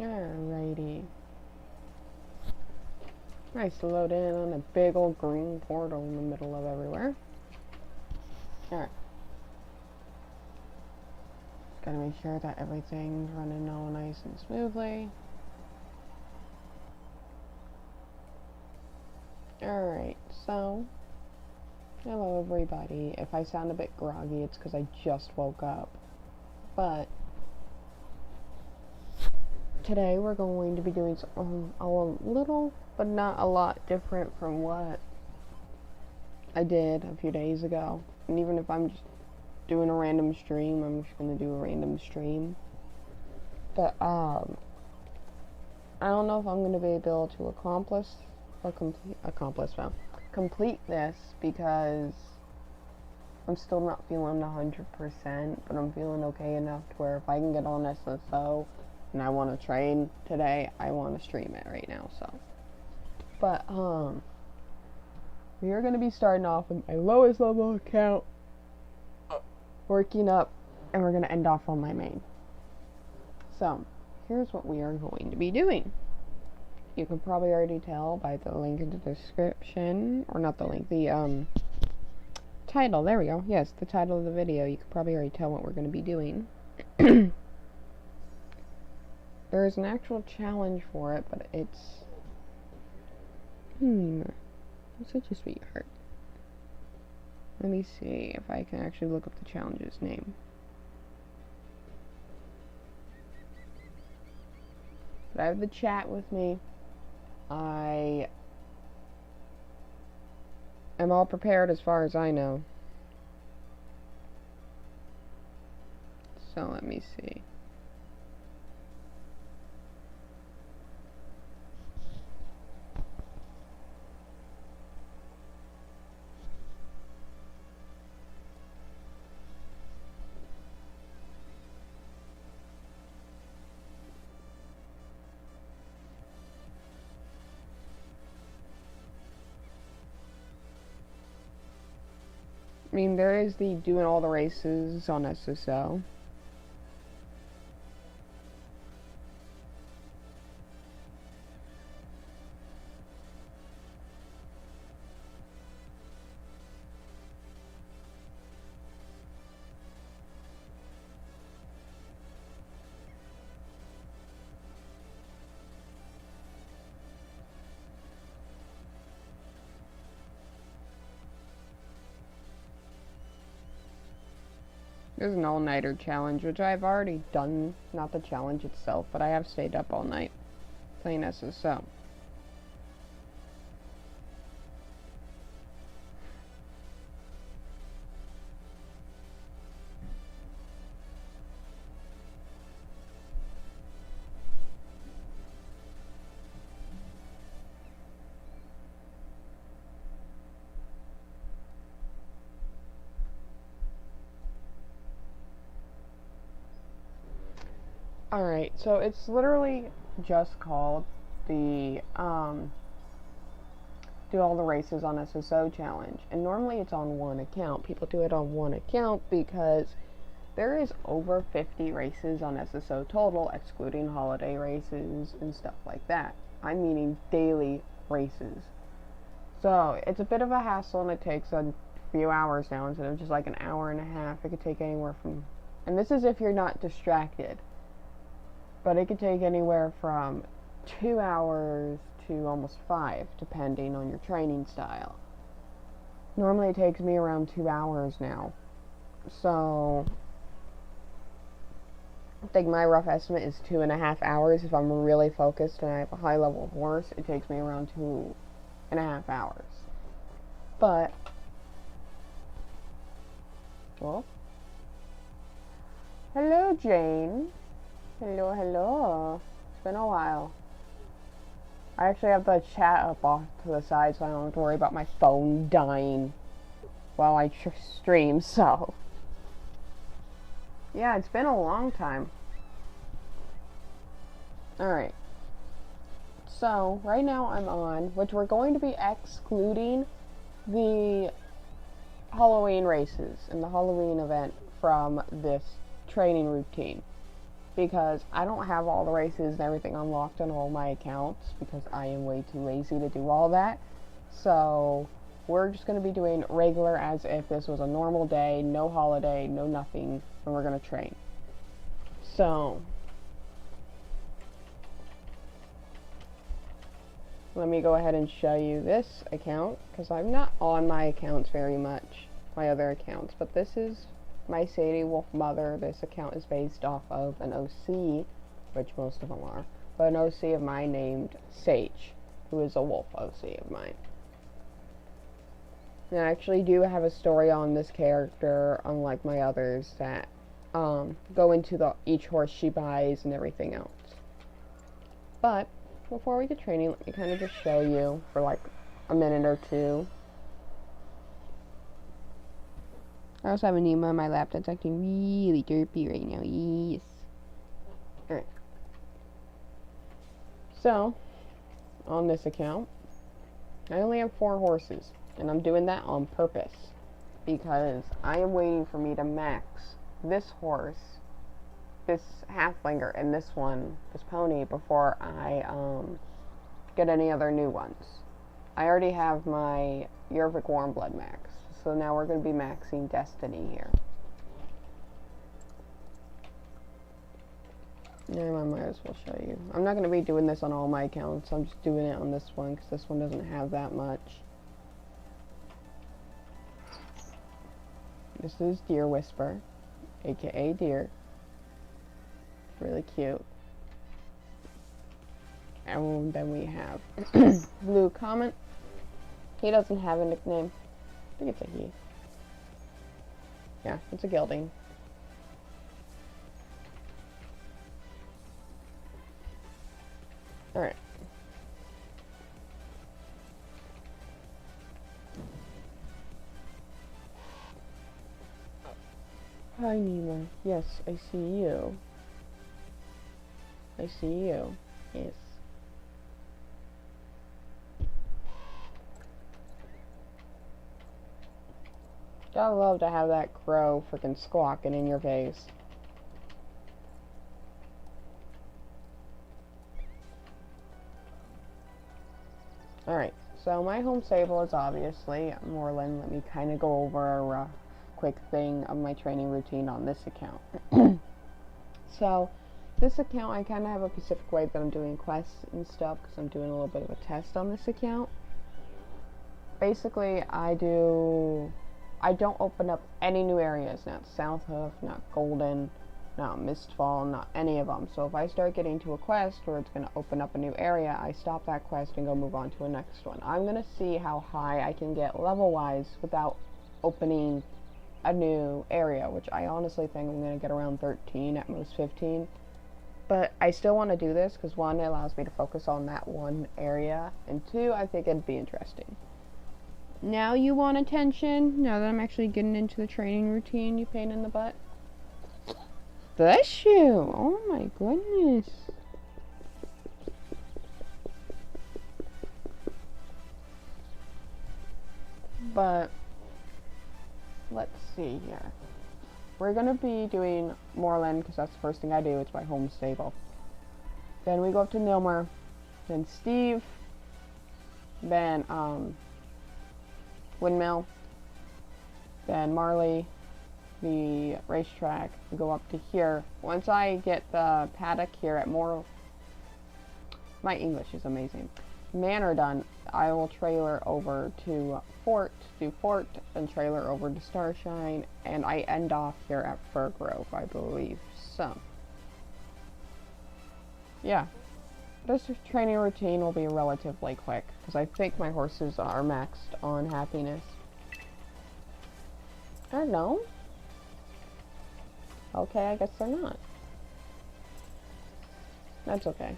Alrighty. Nice to load in on a big old green portal in the middle of everywhere. Alright. Gotta make sure that everything's running all nice and smoothly. Alright, so hello everybody. If I sound a bit groggy, it's because I just woke up. But today we're going to be doing a little, but not a lot different from what I did a few days ago. And even if I'm just doing a random stream, I'm just going to do a random stream. But I don't know if I'm going to be able to complete this because I'm still not feeling 100%, but I'm feeling okay enough to where if I can get on SSO and I want to train today, I want to stream it right now. So, but we are going to be starting off with my lowest level account, working up, and we're going to end off on my main. So here's what we are going to be doing. You can probably already tell by the link in the description, or not the link, the title. There we go. Yes, the title of the video. You can probably already tell what we're going to be doing. There is an actual challenge for it, but it's I'm such a sweetheart. Let me see if I can actually look up the challenge's name. But I have the chat with me. I am all prepared as far as I know. So let me see. I mean, there is the doing all the races on SSO. There's an all-nighter challenge, which I've already done, not the challenge itself, but I have stayed up all night playing SSO. Alright, so it's literally just called the do all the races on SSO challenge, and normally it's on one account. People do it on one account because there is over 50 races on SSO total, excluding holiday races and stuff like that. I'm meaning daily races. So it's a bit of a hassle, and it takes a few hours now instead of just like an hour and a half. It could take anywhere from, and this is if you're not distracted, but it could take anywhere from 2 hours to almost 5, depending on your training style. Normally it takes me around 2 hours now. So I think my rough estimate is 2.5 hours. If I'm really focused and I have a high level horse, it takes me around 2.5 hours. But, well, hello Jane. Hello, hello. It's been a while. I actually have the chat up off to the side so I don't have to worry about my phone dying while I stream, so. Yeah, it's been a long time. Alright. So, right now I'm on, which we're going to be excluding the Halloween races and the Halloween event from this training routine. because I don't have all the races and everything unlocked on all my accounts because I am way too lazy to do all that. So we're just going to be doing regular as if this was a normal day, no holiday, no nothing, and we're going to train. So let me go ahead and show you this account because I'm not on my accounts very much, my other accounts, but this is my Sadie Wolf Mother. This account is based off of an OC, which most of them are, but an OC of mine named Sage, who is a wolf OC of mine. And I actually do have a story on this character, unlike my others, that go into each horse she buys and everything else. But before we get training, let me kind of just show you for like a minute or two. I also have a Nemo on my lap that's acting really derpy right now. Yes. Alright. So, on this account, I only have 4 horses. And I'm doing that on purpose. Because I am waiting for me to max this horse, this halflinger, and this one, this pony, before I get any other new ones. I already have my Yervik Warmblood max. So now we're going to be maxing Destiny here. Yeah, I might as well show you. I'm not going to be doing this on all my accounts. I'm just doing it on this one because this one doesn't have that much. This is Deer Whisper, aka Deer. Really cute. And then we have Blue Comet. He doesn't have a nickname. I think it's a he. Yeah, it's a gelding. Alright. Hi, Nemo. Yes, I see you. I see you. Yes. Gotta love to have that crow freaking squawking in your face. Alright, so my home stable is obviously Moreland. Let me kind of go over a quick thing of my training routine on this account. So, this account, I kind of have a specific way that I'm doing quests and stuff because I'm doing a little bit of a test on this account. Basically, I don't open up any new areas, not South Hoof, not Golden, not Mistfall, not any of them. So if I start getting to a quest where it's going to open up a new area, I stop that quest and go move on to the next one. I'm going to see how high I can get level-wise without opening a new area, which I honestly think I'm going to get around 13, at most 15. But I still want to do this because 1, it allows me to focus on that one area, and 2, I think it'd be interesting. Now you want attention? Now that I'm actually getting into the training routine, you pain in the butt? Bless you! Oh my goodness. But, let's see here. We're gonna be doing Moreland because that's the first thing I do. It's my home stable. Then we go up to Nilmer. Then Steve. Then, Windmill, then Marley, the racetrack, go up to here. Once I get the paddock here at my English is amazing, Manor done, I will trailer over to Fort, do Fort, then trailer over to Starshine, and I end off here at Fir Grove, I believe. So, yeah. This training routine will be relatively quick, because I think my horses are maxed on happiness. I don't know. Okay, I guess they're not. That's okay.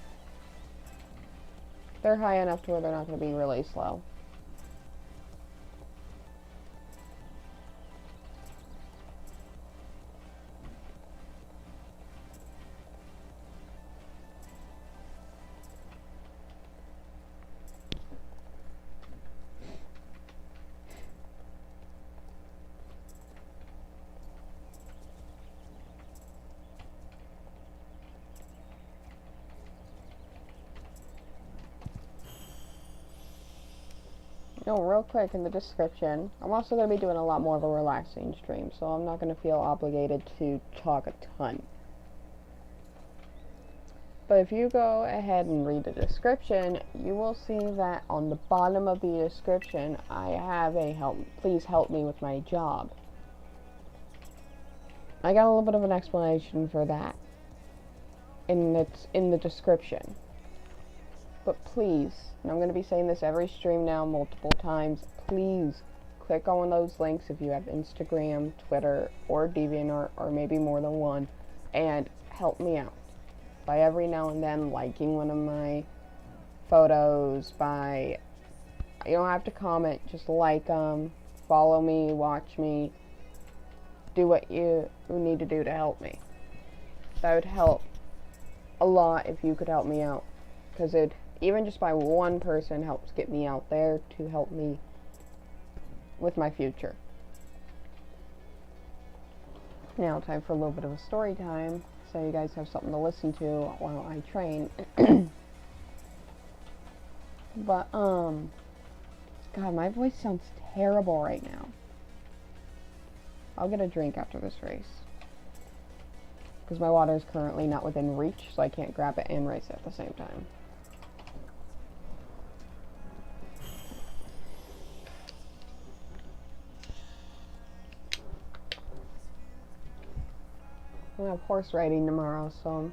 They're high enough to where they're not going to be really slow. No, real quick, in the description, I'm also going to be doing a lot more of a relaxing stream, so I'm not going to feel obligated to talk a ton. But if you go ahead and read the description, you will see that on the bottom of the description, I have a please help me with my job. I got a little bit of an explanation for that, and it's in the description. But please, and I'm going to be saying this every stream now multiple times, please click on those links if you have Instagram, Twitter, or DeviantArt, or maybe more than one, and help me out. By every now and then liking one of my photos, you don't have to comment, just like them, follow me, watch me, do what you need to do to help me. That would help a lot if you could help me out, because even just by one person helps get me out there to help me with my future. Now, time for a little bit of a story time, so you guys have something to listen to while I train. But, God, my voice sounds terrible right now. I'll get a drink after this race, because my water is currently not within reach, so I can't grab it and race it at the same time. I have horse riding tomorrow, so I'm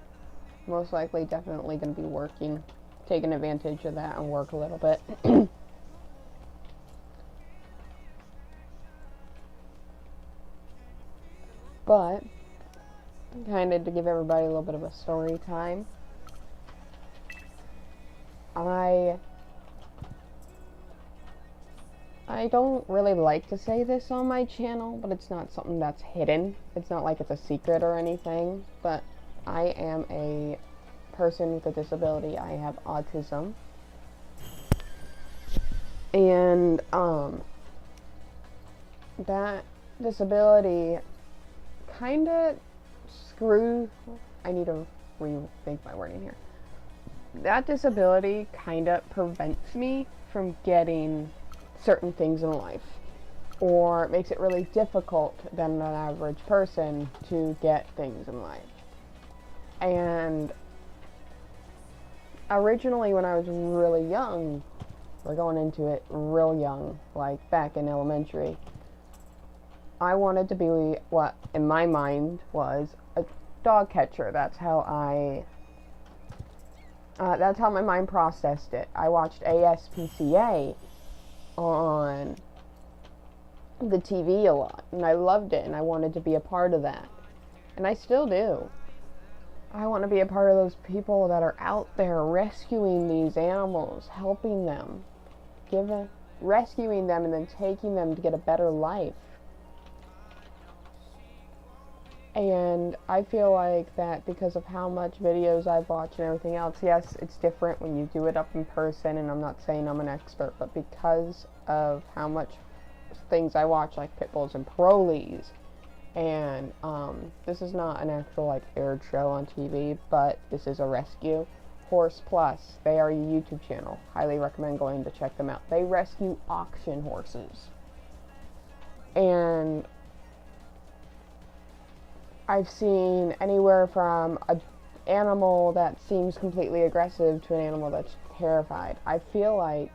most likely definitely going to be taking advantage of that and work a little bit. But, kind of to give everybody a little bit of a story time, I don't really like to say this on my channel, but it's not something that's hidden. It's not like it's a secret or anything, but I am a person with a disability. I have autism. And, that disability kinda I need to rethink my wording here. That disability kinda prevents me from getting certain things in life, or makes it really difficult than an average person to get things in life. And originally, when I was really young, we're going into it real young, like back in elementary, I wanted to be what in my mind was a dog catcher. That's how my mind processed it. I watched ASPCA on the TV a lot, and I loved it, and I wanted to be a part of that, and I still do. I want to be a part of those people that are out there rescuing these animals, helping them, rescuing them, and then taking them to get a better life. And I feel like that because of how much videos I've watched and everything else, yes, it's different when you do it up in person, and I'm not saying I'm an expert, but because of how much things I watch, like pit bulls and parolees, and this is not an actual like aired show on TV, but this is a rescue. Horse Plus, they are a YouTube channel. Highly recommend going to check them out. They rescue auction horses. And I've seen anywhere from an animal that seems completely aggressive to an animal that's terrified. I feel like...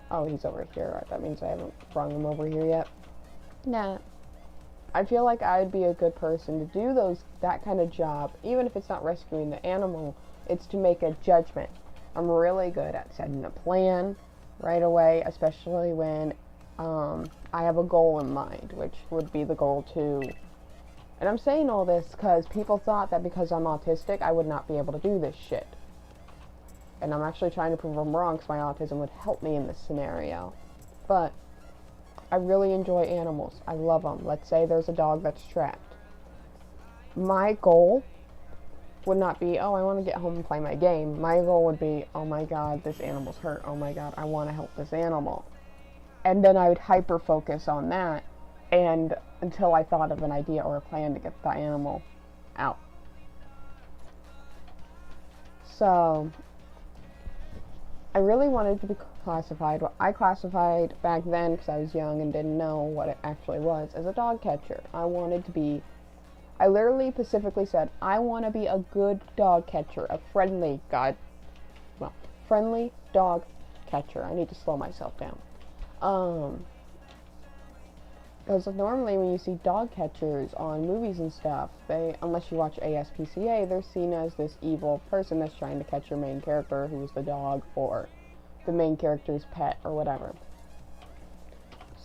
Oh, he's over here. That means I haven't brought him over here yet. Nah. I feel like I'd be a good person to do that kind of job. Even if it's not rescuing the animal, it's to make a judgment. I'm really good at setting a plan right away, especially when I have a goal in mind, which would be the goal to... And I'm saying all this because people thought that because I'm autistic, I would not be able to do this shit. And I'm actually trying to prove them wrong, because my autism would help me in this scenario. But I really enjoy animals. I love them. Let's say there's a dog that's trapped. My goal would not be, oh, I want to get home and play my game. My goal would be, oh my god, this animal's hurt. Oh my god, I want to help this animal. And then I would hyper focus on that, and until I thought of an idea or a plan to get the animal out. So I really wanted to classified what I classified back then, because I was young and didn't know what it actually was, as a dog catcher. I literally specifically said, I want to be a good dog catcher, a friendly dog catcher. I need to slow myself down. Because normally when you see dog catchers on movies and stuff, unless you watch ASPCA, they're seen as this evil person that's trying to catch your main character, who's the dog, or the main character's pet, or whatever.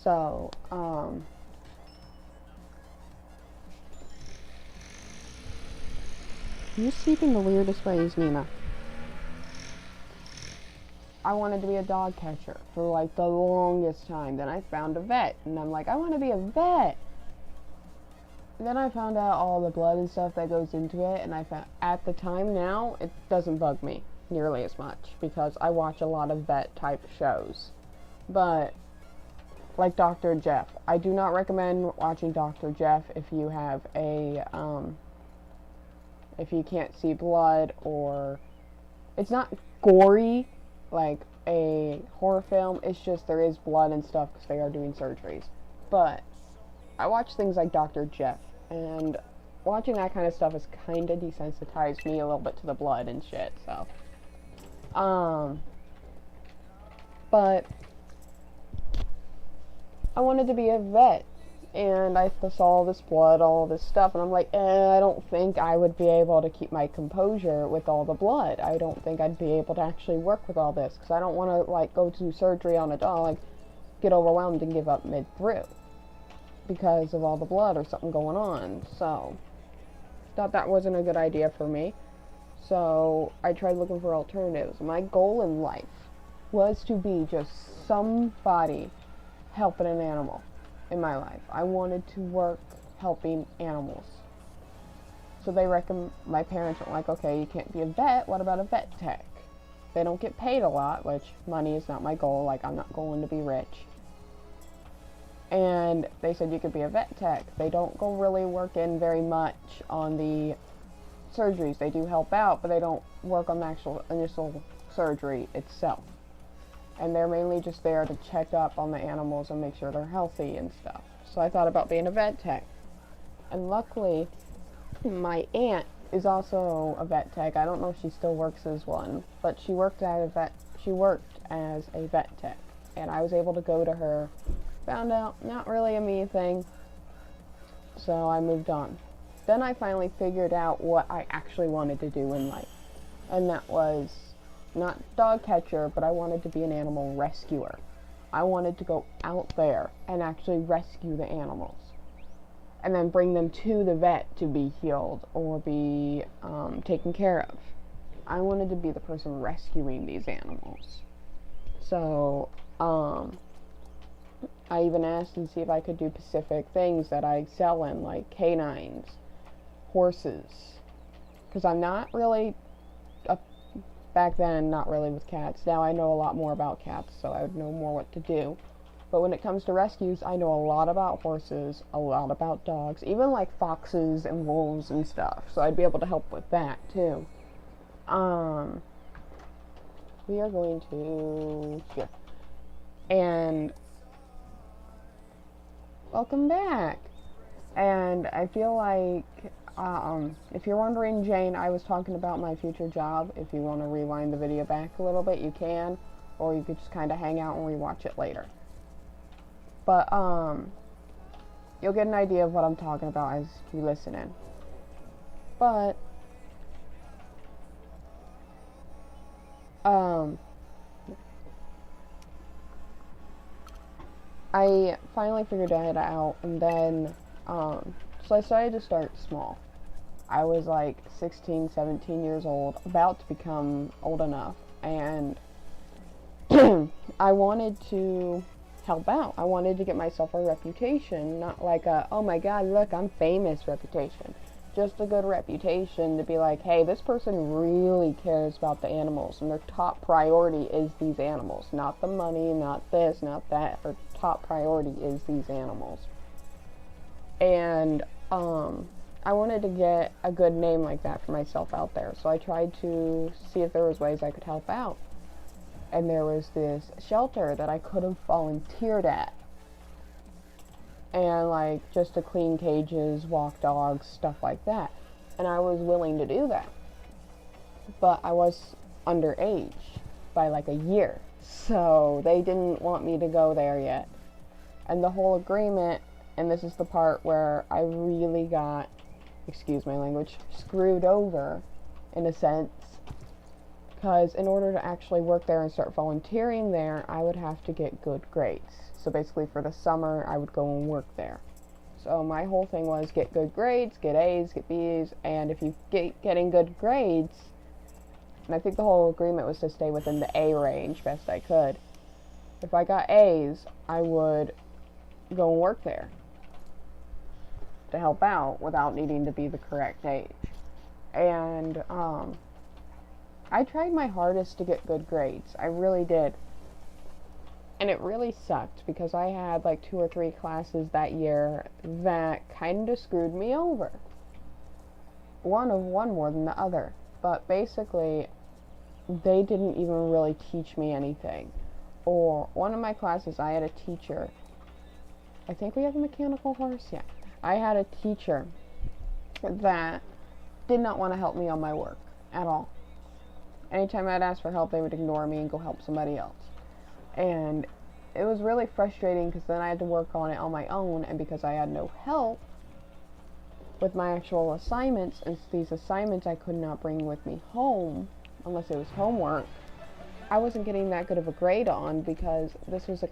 So, you sleep in the weirdest ways, Nina. I wanted to be a dog catcher for like the longest time. Then I found a vet, and I'm like, I want to be a vet. And then I found out all the blood and stuff that goes into it, and I found, at the time now, it doesn't bug me nearly as much, because I watch a lot of vet type shows. But, like Dr. Jeff, I do not recommend watching Dr. Jeff if you have if you can't see blood, or it's not gory like a horror film, it's just there is blood and stuff because they are doing surgeries. But I watch things like Dr. Jeff, and watching that kind of stuff has kind of desensitized me a little bit to the blood and shit, so but I wanted to be a vet, and I saw all this blood, all this stuff, and I'm like, I don't think I would be able to keep my composure with all the blood. I don't think I'd be able to actually work with all this, because I don't want to, like, go to surgery on a dog, get overwhelmed, and give up mid-through because of all the blood or something going on. So, thought that wasn't a good idea for me. So, I tried looking for alternatives. My goal in life was to be just somebody helping an animal in my life. I wanted to work helping animals. So my parents were like, okay, you can't be a vet, what about a vet tech? They don't get paid a lot, which money is not my goal, like I'm not going to be rich. And they said you could be a vet tech. They don't go really work in very much on the surgeries. They do help out, but they don't work on the actual initial surgery itself. And they're mainly just there to check up on the animals and make sure they're healthy and stuff. So I thought about being a vet tech. And luckily, my aunt is also a vet tech. I don't know if she still works as one, but she worked as a vet tech. And I was able to go to her, found out not really a me thing, so I moved on. Then I finally figured out what I actually wanted to do in life. And that was not dog catcher, but I wanted to be an animal rescuer. I wanted to go out there and actually rescue the animals, and then bring them to the vet to be healed or be taken care of. I wanted to be the person rescuing these animals. So, I even asked and see if I could do specific things that I excel in, like canines, horses, because I'm not really back then, not really with cats. Now I know a lot more about cats, so I would know more what to do. But when it comes to rescues, I know a lot about horses, a lot about dogs, even like foxes and wolves and stuff. So I'd be able to help with that too. We are going to here. And welcome back. And I feel like if you're wondering, Jane, I was talking about my future job. If you want to rewind the video back a little bit, you can, or you could just kind of hang out and rewatch it later. But you'll get an idea of what I'm talking about as you listen in. But I finally figured it out, and then so I decided to start small. I was like 16, 17 years old, about to become old enough, and I wanted to help out. I wanted to get myself a reputation, not like a, oh my god, look, I'm famous reputation. Just a good reputation to be like, hey, this person really cares about the animals, and their top priority is these animals. Not the money, not this, not that. Their top priority is these animals. And I wanted to get a good name like that for myself out there, so I tried to see if there was ways I could help out. and there was this shelter that I could have volunteered at. And like just to clean cages, walk dogs, stuff like that. And I was willing to do that. But I was underage by like a year. So they didn't want me to go there yet. And the whole agreement, and this is the part where I really got, excuse my language, screwed over in a sense. Because in order to actually work there and start volunteering there, I would have to get good grades. So basically for the summer, I would go and work there. So my whole thing was get good grades, get A's, get B's, and if you getting good grades, and I think the whole agreement was to stay within the A range best I could. If I got A's, I would go and work there to help out without needing to be the correct age. And I tried my hardest to get good grades. I really did. And it really sucked because I had like 2 or 3 classes that year that kind of screwed me over. One more than the other. But basically, they didn't even really teach me anything. Or one of my classes, I had a teacher. I think we have a mechanical horse. Yeah. I had a teacher that did not want to help me on my work at all. Anytime I'd ask for help, they would ignore me and go help somebody else. And it was really frustrating because then I had to work on it on my own, and because I had no help with my actual assignments, and these assignments I could not bring with me home unless it was homework, I wasn't getting that good of a grade on because this was a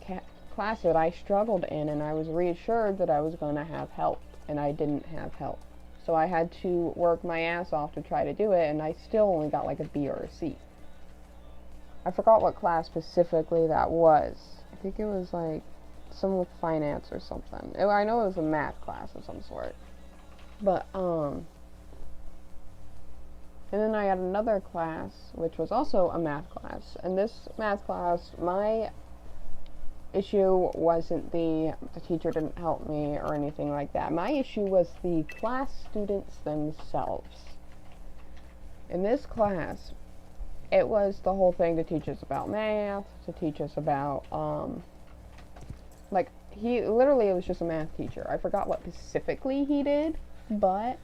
class that I struggled in, and I was reassured that I was going to have help, and I didn't have help. So I had to work my ass off to try to do it, and I still only got like a B or a C. I forgot what class specifically that was. I think it was like some with finance or something. I know it was a math class of some sort. But, and then I had another class, which was also a math class. And this math class, my issue wasn't the teacher didn't help me or anything like that. My issue was the class students themselves. In this class, it was the whole thing to teach us about math, to teach us about, like, he literally was just a math teacher. I forgot what specifically he did, but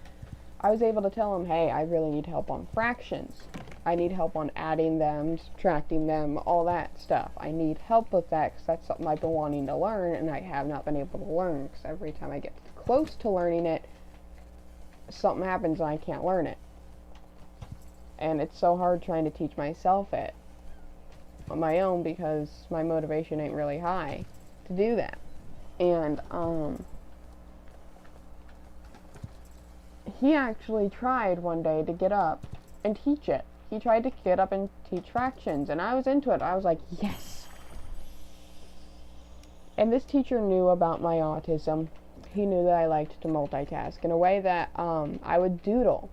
I was able to tell him, hey, I really need help on fractions. I need help on adding them, subtracting them, all that stuff. I need help with that because that's something I've been wanting to learn, and I have not been able to learn because every time I get close to learning it, something happens and I can't learn it. And it's so hard trying to teach myself it on my own because my motivation ain't really high to do that. And, he actually tried one day to get up and teach it. He tried to get up and teach fractions, and I was into it. I was like, yes! And this teacher knew about my autism. He knew that I liked to multitask in a way that, I would doodle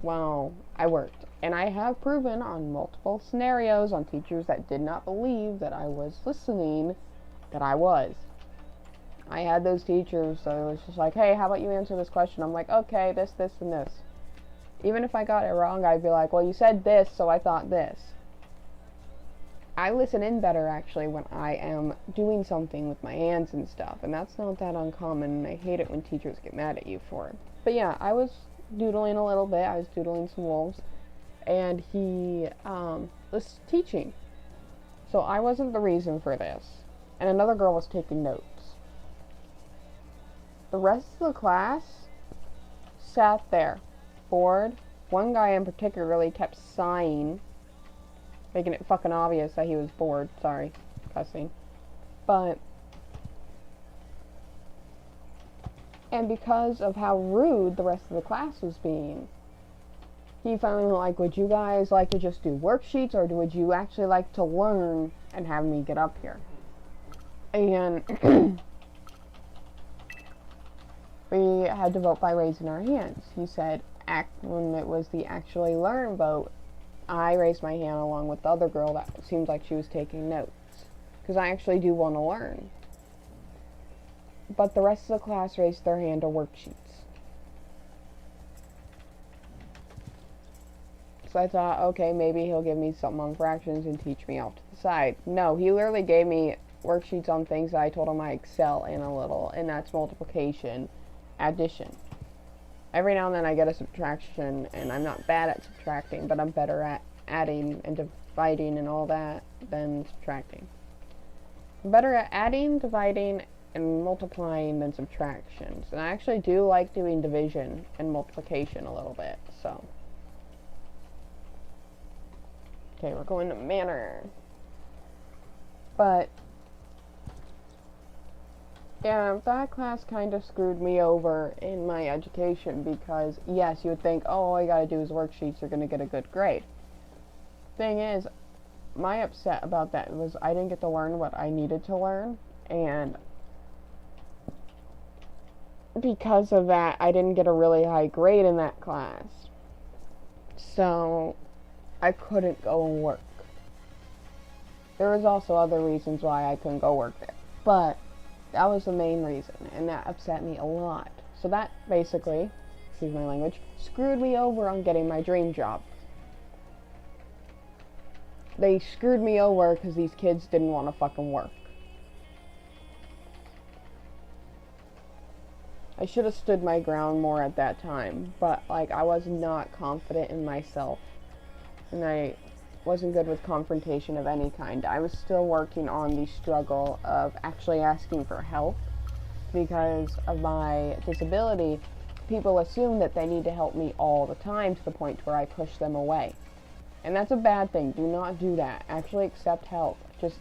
while I worked. And I have proven on multiple scenarios on teachers that did not believe that I was listening that I was. I had those teachers, so it was just like, hey, how about you answer this question? I'm like, okay, this, and this. Even if I got it wrong, I'd be like, well, you said this, so I thought this. I listen in better, actually, when I am doing something with my hands and stuff, and that's not that uncommon, and I hate it when teachers get mad at you for it. But yeah, I was doodling a little bit. I was doodling some wolves, and he was teaching. So I wasn't the reason for this, and another girl was taking notes. The rest of the class sat there, bored. One guy in particular really kept sighing, making it fucking obvious that he was bored. Sorry, cussing. But, and because of how rude the rest of the class was being, he finally was like, would you guys like to just do worksheets, or would you actually like to learn and have me get up here? And we had to vote by raising our hands. He said, when it was the actually learn vote, I raised my hand along with the other girl that seemed like she was taking notes. Because I actually do want to learn. But the rest of the class raised their hand to worksheets. So I thought, okay, maybe he'll give me something on fractions and teach me off to the side. No, he literally gave me worksheets on things that I told him I excel in a little, and that's multiplication, addition. Every now and then I get a subtraction, and I'm not bad at subtracting, but I'm better at adding and dividing and all that than subtracting. I'm better at adding, dividing, and multiplying than subtractions. And I actually do like doing division and multiplication a little bit, so. Okay, we're going to manner. But yeah, that class kind of screwed me over in my education because, yes, you would think, oh, all you gotta do is worksheets, you're gonna get a good grade. Thing is, my upset about that was I didn't get to learn what I needed to learn, and because of that, I didn't get a really high grade in that class. So, I couldn't go and work. There was also other reasons why I couldn't go work there, but that was the main reason, and that upset me a lot. So that basically, excuse my language, screwed me over on getting my dream job. They screwed me over because these kids didn't want to fucking work. I should have stood my ground more at that time, but, like, I was not confident in myself, and I wasn't good with confrontation of any kind. I was still working on the struggle of actually asking for help. Because of my disability, people assume that they need to help me all the time to the point where I push them away. And that's a bad thing. Do not do that. Actually accept help. Just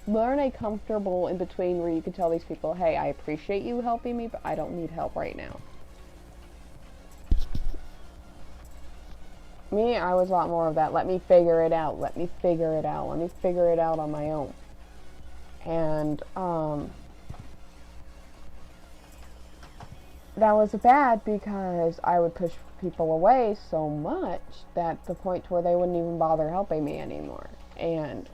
learn a comfortable in between where you can tell these people, hey, I appreciate you helping me, but I don't need help right now. Me, I was a lot more of that. Let me figure it out. Let me figure it out. Let me figure it out on my own. And, that was bad because I would push people away so much that the point where they wouldn't even bother helping me anymore. And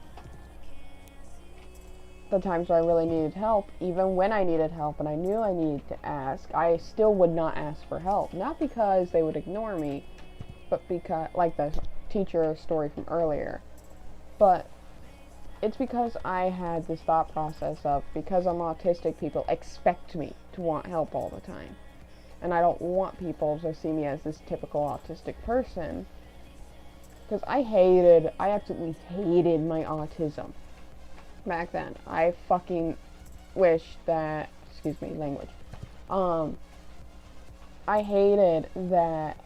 the times where I really needed help, even when I needed help and I knew I needed to ask, I still would not ask for help. Not because they would ignore me, but because, like the teacher story from earlier, but it's because I had this thought process of, because I'm autistic, people expect me to want help all the time. And I don't want people to see me as this typical autistic person. Because I absolutely hated my autism back then. I fucking wish that, excuse me, language. I hated that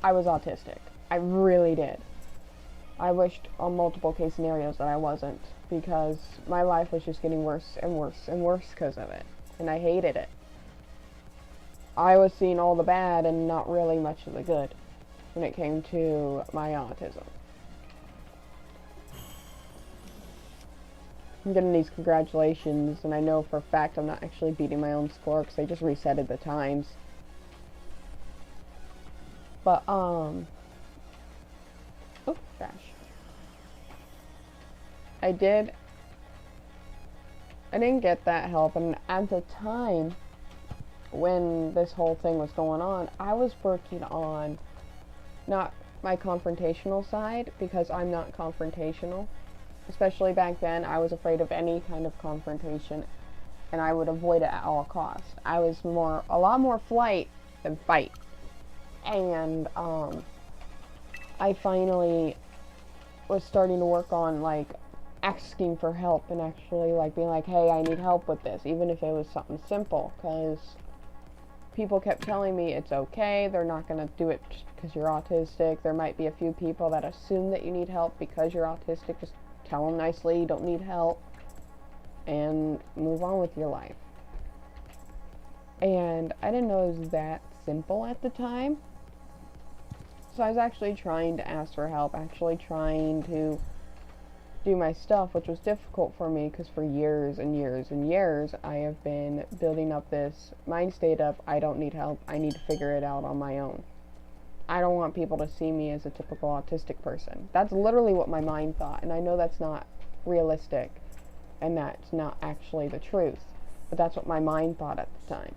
I was autistic. I really did. I wished on multiple case scenarios that I wasn't, because my life was just getting worse and worse and worse because of it. And I hated it. I was seeing all the bad and not really much of the good when it came to my autism. I'm getting these congratulations, and I know for a fact I'm not actually beating my own score because I just resetted the times. But, oh, gosh. I didn't get that help, and at the time when this whole thing was going on, I was working on not my confrontational side, because I'm not confrontational. Especially back then, I was afraid of any kind of confrontation, and I would avoid it at all costs. I was a lot more flight than fight. And, I finally was starting to work on, like, asking for help and actually, like, being like, hey, I need help with this, even if it was something simple, because people kept telling me it's okay, they're not going to do it just because you're autistic. There might be a few people that assume that you need help because you're autistic. Just tell them nicely you don't need help and move on with your life. And I didn't know it was that simple at the time. So I was actually trying to ask for help, actually trying to do my stuff, which was difficult for me because for years and years and years I have been building up this mind state of, I don't need help, I need to figure it out on my own. I don't want people to see me as a typical autistic person. That's literally what my mind thought, and I know that's not realistic and that's not actually the truth, but that's what my mind thought at the time.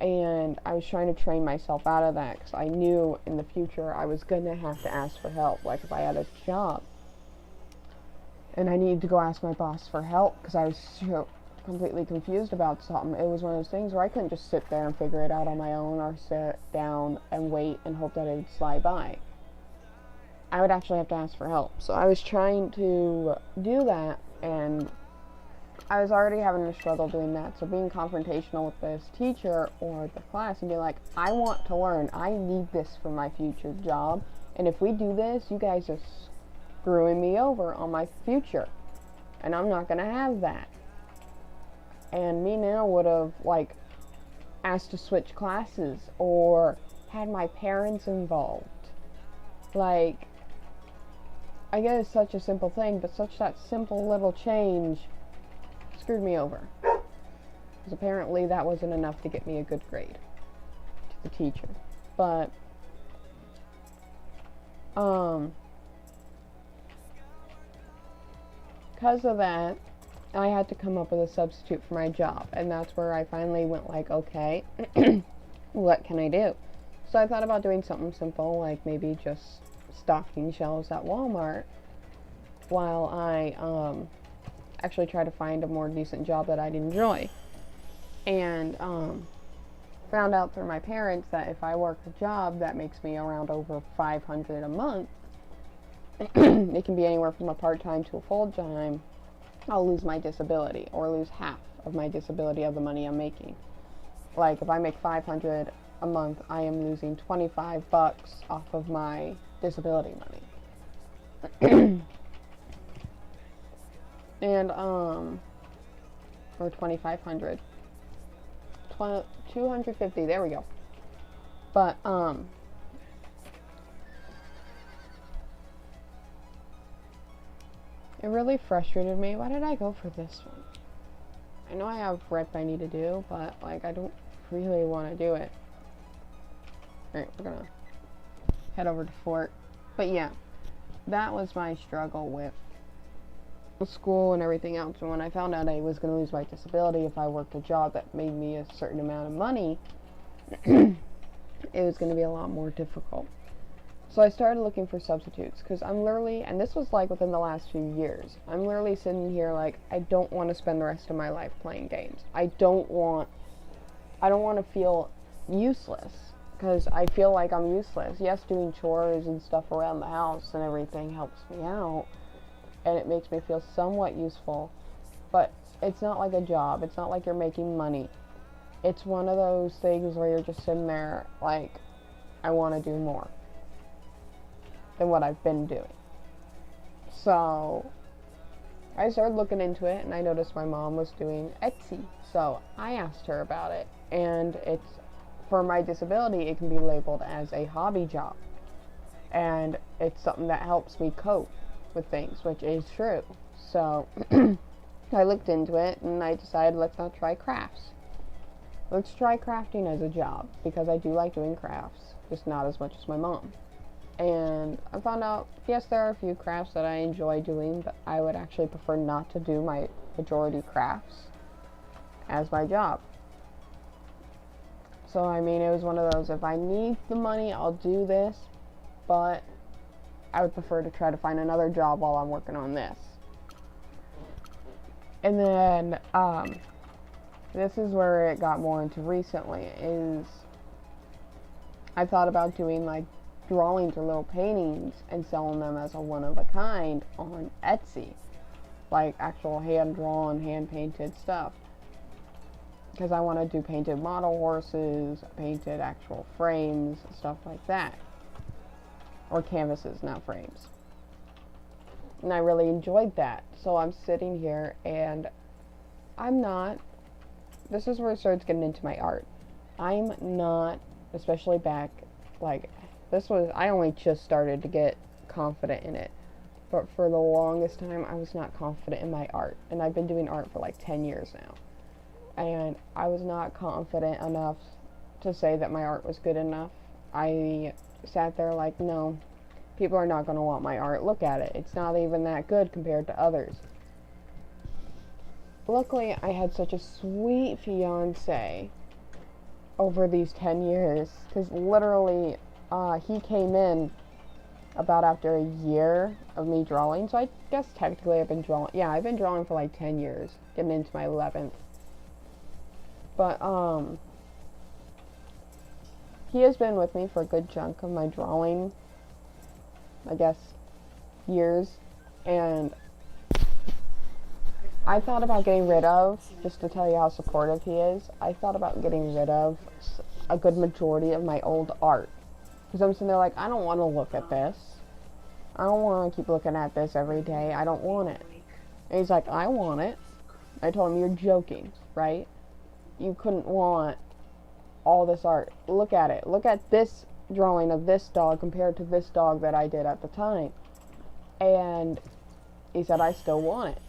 And I was trying to train myself out of that because I knew in the future I was going to have to ask for help. Like if I had a job and I needed to go ask my boss for help because I was so completely confused about something. It was one of those things where I couldn't just sit there and figure it out on my own or sit down and wait and hope that it would slide by. I would actually have to ask for help. So I was trying to do that, and I was already having a struggle doing that. So being confrontational with this teacher or the class and being like, I want to learn. I need this for my future job. And if we do this, you guys are screwing me over on my future. And I'm not going to have that. And me now would have, like, asked to switch classes or had my parents involved. Like, I guess it's such a simple thing, but such that simple little change screwed me over. Because apparently that wasn't enough to get me a good grade to the teacher. But, because of that, I had to come up with a substitute for my job, and that's where I finally went like, okay, what can I do? So I thought about doing something simple, like maybe just stocking shelves at Walmart, while I actually try to find a more decent job that I'd enjoy. And found out through my parents that if I work a job that makes me around over $500 a month, it can be anywhere from a part-time to a full-time, I'll lose my disability, or lose half of my disability of the money I'm making. Like, if I make $500 a month, I am losing $25 off of my disability money. And, or $2,500. $250, there we go. But, it really frustrated me. Why did I go for this one? I know I have rep I need to do, but, like, I don't really want to do it. Alright, we're gonna head over to Fort. But yeah, that was my struggle with school and everything else. And when I found out I was going to lose my disability if I worked a job that made me a certain amount of money, it was going to be a lot more difficult. So I started looking for substitutes, because I'm literally, and this was like within the last few years, I'm literally sitting here like, I don't want to spend the rest of my life playing games. I don't want to feel useless, because I feel like I'm useless. Yes, doing chores and stuff around the house and everything helps me out, and it makes me feel somewhat useful, but it's not like a job. It's not like you're making money. It's one of those things where you're just sitting there like, I want to do more than what I've been doing. So I started looking into it, and I noticed my mom was doing Etsy. So I asked her about it, and it's, for my disability, it can be labeled as a hobby job, and it's something that helps me cope with things, which is true. So I looked into it, and I decided, let's not try crafts. Let's try crafting as a job, because I do like doing crafts, just not as much as my mom. And I found out, yes, there are a few crafts that I enjoy doing, but I would actually prefer not to do my majority crafts as my job. So, I mean, it was one of those, if I need the money, I'll do this, but I would prefer to try to find another job while I'm working on this. And then, this is where it got more into recently, is I thought about doing, like, drawings or little paintings and selling them as a one-of-a-kind on Etsy. Like, actual hand-drawn, hand-painted stuff. Because I want to do painted model horses, painted actual frames, stuff like that. Or canvases, not frames. And I really enjoyed that. So I'm sitting here, and I'm not, this is where it starts getting into my art. I'm not, especially back, like, I only just started to get confident in it. But for the longest time, I was not confident in my art. And I've been doing art for like 10 years now. And I was not confident enough to say that my art was good enough. I sat there like, no, people are not going to want my art. Look at it. It's not even that good compared to others. Luckily, I had such a sweet fiance over these 10 years, because literally he came in about after a year of me drawing, so I guess technically I've been drawing for like 10 years, getting into my 11th. But he has been with me for a good chunk of my drawing, I guess, years, and I thought about getting rid of, just to tell you how supportive he is, I thought about getting rid of a good majority of my old art. Because I'm sitting there like, I don't want to look at this. I don't want to keep looking at this every day. I don't want it. And he's like, I want it. I told him, you're joking, right? You couldn't want all this art. Look at it. Look at this drawing of this dog compared to this dog that I did at the time. And he said, I still want it.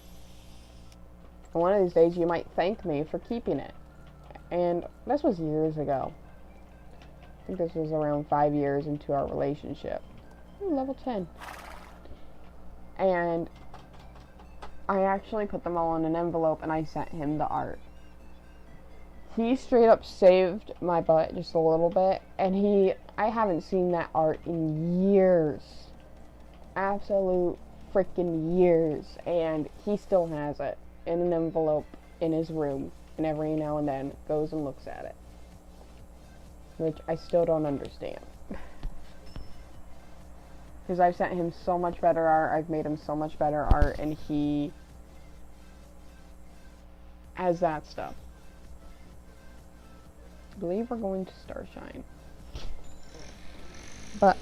And one of these days you might thank me for keeping it. And this was years ago. I think this was around 5 years into our relationship. Ooh, level 10. And I actually put them all in an envelope and I sent him the art. He straight up saved my butt just a little bit, and I haven't seen that art in years. Absolute freaking years, and he still has it in an envelope in his room, and every now and then goes and looks at it. Which I still don't understand. Because I've sent him so much better art, I've made him so much better art, and he has that stuff. I believe we're going to Starshine. But,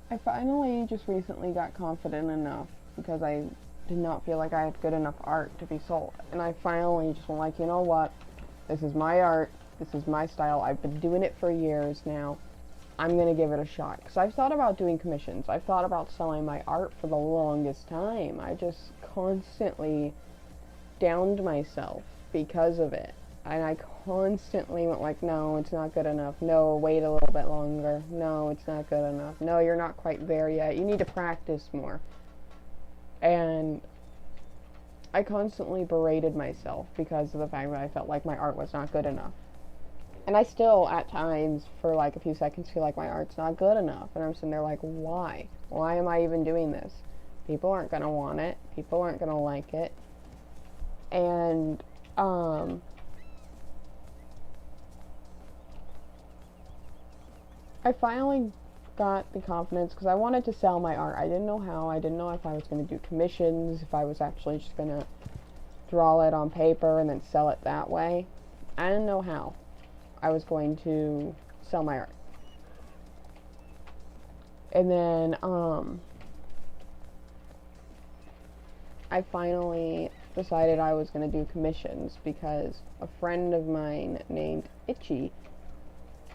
I finally just recently got confident enough, because I did not feel like I had good enough art to be sold. And I finally just went like, you know what? This is my art. This is my style. I've been doing it for years now. I'm going to give it a shot. Because I've thought about doing commissions. I've thought about selling my art for the longest time. I just constantly downed myself because of it. And I constantly went like, no, it's not good enough. No, wait a little bit longer. No, it's not good enough. No, you're not quite there yet. You need to practice more. And I constantly berated myself because of the fact that I felt like my art was not good enough. And I still, at times, for like a few seconds, feel like my art's not good enough. And I'm sitting there like, why? Why am I even doing this? People aren't going to want it. People aren't going to like it. And, I finally got the confidence because I wanted to sell my art. I didn't know how. I didn't know if I was going to do commissions, if I was actually just going to draw it on paper and then sell it that way. I didn't know how I was going to sell my art. And then I finally decided I was going to do commissions because a friend of mine named Itchy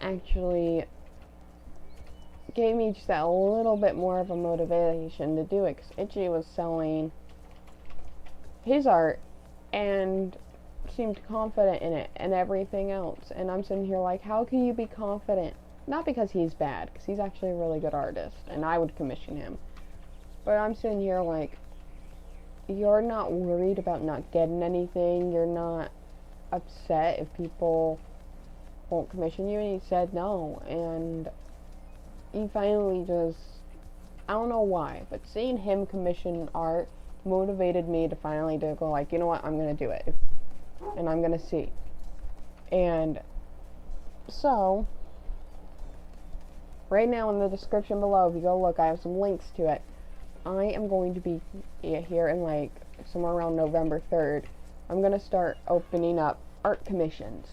actually gave me just that little bit more of a motivation to do it, because Itchy was selling his art and seemed confident in it and everything else, and I'm sitting here like, how can you be confident? Not because he's bad, because he's actually a really good artist and I would commission him, but I'm sitting here like, you're not worried about not getting anything, you're not upset if people won't commission you, and he said no. And he finally just, I don't know why, but seeing him commission art motivated me to finally to go like, you know what, I'm gonna do it, and I'm gonna see. And so right now in the description below, if you go look, I have some links to it. I am going to be here in like somewhere around November 3rd. I'm gonna start opening up art commissions,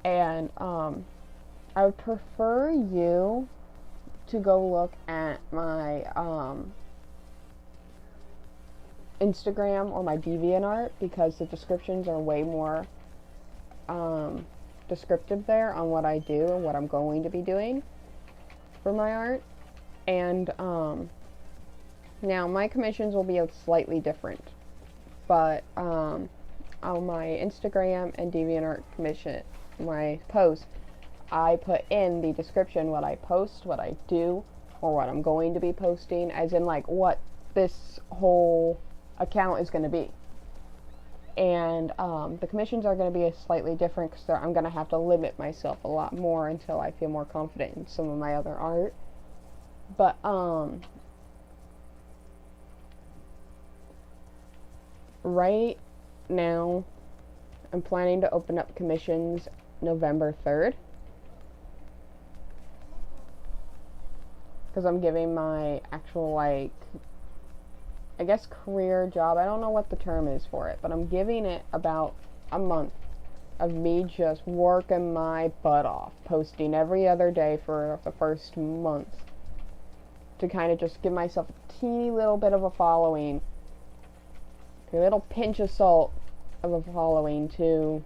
and I would prefer you to go look at my Instagram or my DeviantArt, because the descriptions are way more descriptive there on what I do and what I'm going to be doing for my art. And now my commissions will be slightly different, but on my Instagram and DeviantArt commission, my post, I put in the description what I post, what I do, or what I'm going to be posting, as in like what this whole account is going to be. And the commissions are going to be slightly different because I'm going to have to limit myself a lot more until I feel more confident in some of my other art. But right now I'm planning to open up commissions November 3rd. Because I'm giving my actual, like, I guess career job, I don't know what the term is for it, but I'm giving it about a month of me just working my butt off, posting every other day for the first month to kind of just give myself a teeny little bit of a following, a little pinch of salt of a following to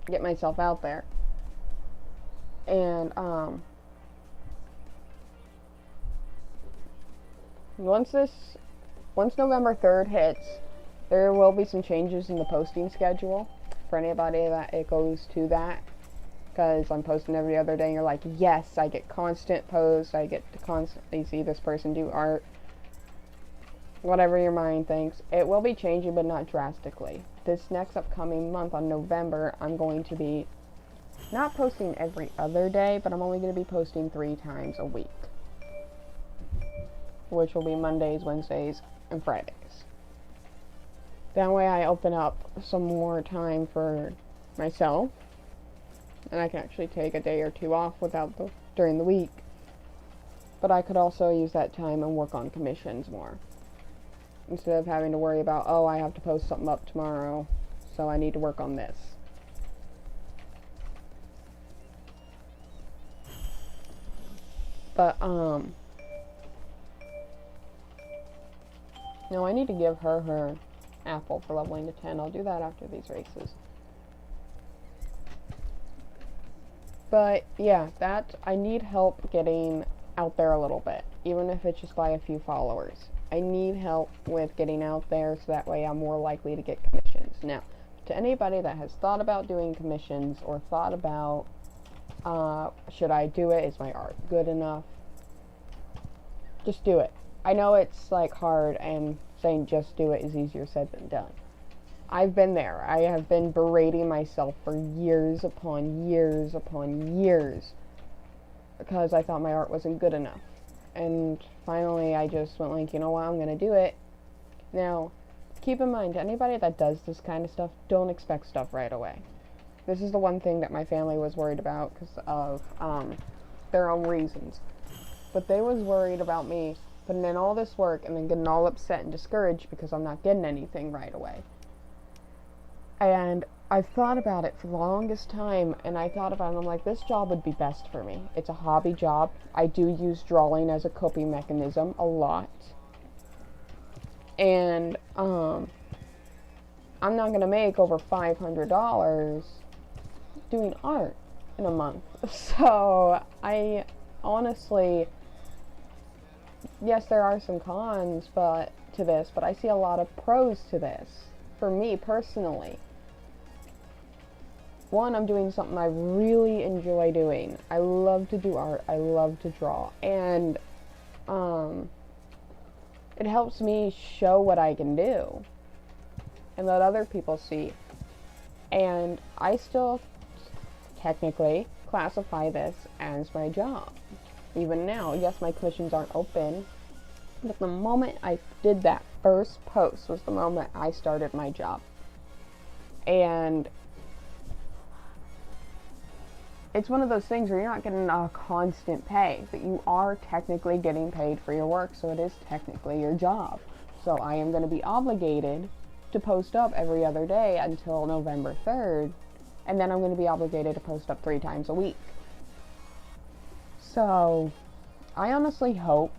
get myself out there. And once November 3rd hits, there will be some changes in the posting schedule for anybody that it goes to that, because I'm posting every other day and you're like, yes, I get constant posts, I get to constantly see this person do art, whatever your mind thinks. It will be changing, but not drastically. This next upcoming month on November, I'm going to be not posting every other day, but I'm only going to be posting 3 times a week, which will be Mondays, Wednesdays, and Fridays. That way I open up some more time for myself, and I can actually take a day or 2 off during the week. But I could also use that time and work on commissions more, instead of having to worry about, oh, I have to post something up tomorrow, so I need to work on this. But, no, I need to give her apple for leveling to 10. I'll do that after these races. But, yeah, I need help getting out there a little bit, even if it's just by a few followers. I need help with getting out there so that way I'm more likely to get commissions. Now, to anybody that has thought about doing commissions or thought about, should I do it? Is my art good enough? Just do it. I know it's like hard, and saying just do it is easier said than done. I've been there. I have been berating myself for years upon years upon years because I thought my art wasn't good enough. And finally I just went like, you know what, I'm gonna do it. Now, keep in mind, anybody that does this kind of stuff, don't expect stuff right away. This is the one thing that my family was worried about because of their own reasons. But they was worried about me putting in all this work and then getting all upset and discouraged because I'm not getting anything right away. And I've thought about it for the longest time, and I thought about it, and I'm like, this job would be best for me. It's a hobby job. I do use drawing as a coping mechanism a lot. And I'm not going to make over $500 doing art in a month. So I honestly, yes, there are some cons to this, but I see a lot of pros to this. For me personally, one, I'm doing something I really enjoy doing. I love to do art. I love to draw, and it helps me show what I can do and let other people see. And I still technically classify this as my job. Even now, yes, my commissions aren't open, but the moment I did that first post was the moment I started my job. And it's one of those things where you're not getting a constant pay, but you are technically getting paid for your work, so it is technically your job. So I am going to be obligated to post up every other day until November 3rd, and then I'm going to be obligated to post up 3 times a week. So I honestly hope,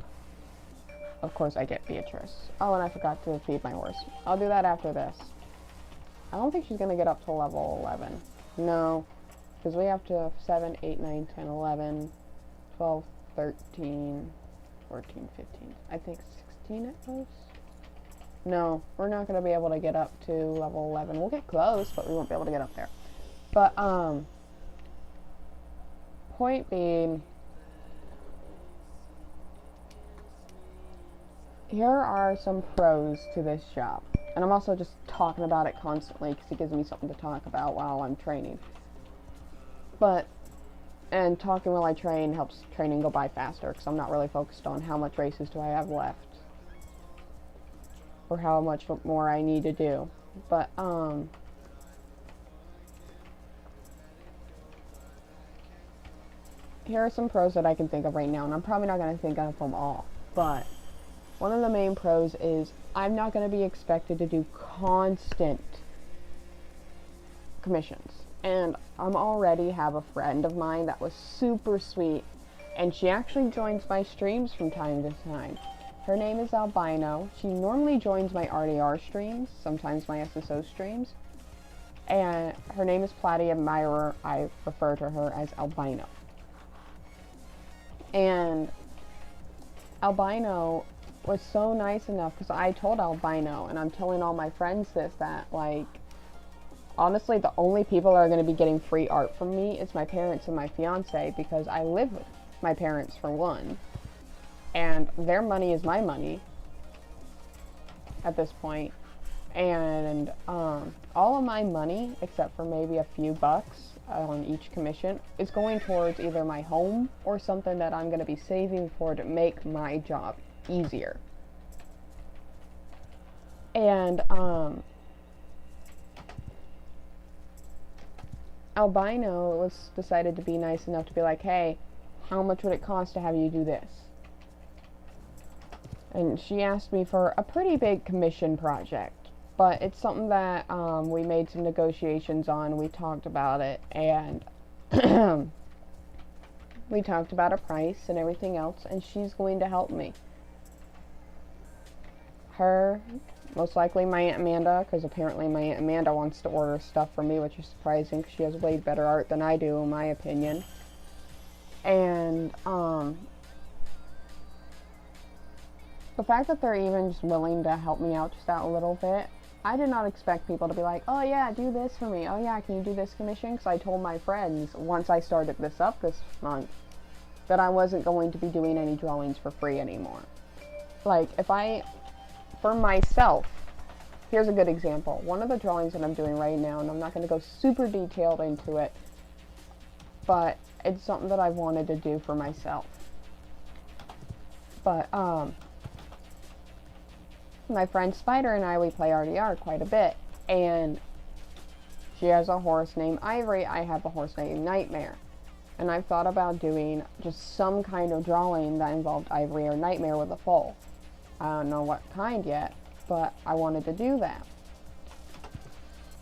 of course, I get Beatrice. Oh, and I forgot to feed my horse. I'll do that after this. I don't think she's going to get up to level 11. No. Because we have to 7, 8, 9, 10, 11, 12, 13, 14, 15. I think 16 at most. No, we're not going to be able to get up to level 11. We'll get close, but we won't be able to get up there. But, point being, here are some pros to this job. And I'm also just talking about it constantly because it gives me something to talk about while I'm training. And talking while I train helps training go by faster because I'm not really focused on how much races do I have left or how much more I need to do. But, here are some pros that I can think of right now, and I'm probably not going to think of them all, but one of the main pros is I'm not going to be expected to do constant commissions. And I'm already have a friend of mine that was super sweet, and she actually joins my streams from time to time. Her name is Albino. She normally joins my RDR streams, sometimes my SSO streams, and her name is Platy Admirer. I refer to her as Albino. And Albino was so nice enough, because I told Albino, and I'm telling all my friends this, that, like, honestly, the only people that are going to be getting free art from me is my parents and my fiance, because I live with my parents, for one, and their money is my money at this point. And all of my money, except for maybe a few bucks on each commission, is going towards either my home or something that I'm going to be saving for to make my job easier. And Albino was decided to be nice enough to be like, hey, how much would it cost to have you do this? And she asked me for a pretty big commission project. But it's something that we made some negotiations on. We talked about it, and we talked about a price and everything else, and she's going to help me. Her, most likely my Aunt Amanda, because apparently my Aunt Amanda wants to order stuff from me, which is surprising because she has way better art than I do, in my opinion. And the fact that they're even just willing to help me out just that a little bit, I did not expect people to be like, oh yeah, do this for me. Oh yeah, can you do this commission? Because I told my friends once I started this up this month that I wasn't going to be doing any drawings for free anymore. Like, for myself, here's a good example. One of the drawings that I'm doing right now, and I'm not going to go super detailed into it, but it's something that I wanted to do for myself. But, my friend Spider and I, we play RDR quite a bit, and she has a horse named Ivory, I have a horse named Nightmare, and I've thought about doing just some kind of drawing that involved Ivory or Nightmare with a foal. I don't know what kind yet, but I wanted to do that.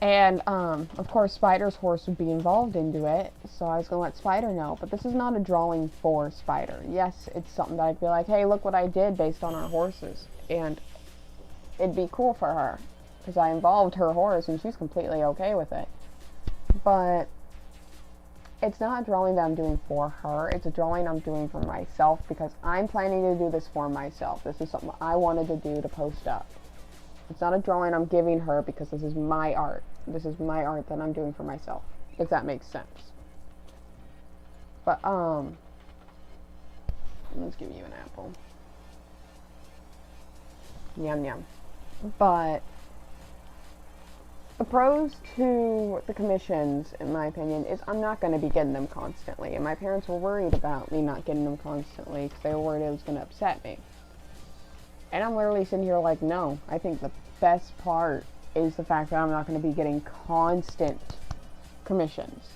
And, of course, Spider's horse would be involved into it, so I was going to let Spider know, but this is not a drawing for Spider. Yes, it's something that I'd be like, hey, look what I did based on our horses, and it'd be cool for her, because I involved her horse, and she's completely okay with it. But it's not a drawing that I'm doing for her, it's a drawing I'm doing for myself, because I'm planning to do this for myself. This is something I wanted to do to post up. It's not a drawing I'm giving her, because this is my art. This is my art that I'm doing for myself, if that makes sense. But, let's give you an apple. Yum yum. But the pros to the commissions, in my opinion, is I'm not going to be getting them constantly. And my parents were worried about me not getting them constantly because they were worried it was going to upset me. And I'm literally sitting here like, no. I think the best part is the fact that I'm not going to be getting constant commissions.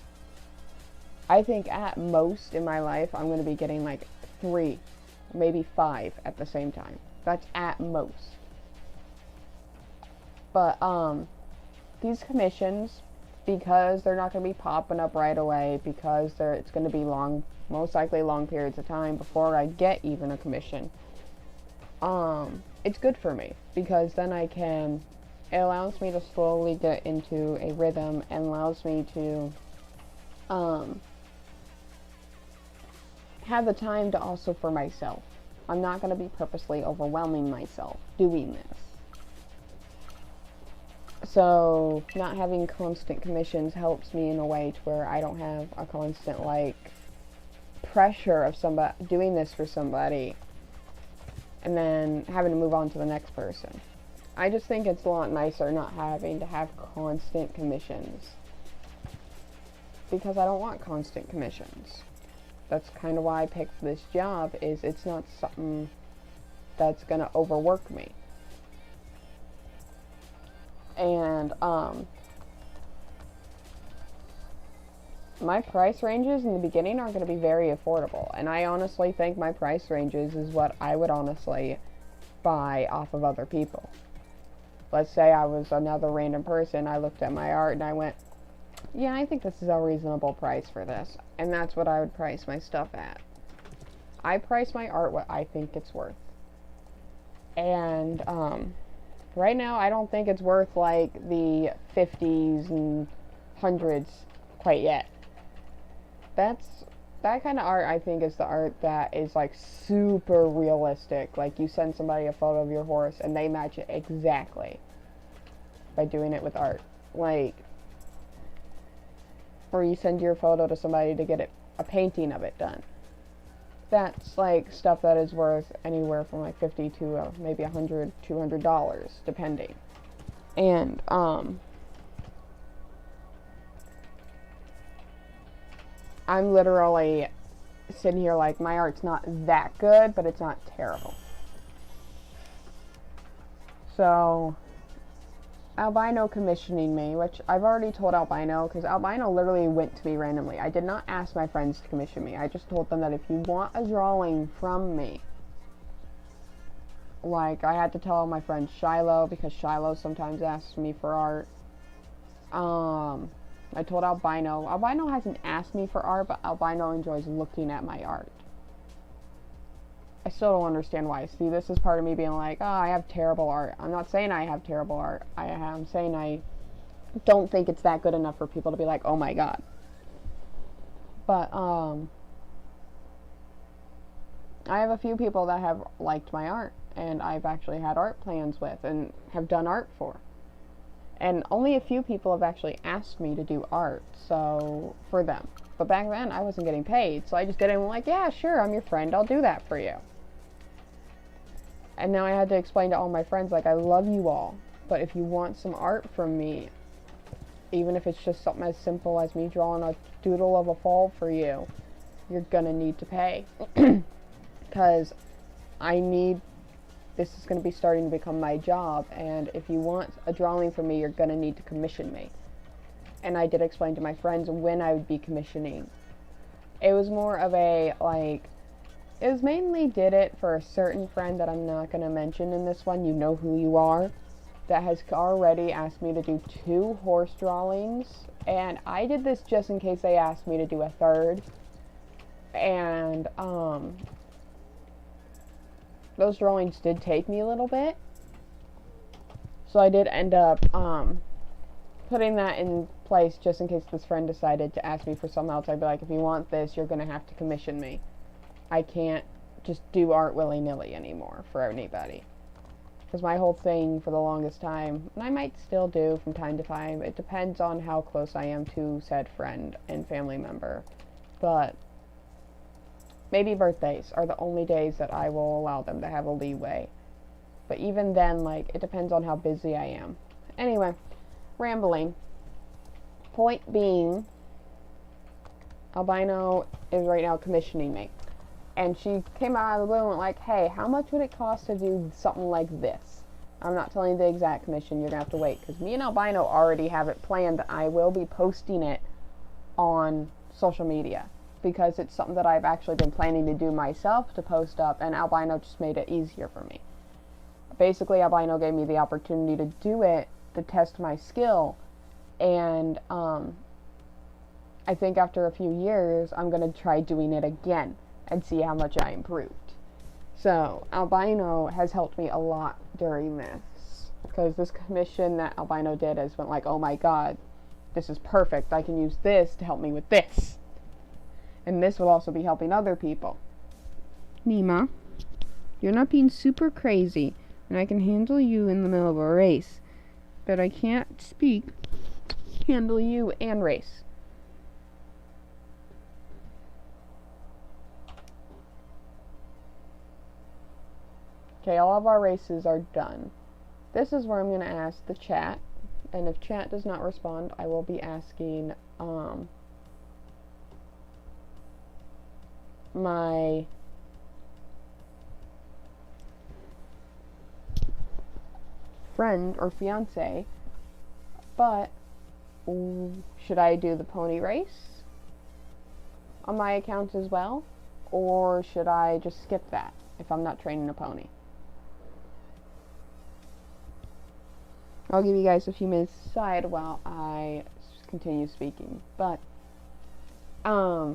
I think at most in my life, I'm going to be getting like 3, maybe 5 at the same time. That's at most. But, these commissions, because they're not going to be popping up right away, because it's going to be most likely long periods of time before I get even a commission, it's good for me, because then it allows me to slowly get into a rhythm, and allows me to, have the time to also for myself. I'm not going to be purposely overwhelming myself doing this. So, not having constant commissions helps me in a way to where I don't have a constant, like, pressure of somebody doing this for somebody and then having to move on to the next person. I just think it's a lot nicer not having to have constant commissions, because I don't want constant commissions. That's kind of why I picked this job, is it's not something that's gonna overwork me. And my price ranges in the beginning are going to be very affordable, and I honestly think my price ranges is what I would honestly buy off of other people. Let's say I was another random person, I looked at my art and I went, yeah, I think this is a reasonable price for this, and that's what I would price my stuff at. I price my art what I think it's worth. And right now I don't think it's worth like the 50s and 100s quite yet. That kind of art, I think, is the art that is like super realistic. Like, you send somebody a photo of your horse and they match it exactly by doing it with art. Like, or you send your photo to somebody to get a painting of it done. That's like stuff that is worth anywhere from like $50 to maybe $100, $200, depending. And I'm literally sitting here like, my art's not that good, but it's not terrible. So, Albino commissioning me, which I've already told Albino, because Albino literally went to me randomly. I did not ask my friends to commission me. I just told them that if you want a drawing from me, like, I had to tell my friend Shiloh, because Shiloh sometimes asks me for art. I told Albino. Albino hasn't asked me for art, but Albino enjoys looking at my art. I still don't understand why. See, this is part of me being like, oh, I have terrible art. I'm not saying I have terrible art. I'm saying I don't think it's that good enough for people to be like, oh my god. But, I have a few people that have liked my art, and I've actually had art plans with, and have done art for. And only a few people have actually asked me to do art, so, for them. But back then, I wasn't getting paid, so I just did it and went like, yeah, sure, I'm your friend, I'll do that for you. And now I had to explain to all my friends, like, I love you all, but if you want some art from me, even if it's just something as simple as me drawing a doodle of a fall for you, you're gonna need to pay. Because this is going to be starting to become my job, and if you want a drawing from me, you're going to need to commission me. And I did explain to my friends when I would be commissioning. It was more of a, like, it was mainly did it for a certain friend that I'm not going to mention in this one, you know who you are, that has already asked me to do 2 horse drawings, and I did this just in case they asked me to do a 3rd. And, those drawings did take me a little bit, so I did end up putting that in place just in case this friend decided to ask me for something else. I'd be like, if you want this, you're gonna have to commission me. I can't just do art willy-nilly anymore for anybody. Because my whole thing for the longest time, and I might still do from time to time, it depends on how close I am to said friend and family member, but maybe birthdays are the only days that I will allow them to have a leeway. But even then, like, it depends on how busy I am. Anyway, rambling. Point being, Albino is right now commissioning me. And she came out of the blue and went like, hey, how much would it cost to do something like this? I'm not telling you the exact commission, you're going to have to wait. Because me and Albino already have it planned that I will be posting it on social media. Because it's something that I've actually been planning to do myself to post up, and Albino just made it easier for me. Basically, Albino gave me the opportunity to do it, to test my skill, and I think after a few years, I'm going to try doing it again and see how much I improved. So, Albino has helped me a lot during this, because this commission that Albino did has went like, oh my god, this is perfect, I can use this to help me with this. And this will also be helping other people. Nima, you're not being super crazy, and I can handle you in the middle of a race, but I can't handle you and race. Okay, all of our races are done. This is where I'm going to ask the chat, and if chat does not respond, I will be asking my friend or fiance. But should I do the pony race on my account as well, or should I just skip that if I'm not training a pony? I'll give you guys a few minutes to decide while I continue speaking. But I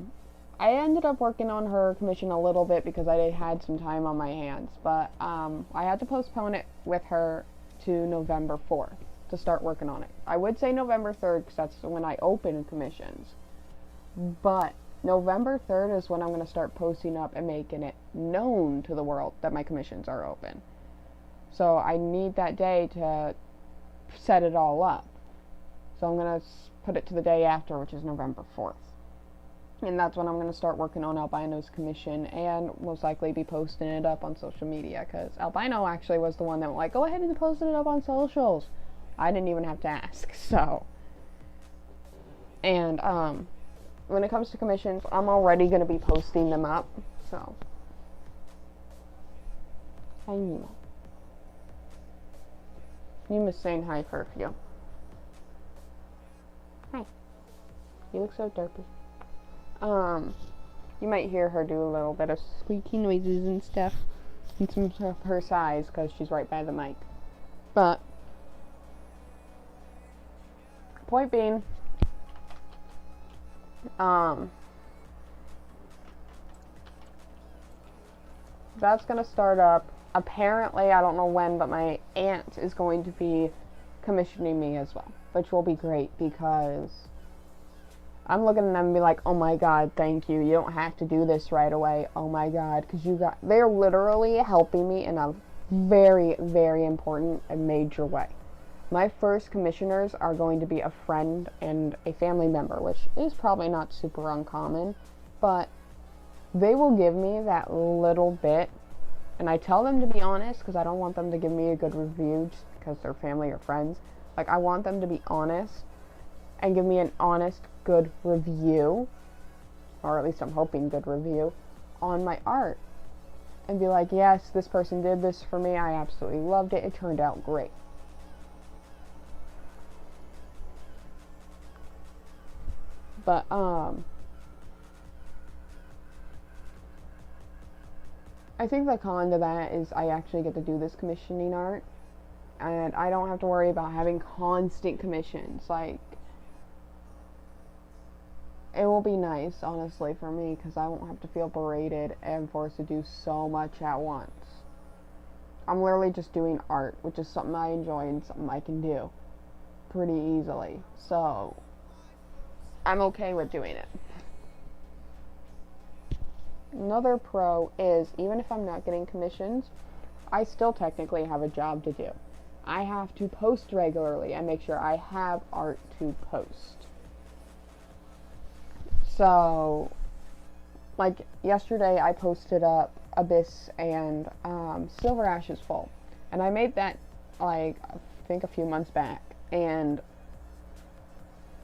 ended up working on her commission a little bit because I had some time on my hands, but I had to postpone it with her to November 4th to start working on it. I would say November 3rd because that's when I open commissions, but November 3rd is when I'm going to start posting up and making it known to the world that my commissions are open. So I need that day to set it all up. So I'm going to put it to the day after, which is November 4th. And that's when I'm going to start working on Albino's commission and most likely be posting it up on social media, because Albino actually was the one that was like, go ahead and post it up on socials. I didn't even have to ask. So, and when it comes to commissions, I'm already going to be posting them up. So, hi Nima. Nima's saying hi for a few. Hi. You look so derpy. You might hear her do a little bit of squeaky noises and stuff, and some of her sighs because she's right by the mic. But point being, that's gonna start up. Apparently, I don't know when, but my aunt is going to be commissioning me as well, which will be great because I'm looking at them and be like, oh my god, thank you. You don't have to do this right away. Oh my god, because they're literally helping me in a very, very important and major way. My first commissioners are going to be a friend and a family member, which is probably not super uncommon, but they will give me that little bit, and I tell them to be honest because I don't want them to give me a good review just because they're family or friends. Like, I want them to be honest and give me an honest, good review, or at least I'm hoping good review, on my art. And be like, yes, this person did this for me, I absolutely loved it, it turned out great. But, I think the con to that is I actually get to do this commissioning art, and I don't have to worry about having constant commissions. Like, it will be nice, honestly, for me, because I won't have to feel berated and forced to do so much at once. I'm literally just doing art, which is something I enjoy and something I can do pretty easily. So, I'm okay with doing it. Another pro is, even if I'm not getting commissions, I still technically have a job to do. I have to post regularly and make sure I have art to post. So, like, yesterday I posted up Abyss and Silver Ashes Full. And I made that, like, I think a few months back. And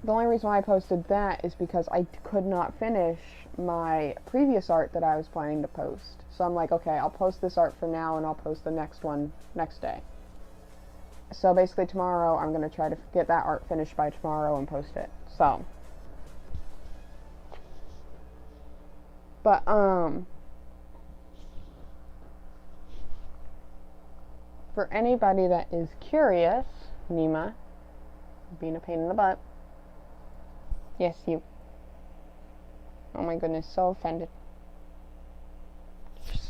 the only reason why I posted that is because I could not finish my previous art that I was planning to post. So I'm like, okay, I'll post this art for now and I'll post the next one next day. So basically tomorrow I'm going to try to get that art finished by tomorrow and post it. So, but for anybody that is curious, Nima, being a pain in the butt. Yes, you. Oh my goodness, so offended.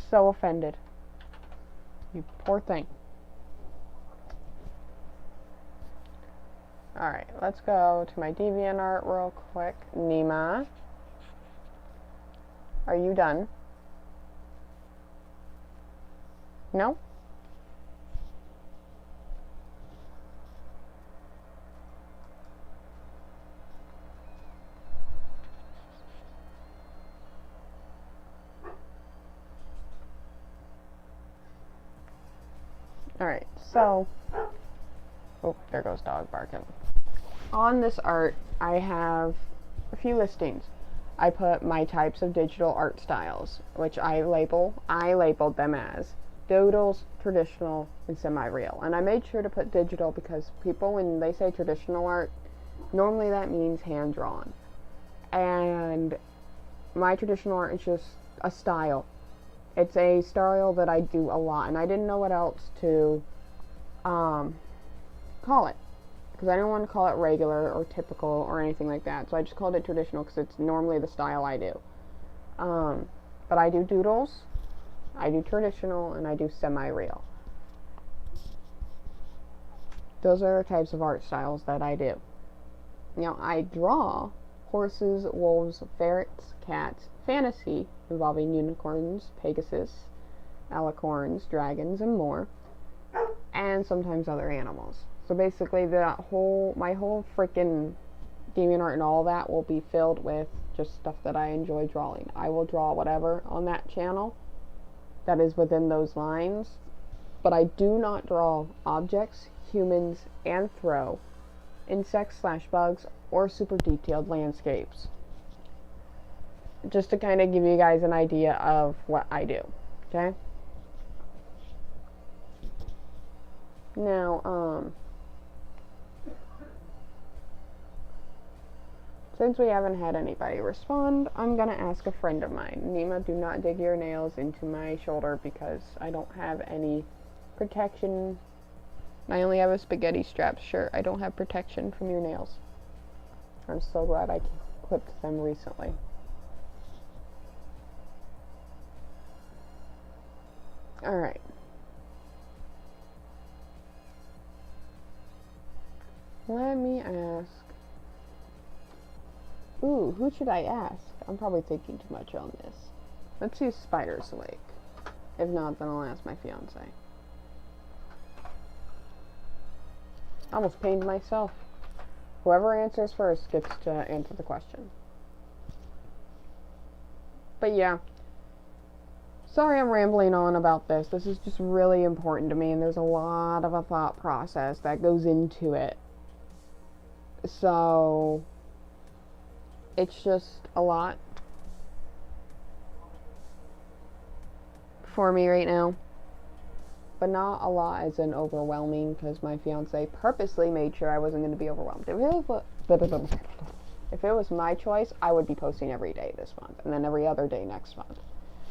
So offended. You poor thing. Alright, let's go to my DeviantArt real quick. Nima, are you done? No? Alright, so... Oh, there goes dog barking. On this art, I have a few listings. I put my types of digital art styles, which I labeled them as doodles, traditional, and semi-real. And I made sure to put digital because people, when they say traditional art, normally that means hand-drawn. And my traditional art is just a style. It's a style that I do a lot, and I didn't know what else to call it, because I didn't want to call it regular or typical or anything like that, so I just called it traditional because it's normally the style I do. But I do doodles, I do traditional, and I do semi-real. Those are the types of art styles that I do. Now, I draw horses, wolves, ferrets, cats, fantasy involving unicorns, Pegasus, alicorns, dragons, and more, and sometimes other animals. So basically, my whole freaking DeviantArt and all that will be filled with just stuff that I enjoy drawing. I will draw whatever on that channel that is within those lines, but I do not draw objects, humans, anthro, insects/bugs, or super detailed landscapes. Just to kind of give you guys an idea of what I do, okay? Now, since we haven't had anybody respond, I'm gonna ask a friend of mine. Nima, do not dig your nails into my shoulder because I don't have any protection. I only have a spaghetti strap shirt. I don't have protection from your nails. I'm so glad I clipped them recently. Alright. Let me ask. Ooh, who should I ask? I'm probably thinking too much on this. Let's see if Spider's awake. If not, then I'll ask my fiance. I almost pained myself. Whoever answers first gets to answer the question. But yeah. Sorry I'm rambling on about this. This is just really important to me, and there's a lot of a thought process that goes into it. So, it's just a lot for me right now. But not a lot as in overwhelming, because my fiance purposely made sure I wasn't going to be overwhelmed. If it was my choice, I would be posting every day this month, and then every other day next month.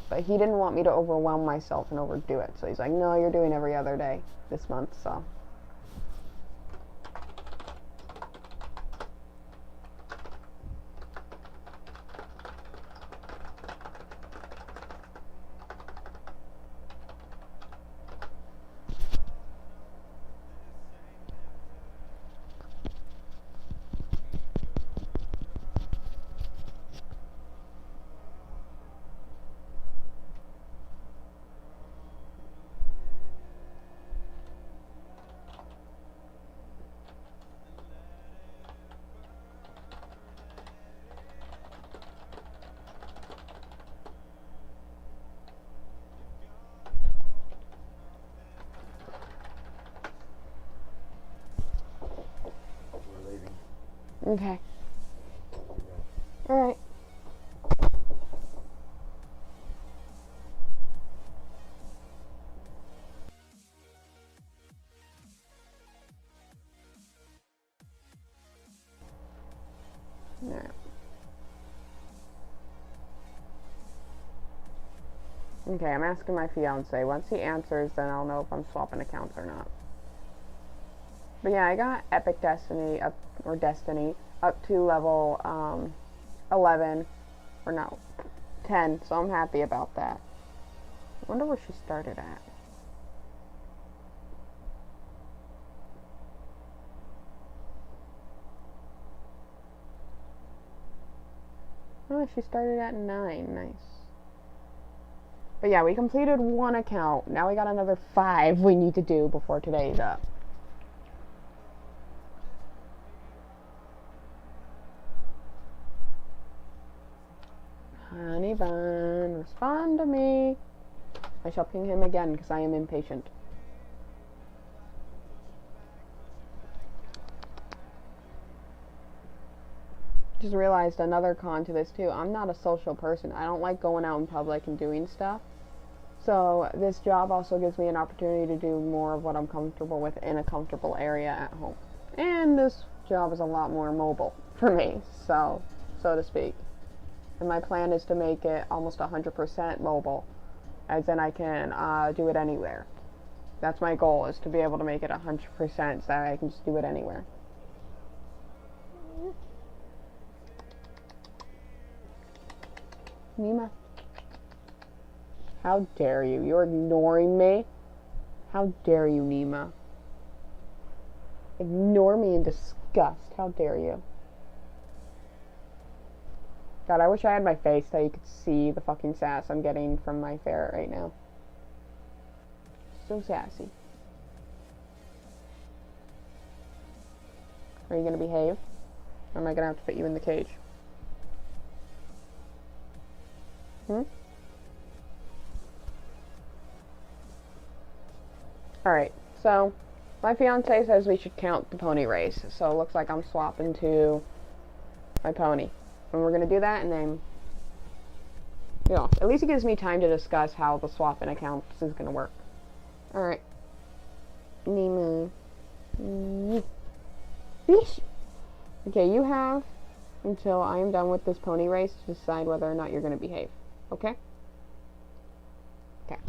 But he didn't want me to overwhelm myself and overdo it, so he's like, no, you're doing every other day this month, so. Okay. Alright. Alright. Okay, I'm asking my fiance. Once he answers, then I'll know if I'm swapping accounts or not. But yeah, I got Epic Destiny up to level 11, or no, 10, so I'm happy about that. I wonder where she started at. Oh, she started at 9, nice. But yeah, we completed one account. Now we got another 5 we need to do before today's up. Honey bun, respond to me. I shall ping him again because I am impatient. just realized another con to this too. I'm not a social person. I don't like going out in public and doing stuff. So this job also gives me an opportunity to do more of what I'm comfortable with in a comfortable area at home. And this job is a lot more mobile for me, so to speak. And my plan is to make it almost 100% mobile, as in I can do it anywhere. That's my goal, is to be able to make it 100% so that I can just do it anywhere. Nima. How dare you? You're ignoring me? How dare you, Nima? Ignore me in disgust. How dare you? God, I wish I had my face so you could see the fucking sass I'm getting from my ferret right now. So sassy. Are you gonna behave? Or am I gonna have to put you in the cage? Alright, so my fiance says we should count the pony race, so it looks like I'm swapping to my pony. And we're gonna do that, and then, you know, at least it gives me time to discuss how the swapping accounts is gonna work. Alright. Nemo. Fish! Okay, you have until I am done with this pony race to decide whether or not you're gonna behave. Okay? Okay.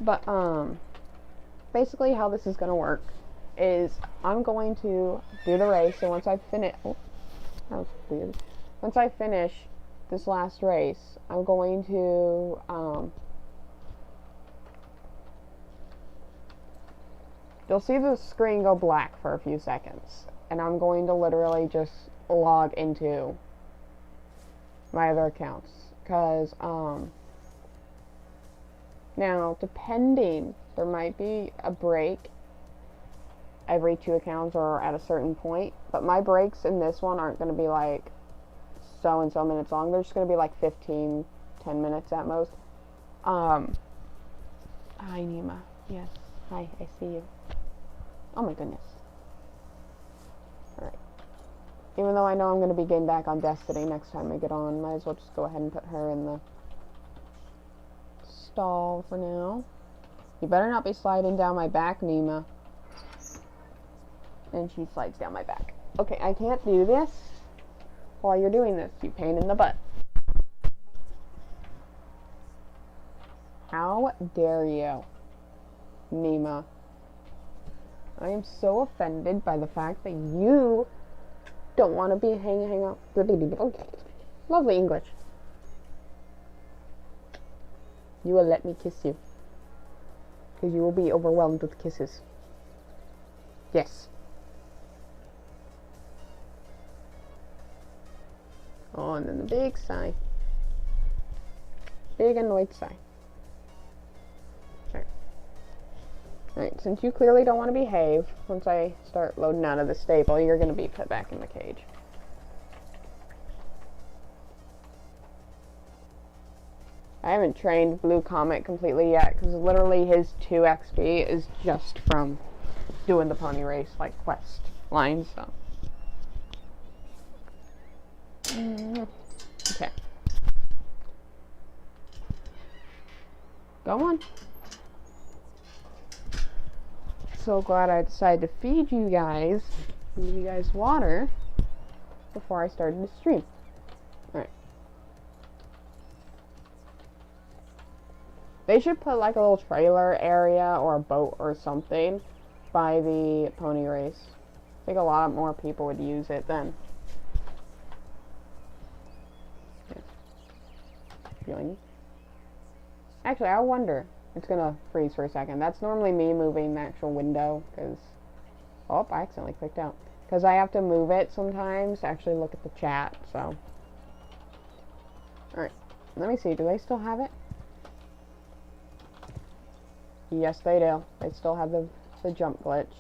But, basically how this is gonna work is I'm going to do the race, and once I finish, oh, that was weird. Once I finish this last race, I'm going to, you'll see the screen go black for a few seconds, and I'm going to literally just log into my other accounts, because, now, depending, there might be a break every 2 accounts or at a certain point, but my breaks in this one aren't going to be like so and so minutes long. They're just going to be like 10 minutes at most. Hi, Nima. Yes. Hi, I see you. Oh my goodness. Alright. Even though I know I'm going to be getting back on Destiny next time I get on, might as well just go ahead and put her in the stall for now. You better not be sliding down my back, Nima. And she slides down my back. Okay, I can't do this while you're doing this, you pain in the butt. How dare you, Nima? I am so offended by the fact that you don't want to be hang out. Lovely English. You will let me kiss you. Because you will be overwhelmed with kisses. Yes. Oh, and then the big sigh. Big annoyed sigh. Alright. Alright, since you clearly don't want to behave, once I start loading out of the stable, you're going to be put back in the cage. I haven't trained Blue Comet completely yet, because literally his 2 XP is just from doing the pony race, like, quest lines, so. Okay. Go on. So glad I decided to feed you guys, give you guys water before I started the stream. Alright. They should put like a little trailer area or a boat or something by the pony race. I think a lot more people would use it then. Feeling. Actually, I wonder. It's gonna freeze for a second. That's normally me moving the actual window, because... Oh, I accidentally clicked out. Because I have to move it sometimes to actually look at the chat, so... Alright, let me see. Do they still have it? Yes, they do. They still have the jump glitch.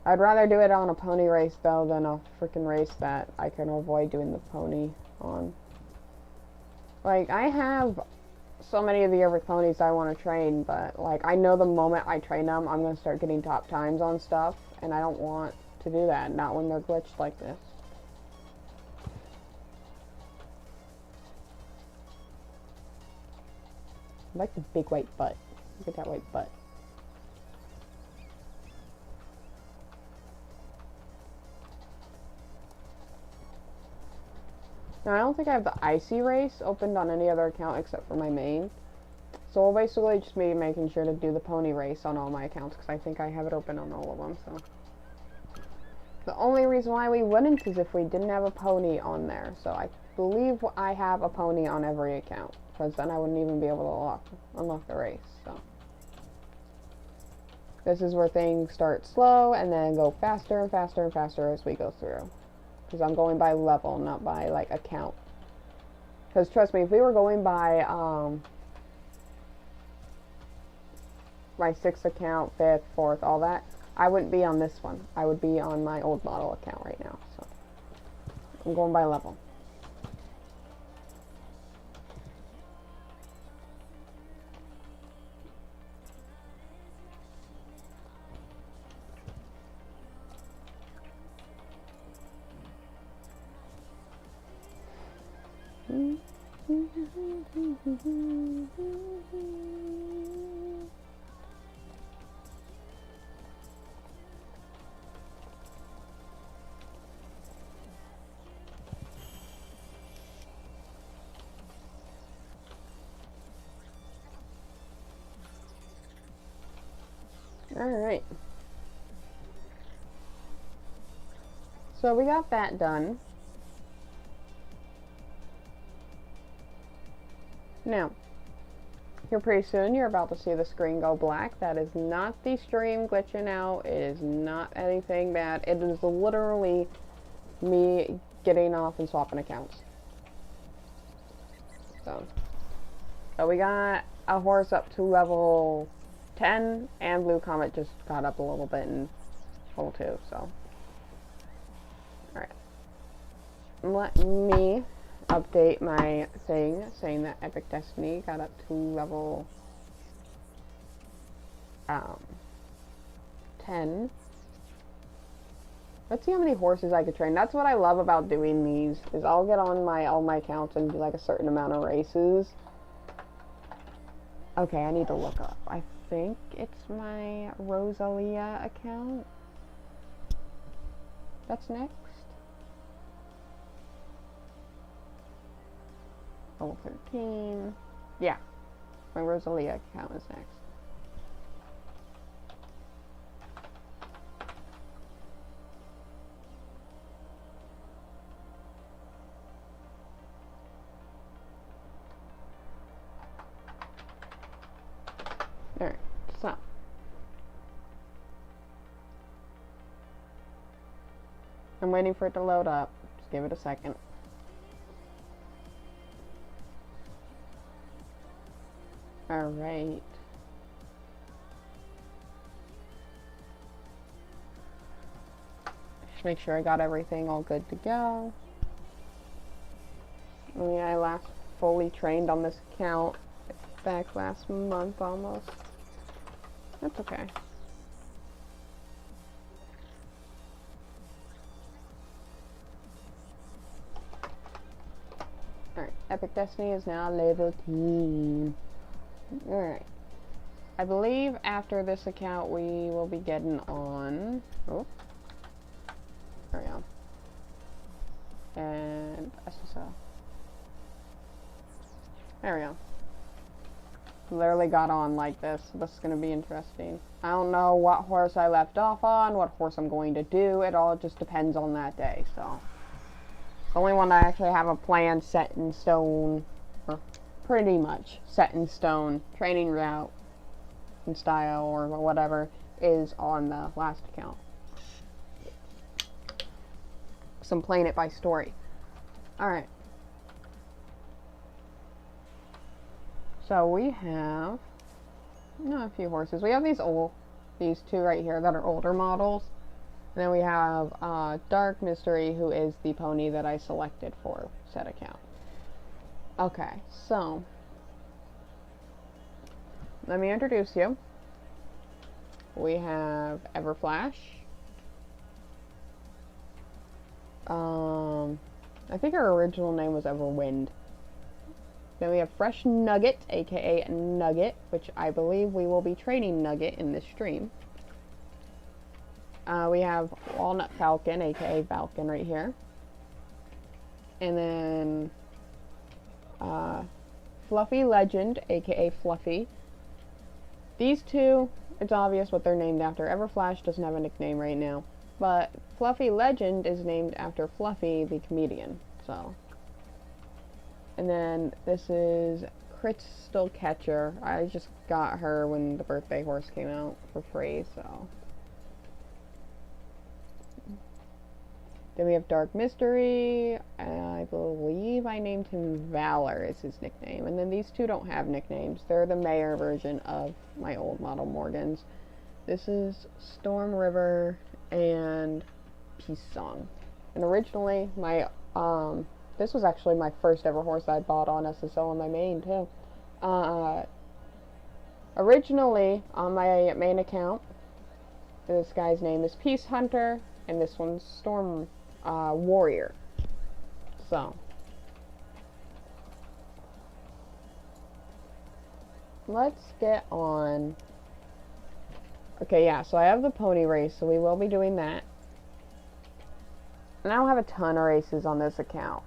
I'd rather do it on a pony race, though, than a freaking race that I can avoid doing the pony on. Like, I have so many of the other ponies I want to train, but, like, I know the moment I train them, I'm going to start getting top times on stuff, and I don't want to do that, not when they're glitched like this. I like the big white butt. Look at that white butt. Now, I don't think I have the icy race opened on any other account except for my main. So we'll basically just be making sure to do the pony race on all my accounts because I think I have it open on all of them. So the only reason why we wouldn't is if we didn't have a pony on there. So I believe I have a pony on every account because then I wouldn't even be able to unlock the race. So this is where things start slow and then go faster and faster and faster as we go through. Because I'm going by level, not by, like, account. Because, trust me, if we were going by, my 6th account, 5th, 4th, all that, I wouldn't be on this one. I would be on my old model account right now, so. I'm going by level. Alright. So we got that done. Now, here pretty soon you're about to see the screen go black. That is not the stream glitching out. It is not anything bad. It is literally me getting off and swapping accounts. So we got a horse up to level 10, and Blue Comet just got up a little bit in level 2, so. Alright. Let me update my thing saying that Epic Destiny got up to level 10. Let's see how many horses I could train. That's what I love about doing these, is I'll get on all my accounts and do like a certain amount of races. Okay, I need to look up. I think it's my Roselia account. That's next. Level 13. Yeah, my Roselia account is next. Alright, so. I'm waiting for it to load up. Just give it a second. Alright. Just make sure I got everything all good to go. Yeah, I last fully trained on this account back last month almost. That's okay. Alright, Epic Destiny is now level 10. Alright. I believe after this account we will be getting on. Oh. There we go. And SSL. There we go. Literally got on like this. This is going to be interesting. I don't know what horse I left off on, what horse I'm going to do. It all just depends on that day, so. The only one I actually have a plan set in stone, or pretty much set in stone, training route and style or whatever, is on the last account. So I'm playing it by story. Alright. So we have a few horses. We have these two right here that are older models. And then we have Dark Mystery, who is the pony that I selected for said account. Okay, so let me introduce you. We have Everflash, I think her original name was Everwind. Then we have Fresh Nugget, aka Nugget, which I believe we will be training Nugget in this stream. We have Walnut Falcon, aka Falcon, right here. And then Fluffy Legend, aka Fluffy. These two, it's obvious what they're named after. Everflash doesn't have a nickname right now, but Fluffy Legend is named after Fluffy, the comedian. So, and then this is Crystal Catcher. I just got her when the birthday horse came out for free, so. Then we have Dark Mystery. I believe I named him Valor is his nickname. And then these two don't have nicknames. They're the mayor version of my old model Morgans. This is Storm River and Peace Song. And originally, my this was actually my first ever horse I bought on SSO on my main too. Originally, on my main account, this guy's name is Peace Hunter, and this one's Storm Warrior. So let's get on. Okay, yeah, so I have the pony race, so we will be doing that. And I don't have a ton of races on this account.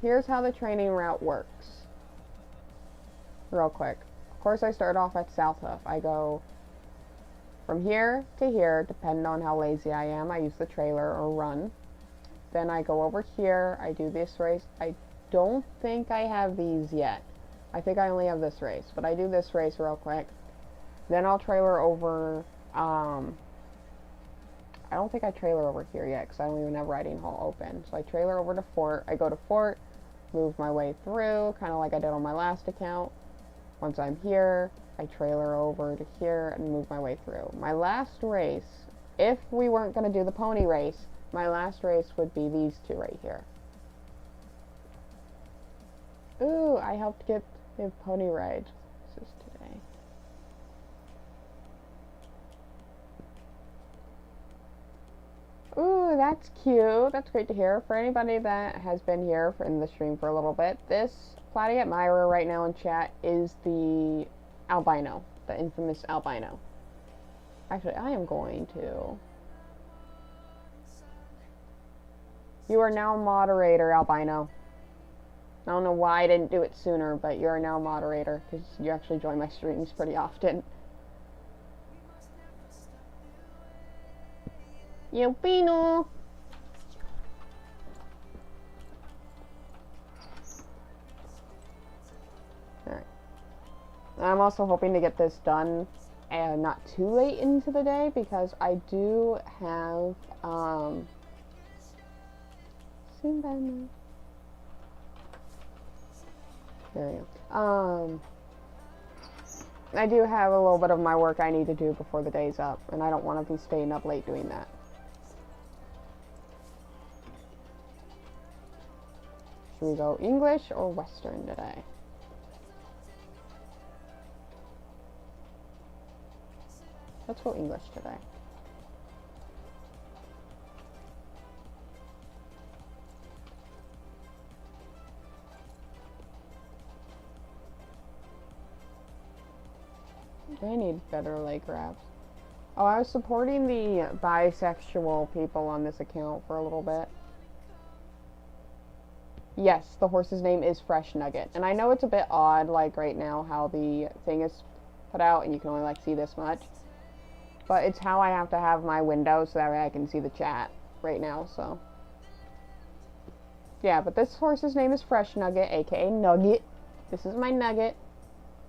Here's how the training route works. Real quick. Of course, I start off at South Hoof. I go from here to here, depending on how lazy I am. I use the trailer or run. Then I go over here. I do this race. I don't think I have these yet. I think I only have this race, but I do this race real quick. Then I'll trailer over, I don't think I trailer over here yet, because I don't even have Riding Hall open. So I trailer over to Fort. I go to Fort, move my way through, kind of like I did on my last account. Once I'm here, I trailer over to here and move my way through. My last race, if we weren't going to do the pony race, my last race would be these two right here. Ooh, I helped get the pony ride. This is today. Ooh, that's cute. That's great to hear. For anybody that has been here in the stream for a little bit, this Platyette Myra right now in chat is the albino, the infamous albino. Actually, I am going to. You are now moderator, albino. I don't know why I didn't do it sooner, but you're now moderator, because you actually join my streams pretty often. Albino! Alright. I'm also hoping to get this done not too late into the day, because I do have, there we go. I do have a little bit of my work I need to do before the day's up, and I don't want to be staying up late doing that. Should we go English or Western today? Let's go English today. I need better leg wraps. Oh, I was supporting the bisexual people on this account for a little bit. Yes, the horse's name is Fresh Nugget. And I know it's a bit odd, like right now, how the thing is put out and you can only like see this much. But it's how I have to have my window so that way I can see the chat right now, so. Yeah, but this horse's name is Fresh Nugget, aka Nugget. This is my Nugget.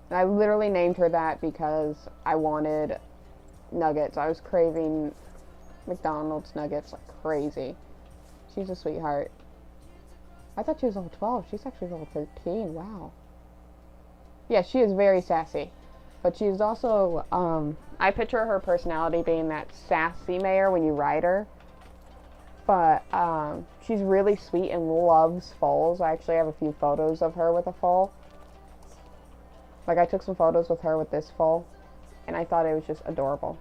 And I literally named her that because I wanted nuggets. I was craving McDonald's nuggets like crazy. She's a sweetheart. I thought she was level 12. She's actually level 13. Wow. Yeah, she is very sassy. But she's also, I picture her personality being that sassy mare when you ride her. But, she's really sweet and loves foals. I actually have a few photos of her with a foal. Like, I took some photos with her with this foal. And I thought it was just adorable.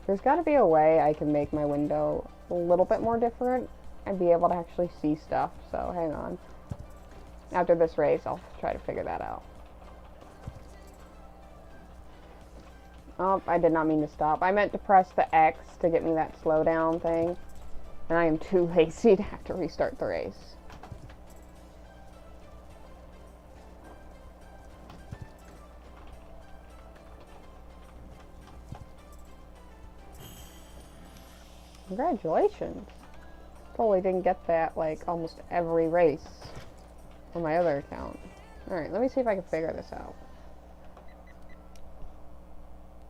There's got to be a way I can make my window a little bit more different and be able to actually see stuff, so hang on. After this race, I'll try to figure that out. Oh, I did not mean to stop. I meant to press the X to get me that slowdown thing, and I am too lazy to have to restart the race. Congratulations. Totally didn't get that, like, almost every race on my other account. Alright, let me see if I can figure this out.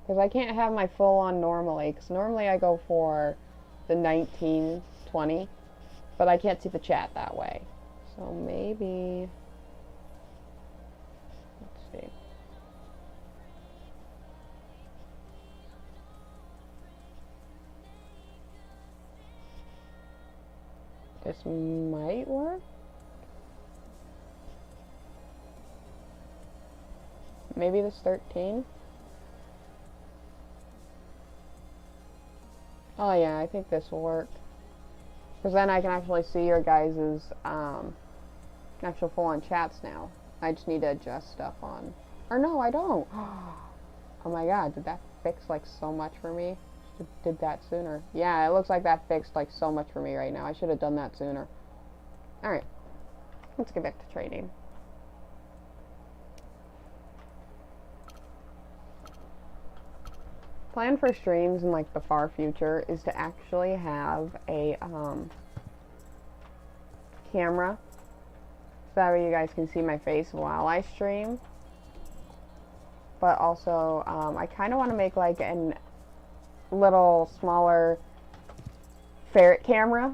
Because I can't have my full-on normally, because normally I go for the 19, 20, but I can't see the chat that way. So maybe... let's see. This might work. Maybe this 13. Oh yeah, I think this will work. Because then I can actually see your guys' actual full-on chats now. I just need to adjust stuff on. Or no, I don't. Oh my god, did that fix like so much for me? Did that sooner. Yeah, it looks like that fixed like so much for me right now. I should have done that sooner. Alright. Let's get back to trading. Plan for streams in like the far future is to actually have a camera so that way you guys can see my face while I stream. But also I kind of want to make like an little smaller ferret camera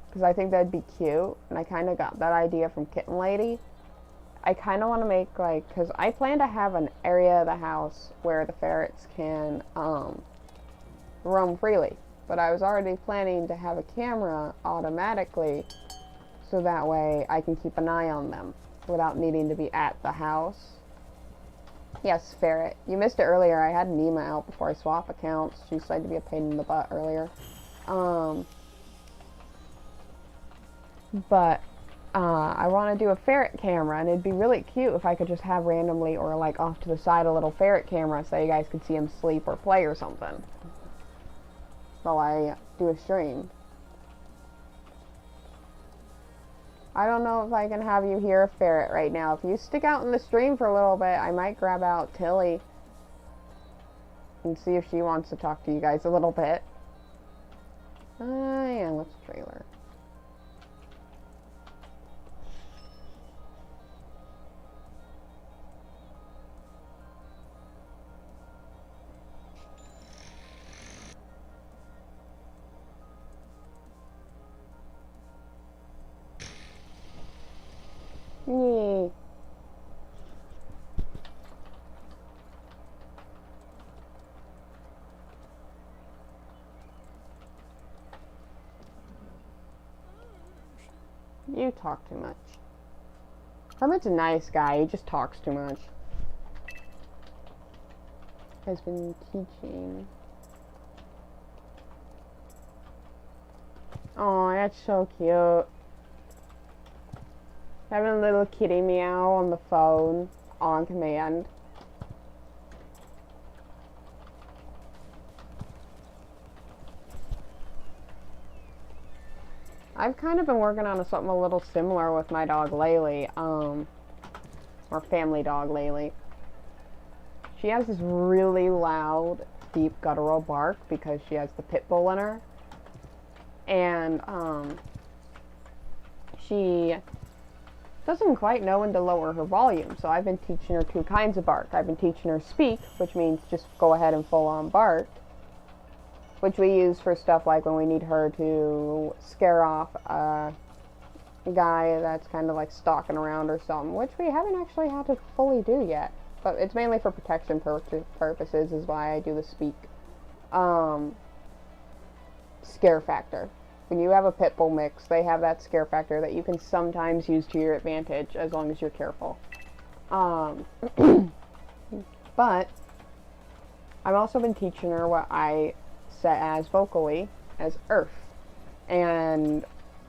because I think that'd be cute, and I kind of got that idea from Kitten Lady. I kind of want to make like, because I plan to have an area of the house where the ferrets can roam freely, but I was already planning to have a camera automatically so that way I can keep an eye on them without needing to be at the house. Yes, Ferret. You missed it earlier. I had Nima out before I swap accounts. She decided to be a pain in the butt earlier. But I want to do a ferret camera, and it'd be really cute if I could just have randomly or like off to the side a little ferret camera so you guys could see him sleep or play or something while I do a stream. I don't know if I can have you hear a ferret right now. If you stick out in the stream for a little bit, I might grab out Tilly and see if she wants to talk to you guys a little bit. Yeah, let's trailer. Yay. You talk too much. Hermit's a nice guy, he just talks too much. Has been teaching. Oh, that's so cute. Having a little kitty meow on the phone on command. I've kind of been working on something a little similar with my dog Laylee, or family dog Laylee. She has this really loud, deep guttural bark because she has the pit bull in her. And she doesn't quite know when to lower her volume, so I've been teaching her two kinds of bark. I've been teaching her speak, which means just go ahead and full on bark, which we use for stuff like when we need her to scare off a guy that's kind of like stalking around or something, which we haven't actually had to fully do yet, but it's mainly for protection purposes is why I do the speak. Scare factor. When you have a pit bull mix, they have that scare factor that you can sometimes use to your advantage as long as you're careful. But I've also been teaching her what I set as vocally as Earth. And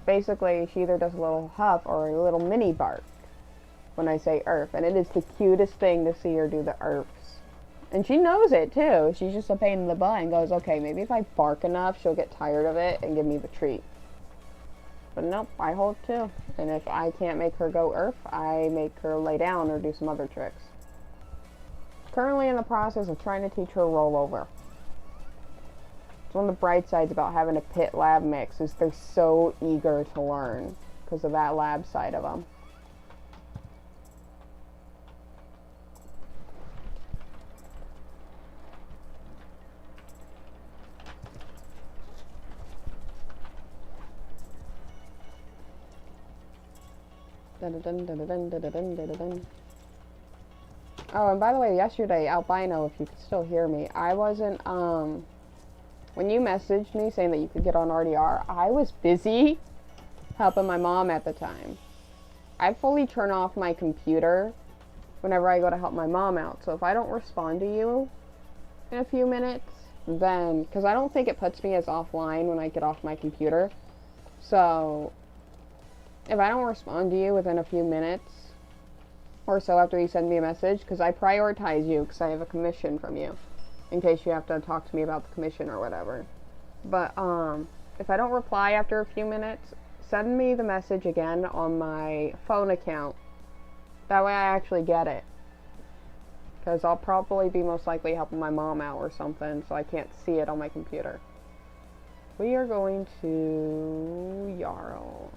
basically she either does a little huff or a little mini bark when I say Earth. And it is the cutest thing to see her do the Earths. And she knows it too. She's just a pain in the butt and goes, okay, maybe if I bark enough, she'll get tired of it and give me the treat. But nope, I hold too. And if I can't make her go Earth, I make her lay down or do some other tricks. Currently in the process of trying to teach her rollover. It's one of the bright sides about having a pit lab mix is they're so eager to learn because of that lab side of them. Oh, and by the way, yesterday, Albino, if you could still hear me, I wasn't, when you messaged me saying that you could get on RDR, I was busy helping my mom at the time. I fully turn off my computer whenever I go to help my mom out, so if I don't respond to you in a few minutes, then, because I don't think it puts me as offline when I get off my computer, so if I don't respond to you within a few minutes or so after you send me a message, because I prioritize you because I have a commission from you in case you have to talk to me about the commission or whatever. But if I don't reply after a few minutes, send me the message again on my phone account. That way I actually get it, because I'll probably be most likely helping my mom out or something, so I can't see it on my computer. We are going to Jarl.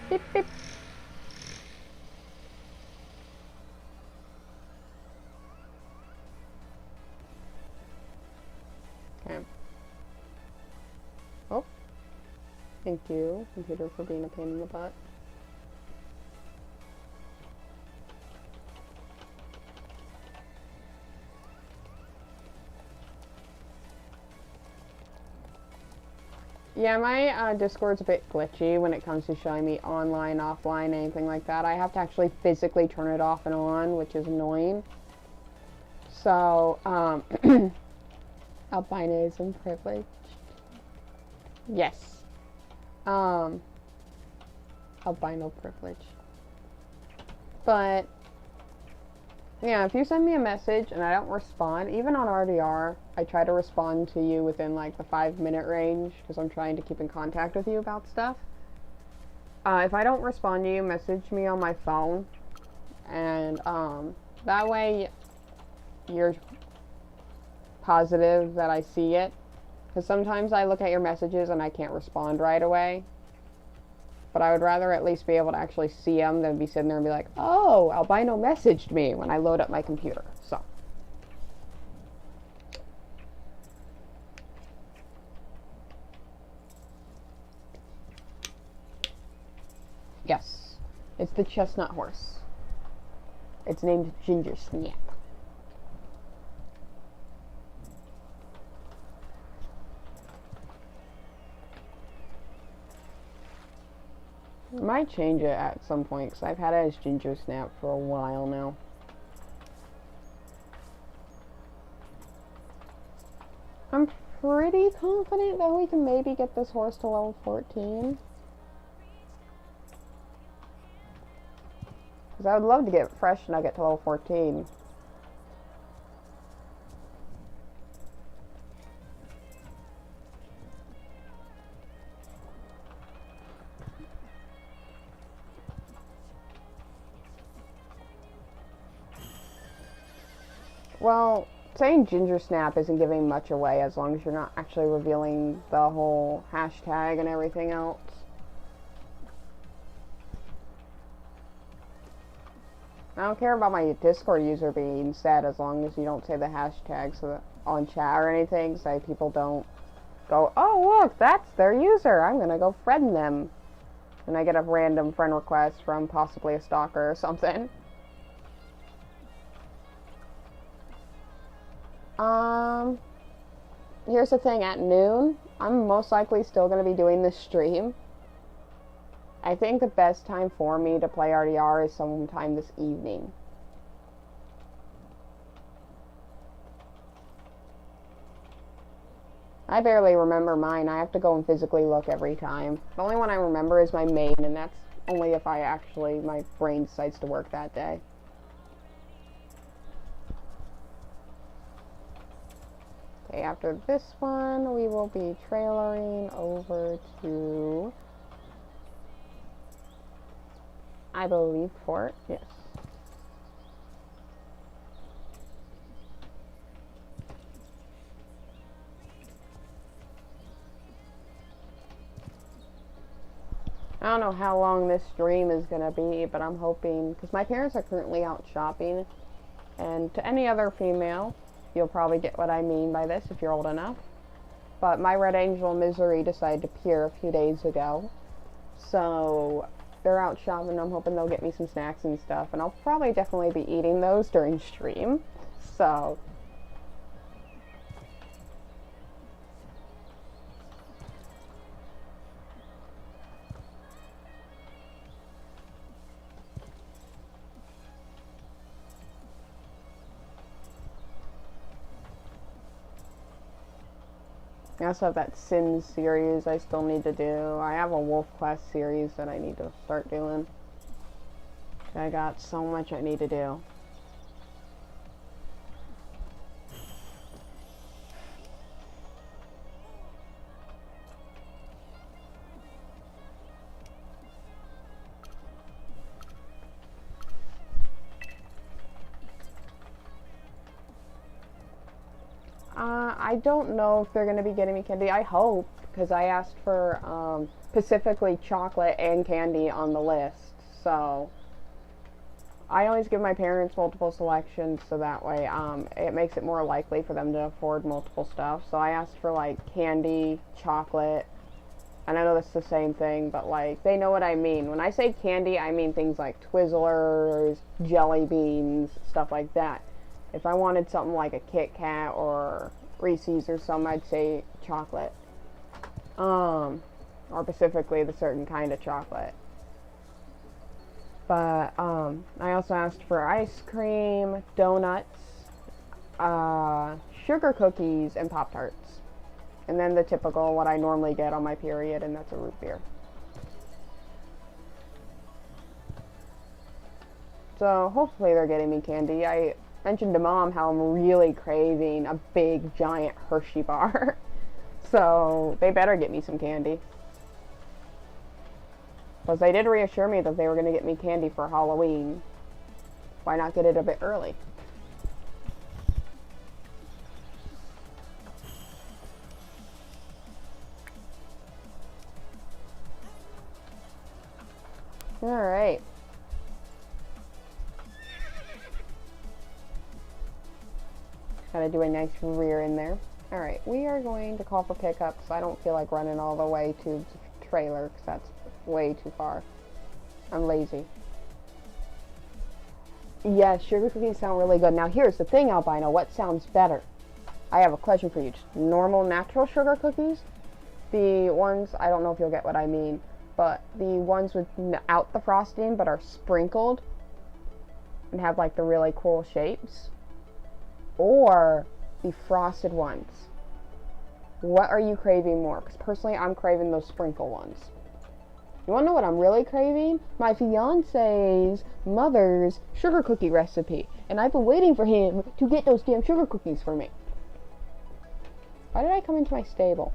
Beep, beep. Okay. Oh. Thank you, computer, for being a pain in the butt. Yeah, my Discord's a bit glitchy when it comes to showing me online, offline, anything like that. I have to actually physically turn it off and on, which is annoying. So, albinism privilege. Yes. Albino privilege. But yeah, if you send me a message and I don't respond, even on RDR, I try to respond to you within like the 5-minute range because I'm trying to keep in contact with you about stuff. If I don't respond to you, message me on my phone, and that way you're positive that I see it. Because sometimes I look at your messages and I can't respond right away. But I would rather at least be able to actually see them than be sitting there and be like, oh, Albino messaged me when I load up my computer. So. Yes. It's the chestnut horse. It's named Ginger Snap. I might change it at some point because I've had it as Ginger Snap for a while now. I'm pretty confident that we can maybe get this horse to level 14. Because I would love to get Fresh Nugget to level 14. Well, saying Ginger Snap isn't giving much away as long as you're not actually revealing the whole hashtag and everything else. I don't care about my Discord user being said as long as you don't say the hashtag so that on chat or anything, so people don't go, oh look, that's their user, I'm gonna go friend them. And I get a random friend request from possibly a stalker or something. Here's the thing, at noon, I'm most likely still going to be doing this stream. I think the best time for me to play RDR is sometime this evening. I barely remember mine. I have to go and physically look every time. The only one I remember is my main, and that's only if my brain decides to work that day. Okay, after this one, we will be trailering over to, I believe, Fort. Yes. I don't know how long this stream is going to be, but I'm hoping, because my parents are currently out shopping, and to any other female, you'll probably get what I mean by this if you're old enough. But my Red Angel Misery decided to appear a few days ago, so they're out shopping. I'm hoping they'll get me some snacks and stuff, and I'll probably definitely be eating those during stream, so... I also have that Sims series I still need to do. I have a Wolf Quest series that I need to start doing. I got so much I need to do. I don't know if they're going to be getting me candy. I hope, because I asked for specifically chocolate and candy on the list. So I always give my parents multiple selections, so that way it makes it more likely for them to afford multiple stuff. So I asked for like candy, chocolate, and I know that's the same thing, but like they know what I mean. When I say candy, I mean things like Twizzlers, jelly beans, stuff like that. If I wanted something like a Kit Kat or Reese's or something, I'd say chocolate. Or specifically the certain kind of chocolate. But I also asked for ice cream, donuts, sugar cookies, and Pop-Tarts. And then the typical, what I normally get on my period, and that's a root beer. So hopefully they're getting me candy. I mentioned to Mom how I'm really craving a big, giant Hershey bar. So they better get me some candy. Because they did reassure me that they were going to get me candy for Halloween. Why not get it a bit early? Alright. Gotta do a nice rear in there. Alright, we are going to call for pickup, so I don't feel like running all the way to the trailer, because that's way too far. I'm lazy. Yes, sugar cookies sound really good. Now here's the thing, Albino, what sounds better? I have a question for you. Just normal, natural sugar cookies? The ones, I don't know if you'll get what I mean, but the ones without the frosting, but are sprinkled, and have like the really cool shapes? Or the frosted ones? What are you craving more? Because personally, I'm craving those sprinkle ones. You want to know what I'm really craving? My fiance's mother's sugar cookie recipe. And I've been waiting for him to get those damn sugar cookies for me. Why did I come into my stable?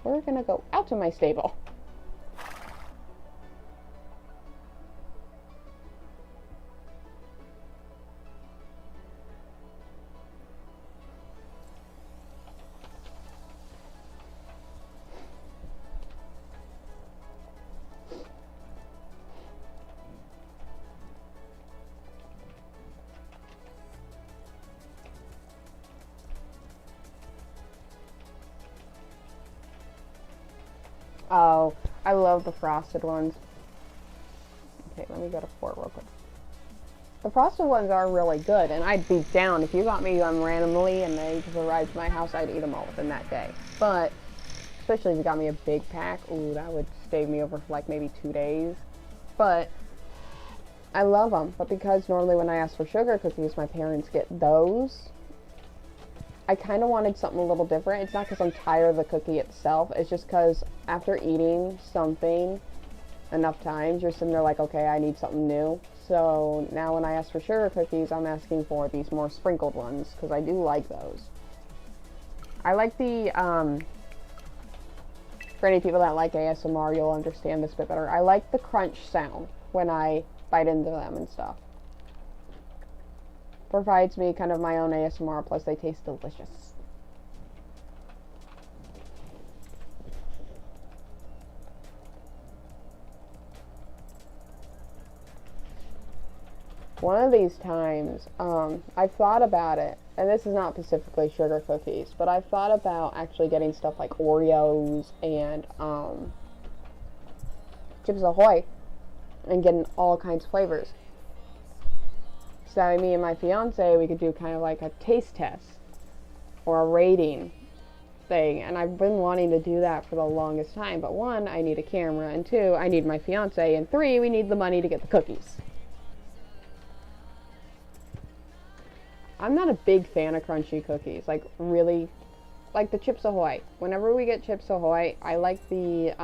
We're gonna go out to my stable. Oh, I love the frosted ones. Okay, let me go to Fort real quick. The frosted ones are really good, and I'd be down if you got me them randomly and they just arrived to my house. I'd eat them all within that day. But especially if you got me a big pack, ooh, that would stay me over for like maybe 2 days. But I love them. But because normally when I ask for sugar cookies, my parents get those, I kind of wanted something a little different. It's not because I'm tired of the cookie itself. It's just because after eating something enough times, you're sitting there like, okay, I need something new. So now when I ask for sugar cookies, I'm asking for these more sprinkled ones because I do like those. I like the, for any people that like ASMR, you'll understand this a bit better. I like the crunch sound when I bite into them and stuff. Provides me kind of my own ASMR, plus they taste delicious. One of these times, I've thought about it, and this is not specifically sugar cookies, but I've thought about actually getting stuff like Oreos and Chips Ahoy and getting all kinds of flavors. So that me and my fiance, we could do kind of like a taste test or a rating thing, and I've been wanting to do that for the longest time, but one, I need a camera, and two, I need my fiance, and three, we need the money to get the cookies. I'm not a big fan of crunchy cookies, like really, like the Chips Ahoy. Whenever we get Chips Ahoy, I like the,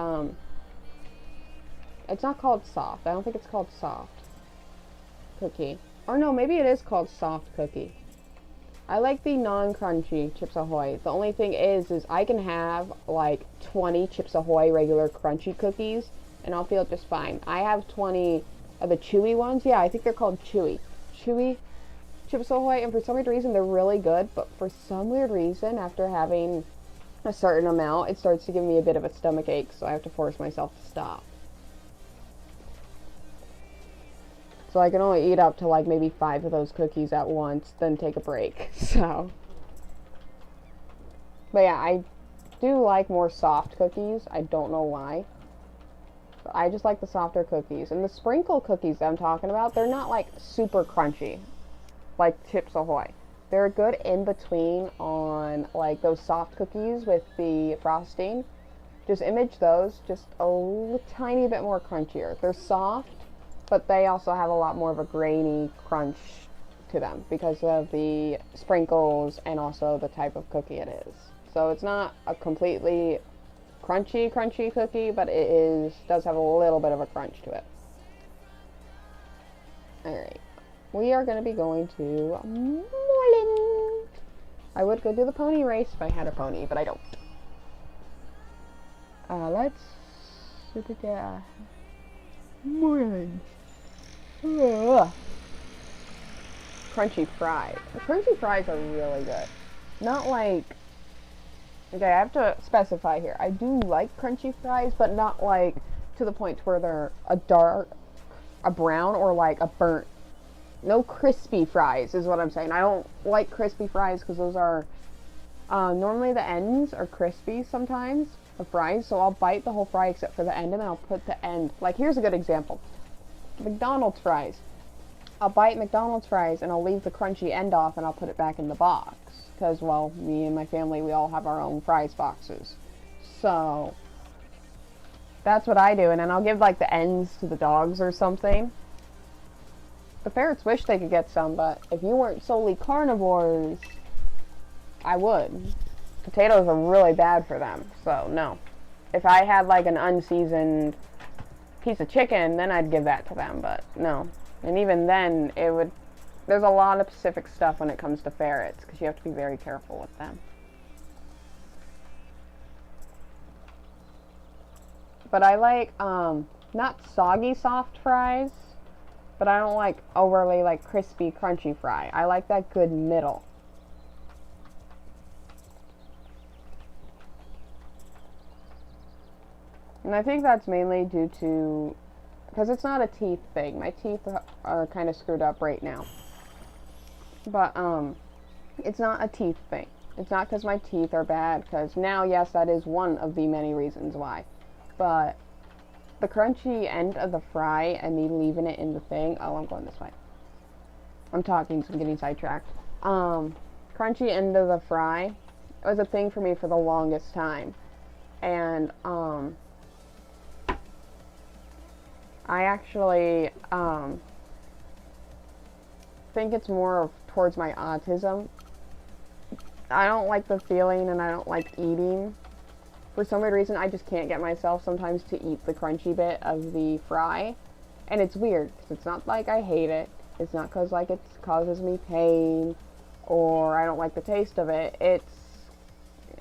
it's not called soft. I don't think it's called soft cookie. Or no, maybe it is called soft cookie. I like the non-crunchy Chips Ahoy. The only thing is I can have like 20 Chips Ahoy regular crunchy cookies, and I'll feel just fine. I have 20 of the chewy ones. Yeah, I think they're called chewy. Chewy Chips Ahoy, and for some weird reason, they're really good, but for some weird reason, after having a certain amount, it starts to give me a bit of a stomach ache, so I have to force myself to stop. So I can only eat up to like maybe 5 of those cookies at once, then take a break, so. But yeah, I do like more soft cookies. I don't know why. But I just like the softer cookies. And the sprinkle cookies that I'm talking about, they're not like super crunchy like Chips Ahoy. They're a good in-between on like those soft cookies with the frosting. Just image those, just a tiny bit more crunchier. They're soft, but they also have a lot more of a grainy crunch to them because of the sprinkles and also the type of cookie it is. So it's not a completely crunchy cookie, but it does have a little bit of a crunch to it. Alright. We are going to be going to Moreland. I would go do the pony race if I had a pony, but I don't. Let's look at that. Moreland. Crunchy fries. The crunchy fries are really good. Not like... Okay, I have to specify here. I do like crunchy fries, but not like to the point where they're a brown or like a burnt. No crispy fries is what I'm saying. I don't like crispy fries because those are, normally the ends are crispy sometimes of fries, so I'll bite the whole fry except for the end, and then I'll put the end, like here's a good example. McDonald's fries. I'll bite McDonald's fries and I'll leave the crunchy end off and I'll put it back in the box. Because, well, me and my family, we all have our own fries boxes. So, that's what I do, and then I'll give like the ends to the dogs or something. The ferrets wish they could get some, but if you weren't solely carnivores, I would. Potatoes are really bad for them, so no. If I had like an unseasoned piece of chicken, then I'd give that to them, but no. And even then, there's a lot of specific stuff when it comes to ferrets, because you have to be very careful with them. But I like, not soggy soft fries, but I don't like overly like crispy crunchy fry. I like that good middle. And I think that's mainly due to, because it's not a teeth thing. My teeth are kind of screwed up right now. But it's not a teeth thing. It's not because my teeth are bad, because now, yes, that is one of the many reasons why. But the crunchy end of the fry and me leaving it in the thing. Oh, I'm going this way. I'm talking, so I'm getting sidetracked. Crunchy end of the fry was a thing for me for the longest time. And, I actually, think it's more of towards my autism. I don't like the feeling and I don't like eating. For some weird reason, I just can't get myself sometimes to eat the crunchy bit of the fry. And it's weird, because it's not like I hate it. It's not because, like, it causes me pain, or I don't like the taste of it.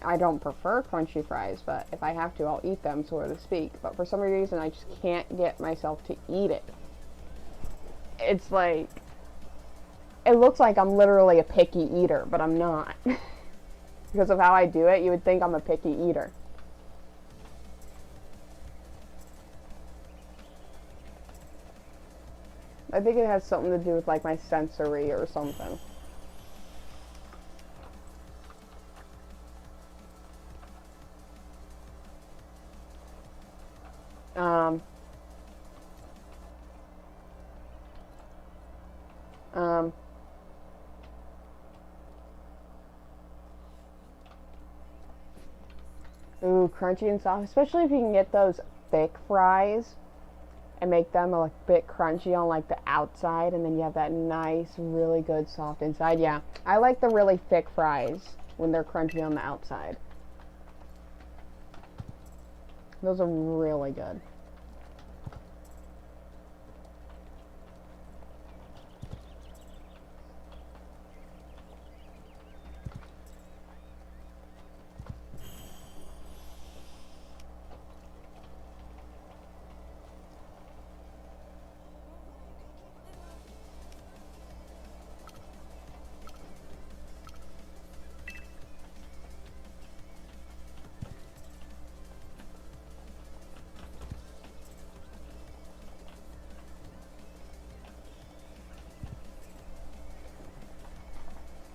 I don't prefer crunchy fries, but if I have to, I'll eat them, so to speak. But for some reason, I just can't get myself to eat it. It's like, it looks like I'm literally a picky eater, but I'm not. Because of how I do it, you would think I'm a picky eater. I think it has something to do with, like, my sensory or something. Ooh, crunchy and soft, especially if you can get those thick fries and make them a bit crunchy on like the outside, and then you have that nice, really good soft inside. Yeah, I like the really thick fries when they're crunchy on the outside. Those are really good.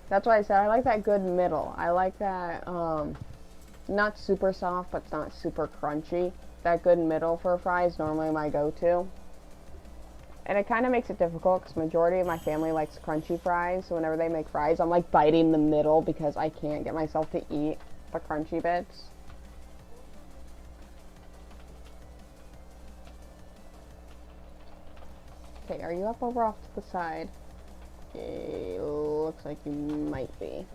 That's why I said I like that good middle. I like that, not super soft, but not super crunchy. That good middle for a fry is normally my go-to. And it kind of makes it difficult because majority of my family likes crunchy fries. So whenever they make fries, I'm like biting the middle because I can't get myself to eat the crunchy bits. Okay, are you up over off to the side? It looks like you might be.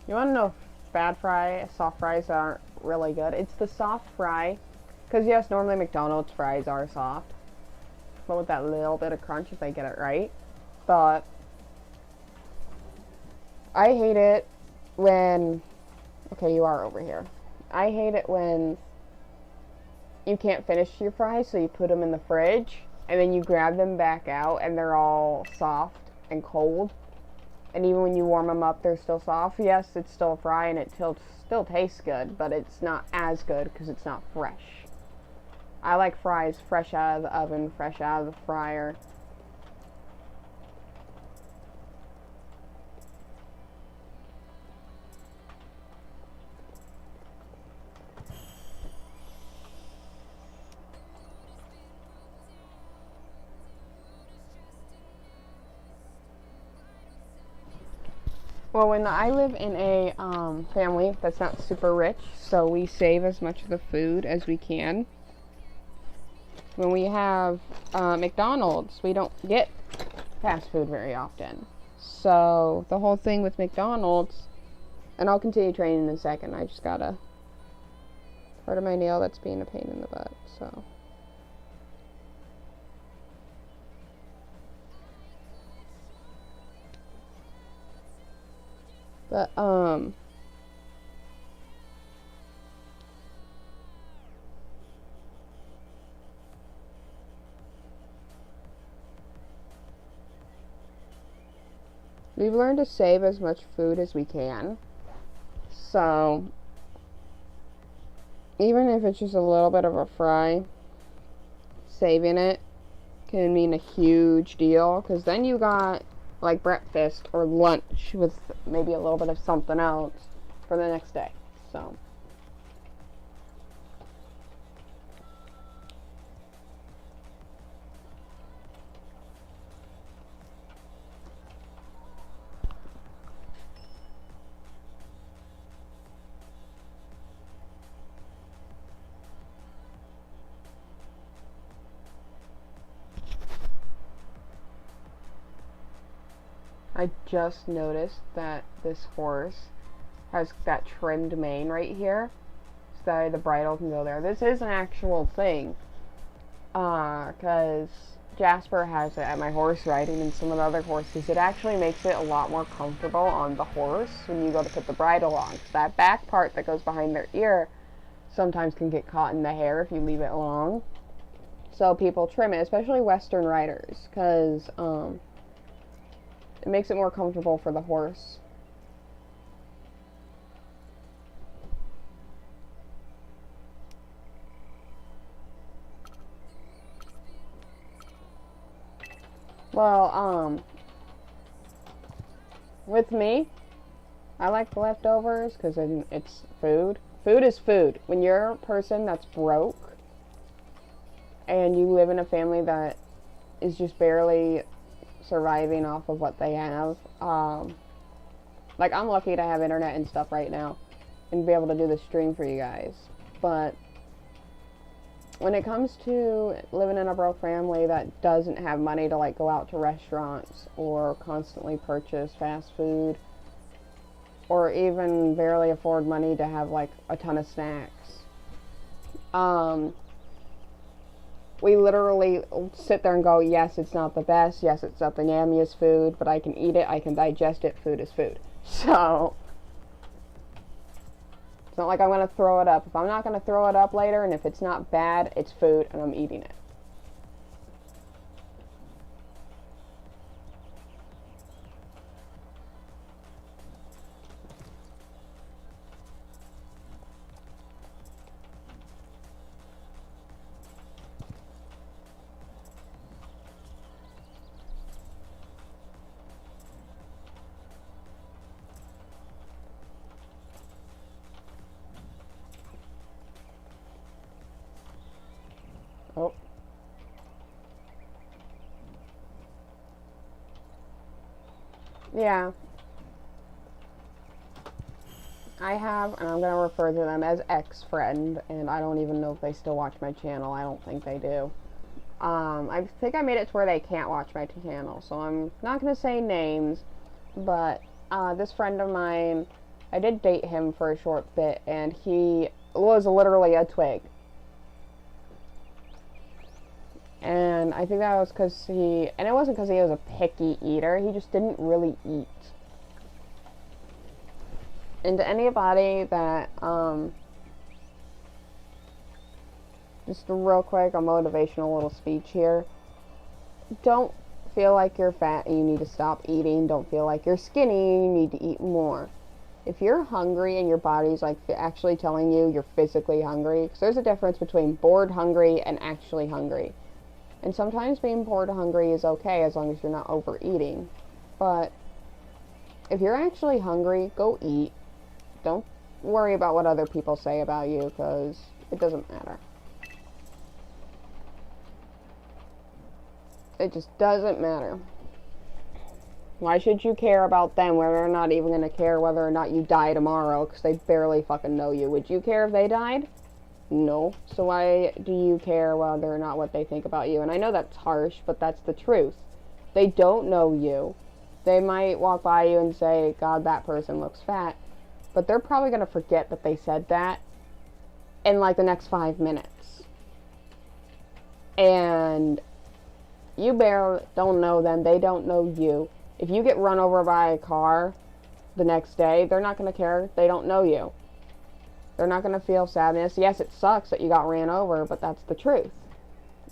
You want to know soft fries aren't really good? It's the soft fry. Because yes, normally McDonald's fries are soft. But with that little bit of crunch if they get it right. But I hate it when... Okay, you are over here. I hate it when you can't finish your fries, so you put them in the fridge, and then you grab them back out, and they're all soft and cold. And even when you warm them up, they're still soft. Yes, it's still a fry, and it still tastes good, but it's not as good because it's not fresh. I like fries fresh out of the oven, fresh out of the fryer. Well, when I live in a family that's not super rich, so we save as much of the food as we can. When we have McDonald's, we don't get fast food very often. So the whole thing with McDonald's, and I'll continue training in a second. I just got a part of my nail that's being a pain in the butt, so. But, we've learned to save as much food as we can. So, even if it's just a little bit of a fry, saving it can mean a huge deal. Because then you got, like, breakfast or lunch with maybe a little bit of something else for the next day. So. I just noticed that this horse has that trimmed mane right here, so that the bridle can go there. This is an actual thing, because Jasper has it at my horse riding and some of the other horses. It actually makes it a lot more comfortable on the horse when you go to put the bridle on. So that back part that goes behind their ear sometimes can get caught in the hair if you leave it long. So people trim it, especially Western riders, because it makes it more comfortable for the horse. Well, with me, I like the leftovers because it's food. Food is food. When you're a person that's broke and you live in a family that is just barely surviving off of what they have, like, I'm lucky to have internet and stuff right now and be able to do this stream for you guys, but when it comes to living in a broke family that doesn't have money to, like, go out to restaurants or constantly purchase fast food or even barely afford money to have, like, a ton of snacks, we literally sit there and go, yes, it's not the best, yes, it's not the yummiest food, but I can eat it, I can digest it, food is food. So it's not like I'm going to throw it up. If I'm not going to throw it up later, and if it's not bad, it's food, and I'm eating it. Oh. Yeah. I have, and I'm going to refer to them as ex-friend, and I don't even know if they still watch my channel. I don't think they do. I think I made it to where they can't watch my channel, so I'm not going to say names, but this friend of mine, I did date him for a short bit, and he was literally a twig. And I think that was because and it wasn't because he was a picky eater, he just didn't really eat. And to anybody that, just real quick, a motivational little speech here. Don't feel like you're fat and you need to stop eating. Don't feel like you're skinny and you need to eat more. If you're hungry and your body's, like, actually telling you you're physically hungry, because there's a difference between bored hungry and actually hungry. And sometimes being bored hungry is okay as long as you're not overeating. But if you're actually hungry, go eat. Don't worry about what other people say about you, because it doesn't matter. It just doesn't matter. Why should you care about them where they're not even going to care whether or not you die tomorrow, because they barely fucking know you? Would you care if they died? No. So why do you care whether or not what they think about you? And I know that's harsh, but that's the truth. They don't know you. They might walk by you and say, God, that person looks fat. But they're probably going to forget that they said that in, like, the next 5 minutes. And you barely don't know them. They don't know you. If you get run over by a car the next day, they're not going to care. They don't know you. They're not going to feel sadness. Yes, it sucks that you got ran over, but that's the truth.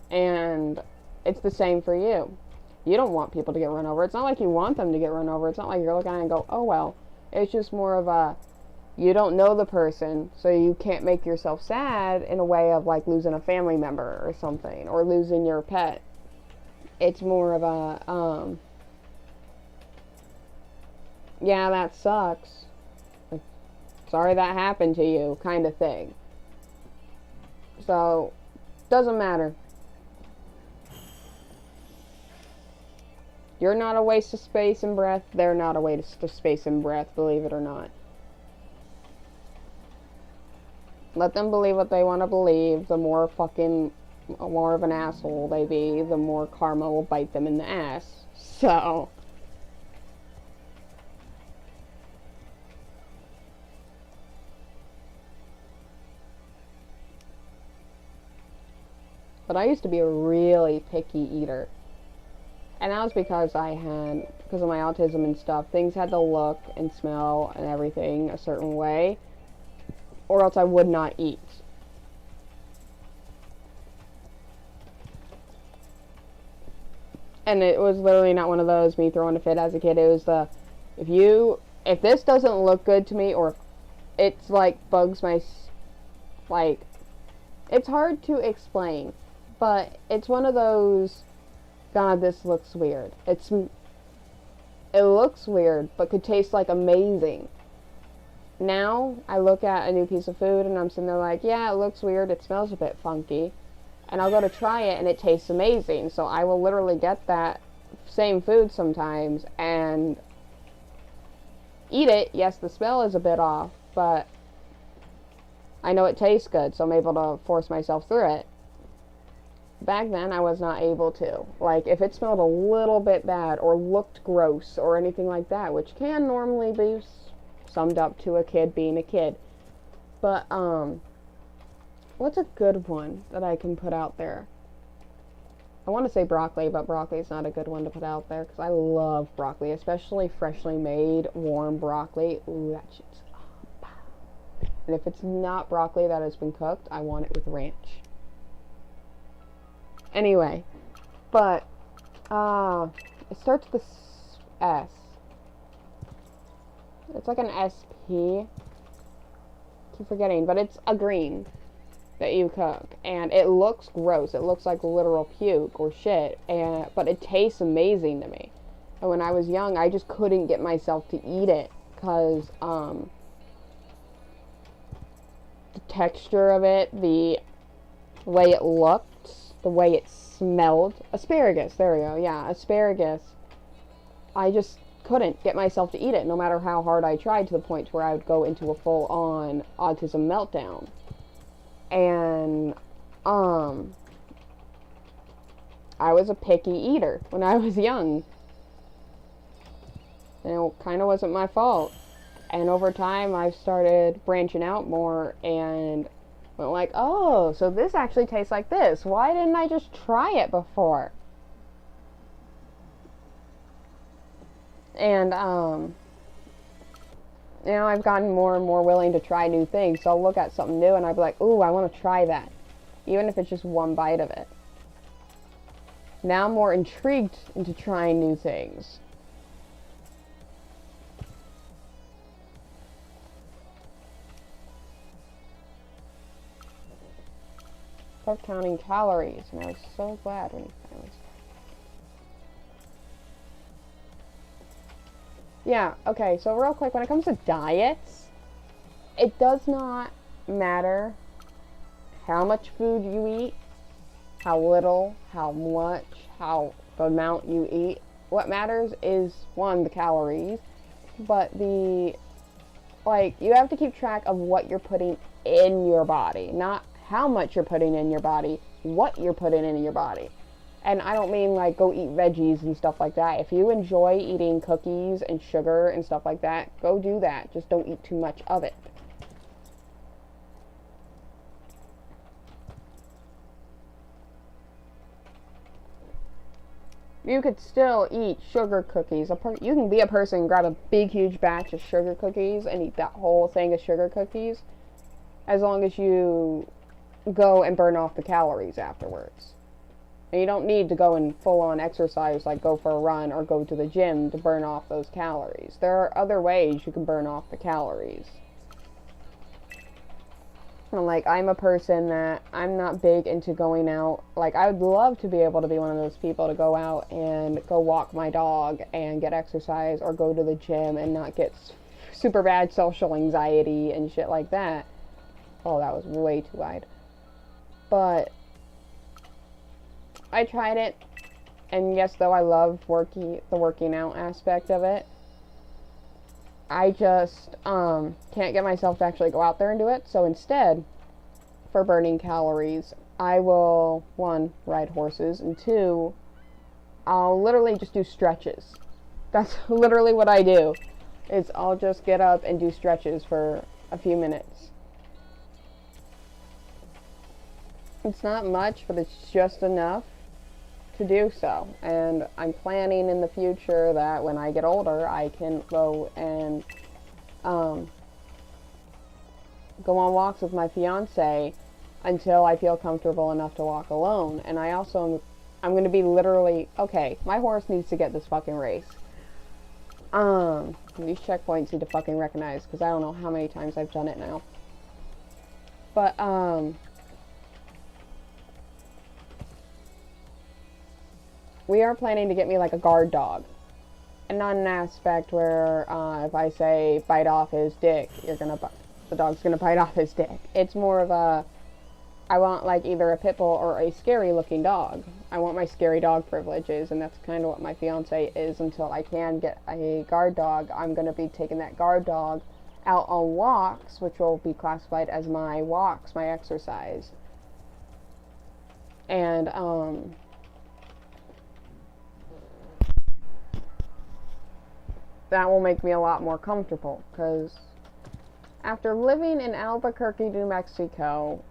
And it's the same for you. You don't want people to get run over. It's not like you want them to get run over. It's not like you're looking at it and go, oh, well. It's just more of a, you don't know the person, so you can't make yourself sad in a way of, like, losing a family member or something, or losing your pet. It's more of a, yeah, that sucks. Like, sorry that happened to you, kind of thing. So, doesn't matter. You're not a waste of space and breath. They're not a waste of space and breath, believe it or not. Let them believe what they want to believe. The more of an asshole they be, the more karma will bite them in the ass. So, But I used to be a really picky eater. And that was because because of my autism and stuff, things had to look and smell and everything a certain way, or else I would not eat. And it was literally not one of those me throwing a fit as a kid. It was if this doesn't look good to me, or it's like bugs my, like, it's hard to explain, but it's one of those, God, this looks weird. It looks weird, but could taste like amazing. Now, I look at a new piece of food and I'm sitting there like, yeah, it looks weird, it smells a bit funky. And I'll go to try it and it tastes amazing. So I will literally get that same food sometimes and eat it. Yes, the smell is a bit off, but I know it tastes good, so I'm able to force myself through it. Back then, I was not able to. Like, if it smelled a little bit bad or looked gross or anything like that, which can normally be summed up to a kid being a kid. But, what's a good one that I can put out there? I want to say broccoli, but broccoli is not a good one to put out there because I love broccoli, especially freshly made, warm broccoli. Ooh, that shit's up. And if it's not broccoli that has been cooked, I want it with ranch. Anyway, but, it starts with S. It's like an SP. Keep forgetting, but it's a green that you cook, and it looks gross. It looks like literal puke or shit, but it tastes amazing to me. And when I was young, I just couldn't get myself to eat it because the texture of it, the way it looked, the way it smelled. Asparagus, there we go. Yeah, asparagus. I just couldn't get myself to eat it, no matter how hard I tried, to the point where I would go into a full-on autism meltdown. And, I was a picky eater when I was young. And it kind of wasn't my fault. And over time, I've started branching out more and went like, oh, so this actually tastes like this. Why didn't I just try it before? And, you know, I've gotten more and more willing to try new things. So I'll look at something new and I'll be like, ooh, I want to try that. Even if it's just one bite of it. Now I'm more intrigued into trying new things. Start counting calories, and I was so glad when he finally started. Yeah, okay, so real quick, when it comes to diets, it does not matter how much food you eat, how little, how much, how the amount you eat. What matters is, one, the calories, but you have to keep track of what you're putting in your body, not how much you're putting in your body, what you're putting in your body. And I don't mean like go eat veggies and stuff like that. If you enjoy eating cookies and sugar and stuff like that, go do that. Just don't eat too much of it. You could still eat sugar cookies. You can be a person and grab a big huge batch of sugar cookies and eat that whole thing of sugar cookies, as long as you go and burn off the calories afterwards. And you don't need to go and full-on exercise, like go for a run or go to the gym to burn off those calories. There are other ways you can burn off the calories. And like, I'm a person that I'm not big into going out. Like, I would love to be able to be one of those people to go out and go walk my dog and get exercise, or go to the gym and not get super bad social anxiety and shit like that. Oh, that was way too wide. But I tried it, and yes, though I love the working out aspect of it, I just can't get myself to actually go out there and do it. So instead, for burning calories, I will, one, ride horses, and two, I'll literally just do stretches. That's literally what I do. I'll just get up and do stretches for a few minutes. It's not much, but it's just enough to do so. And I'm planning in the future that when I get older, I can go and go on walks with my fiance until I feel comfortable enough to walk alone. And I also, I'm going to be literally, okay, my horse needs to get this fucking race. These checkpoints need to fucking recognize, because I don't know how many times I've done it now. But, we are planning to get me like a guard dog. And not an aspect where, if I say bite off his dick, the dog's gonna bite off his dick. It's more of a, I want like either a pit bull or a scary looking dog. I want my scary dog privileges, and that's kind of what my fiance is until I can get a guard dog. I'm gonna be taking that guard dog out on walks, which will be classified as my walks, my exercise. And, that will make me a lot more comfortable, because after living in Albuquerque, New Mexico,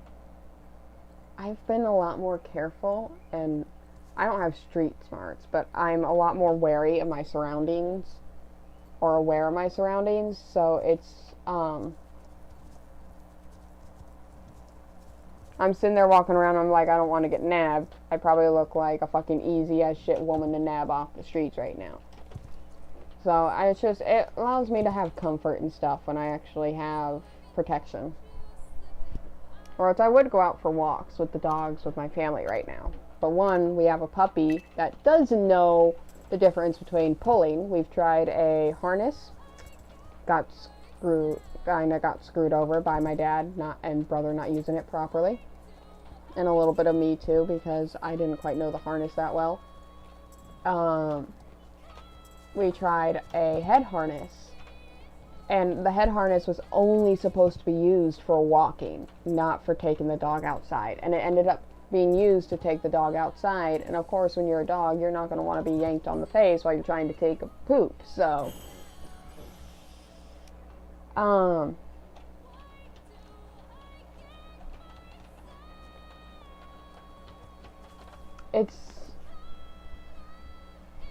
I've been a lot more careful, and I don't have street smarts, but I'm a lot more wary of my surroundings, or aware of my surroundings, so it's, I'm sitting there walking around, I'm like, I don't want to get nabbed. I probably look like a fucking easy as shit woman to nab off the streets right now. So, it allows me to have comfort and stuff when I actually have protection. Or else I would go out for walks with the dogs with my family right now. But one, we have a puppy that doesn't know the difference between pulling. We've tried a harness, got screwed over by my dad and brother not using it properly. And a little bit of me too, because I didn't quite know the harness that well. We tried a head harness, and the head harness was only supposed to be used for walking, not for taking the dog outside, and it ended up being used to take the dog outside. And of course, when you're a dog, you're not going to want to be yanked on the face while you're trying to take a poop, so